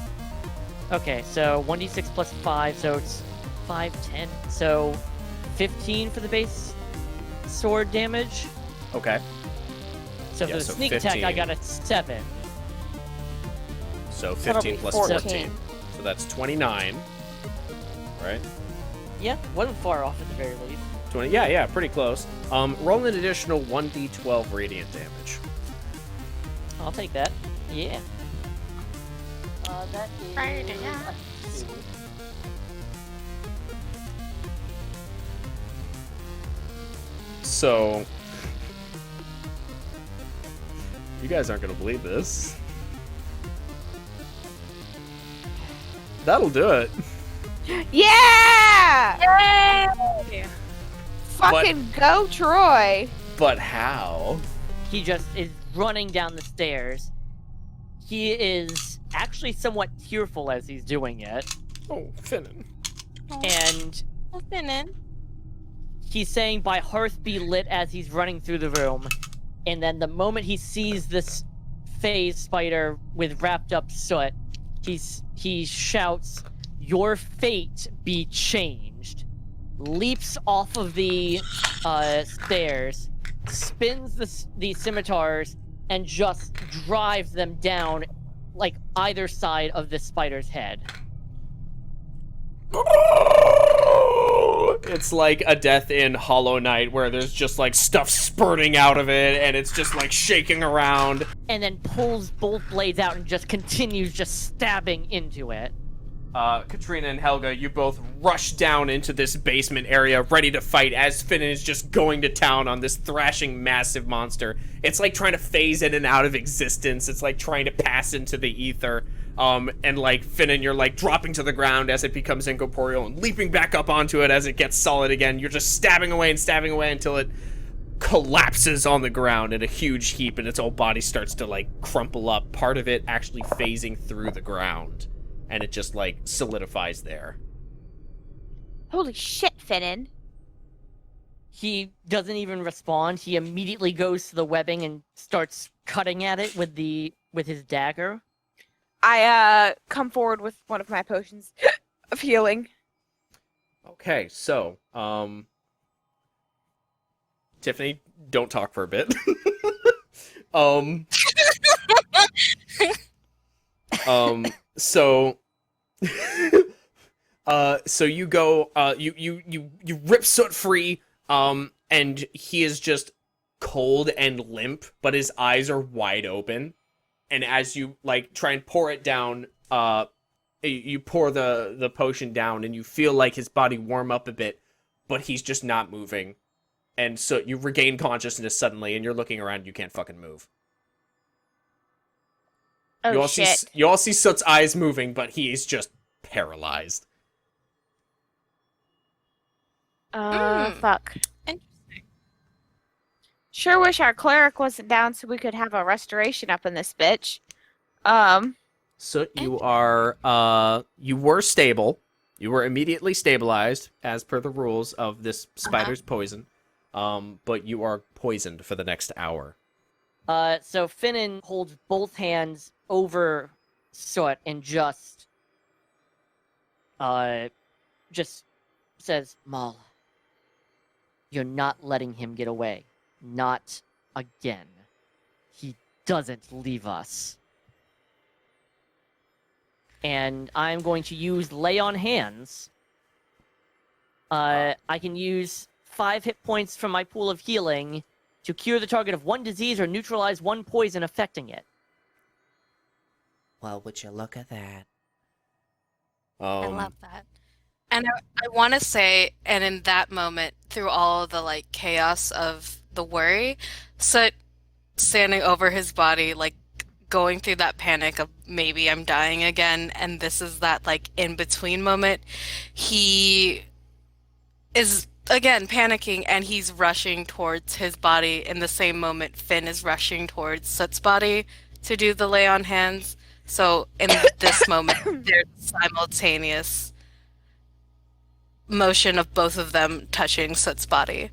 Speaker 3: Okay, so 1d6 plus 5, so it's 5, 10. So 15 for the base sword damage.
Speaker 2: Okay.
Speaker 3: So
Speaker 2: Yeah,
Speaker 3: for the
Speaker 2: so
Speaker 3: sneak attack, I
Speaker 2: 15.
Speaker 3: got a 7.
Speaker 2: So
Speaker 5: That'll
Speaker 2: 15
Speaker 5: be
Speaker 2: plus
Speaker 5: 14.
Speaker 2: 14. So that's 29. Right?
Speaker 3: Yeah, wasn't far off at the very least.
Speaker 2: 20. Yeah, pretty close. Roll an additional 1d12 radiant damage.
Speaker 3: I'll take that. Yeah. That is...
Speaker 5: Right, yeah.
Speaker 2: So, you guys aren't gonna believe this. That'll do it.
Speaker 5: Yeah! Fucking go, Troy!
Speaker 2: But how?
Speaker 3: He just is running down the stairs. He is actually somewhat tearful as he's doing it.
Speaker 2: Oh, Finnan.
Speaker 3: And
Speaker 6: Finnan.
Speaker 3: he's saying, "By hearth be lit," as he's running through the room. And then the moment he sees this phase spider with wrapped up soot, he shouts, "Your fate be changed." Leaps off of the stairs, spins the scimitars, and just drives them down, like either side of the spider's head.
Speaker 2: It's like a death in Hollow Knight where there's just like stuff spurting out of it and it's just like shaking around.
Speaker 3: And then pulls both blades out and just continues just stabbing into it.
Speaker 2: Katrina and Helga, you both rush down into this basement area ready to fight as Finnan is just going to town on this thrashing massive monster. It's like trying to phase in and out of existence. It's like trying to pass into the ether. And like Finnan, you're like dropping to the ground as it becomes incorporeal and leaping back up onto it as it gets solid again. You're just stabbing away until it collapses on the ground in a huge heap and its whole body starts to like crumple up, part of it actually phasing through the ground. And it just, like, solidifies there.
Speaker 5: Holy shit, Finnan.
Speaker 3: He doesn't even respond. He immediately goes to the webbing and starts cutting at it with his dagger.
Speaker 5: I come forward with one of my potions of healing.
Speaker 2: Okay, so, Tiffany, don't talk for a bit. So So you go, you rip Soot free, and he is just cold and limp, but his eyes are wide open. And as you like try and pour it down, you pour the potion down, and you feel like his body warm up a bit, but he's just not moving. And so you regain consciousness suddenly, and you're looking around. You can't fucking move.
Speaker 5: Oh,
Speaker 2: you all
Speaker 5: shit.
Speaker 2: you all see Soot's eyes moving, but he is just paralyzed.
Speaker 5: Fuck.
Speaker 6: Interesting.
Speaker 5: Sure wish our cleric wasn't down so we could have a restoration up in this bitch.
Speaker 2: Soot, you are, you were stable. You were immediately stabilized, as per the rules of this spider's poison. But you are poisoned for the next hour.
Speaker 3: So Finnan holds both hands over Soot and just says, Maul, you're not letting him get away. Not again. He doesn't leave us. And I'm going to use Lay on Hands. I can use 5 hit points from my pool of healing to cure the target of 1 disease or neutralize 1 poison affecting it.
Speaker 2: Well, would you look at that?
Speaker 6: I love that. And I want to say, and in that moment, through all the like chaos of the worry, Soot standing over his body, like going through that panic of maybe I'm dying again, and this is that like in between moment. He is again panicking, and he's rushing towards his body. In the same moment, Finn is rushing towards Soot's body to do the lay on hands. So in this moment, there's simultaneous motion of both of them touching Soot's body.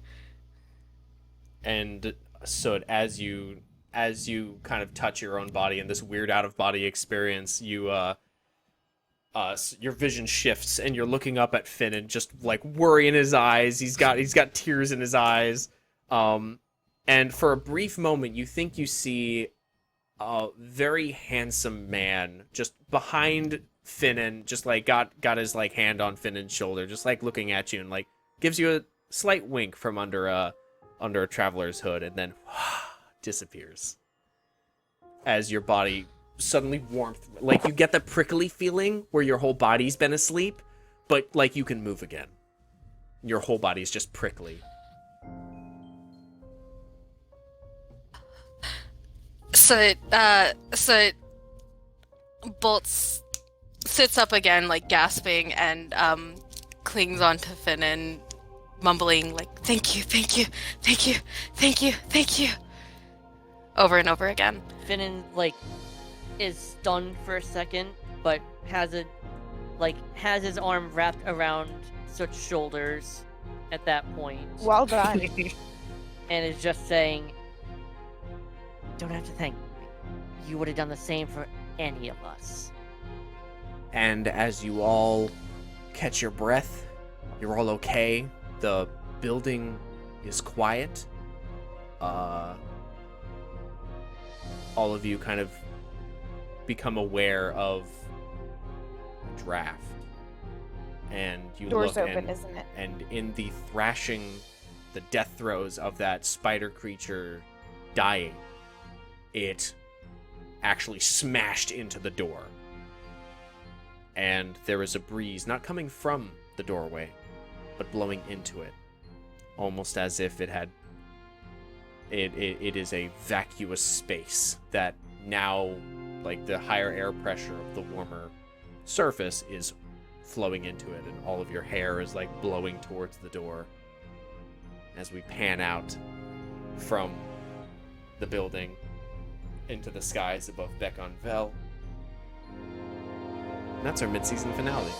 Speaker 2: And Soot, as you kind of touch your own body in this weird out-of-body experience, your vision shifts, and you're looking up at Finn and just like worry in his eyes. He's got tears in his eyes. And for a brief moment, you think you see a very handsome man just behind Finnan, just like got his like hand on Finnan's shoulder, just like looking at you, and like gives you a slight wink from under a traveler's hood, and then disappears as your body suddenly warmth, like you get the prickly feeling where your whole body's been asleep, but like you can move again. Your whole body's just prickly.
Speaker 6: So Bolts sits up again, like gasping, and clings onto Finnan, mumbling like, "Thank you, thank you, thank you, thank you, thank you," over and over again.
Speaker 3: Finnan, like, is stunned for a second, but has his arm wrapped around Soot's shoulders at that point.
Speaker 5: Well done.
Speaker 3: And is just saying, don't have to thank me. You would have done the same for any of us.
Speaker 2: And as you all catch your breath, you're all okay. The building is quiet. All of you kind of become aware of a draft. And you
Speaker 5: Door's
Speaker 2: look,
Speaker 5: open, isn't it?
Speaker 2: And in the thrashing, the death throes of that spider creature dying, it actually smashed into the door. And there is a breeze not coming from the doorway, but blowing into it, almost as if it had it is a vacuous space that now, like, the higher air pressure of the warmer surface is flowing into it, and all of your hair is like blowing towards the door as we pan out from the building into the skies above Beck-on-Vel. And that's our mid-season finale.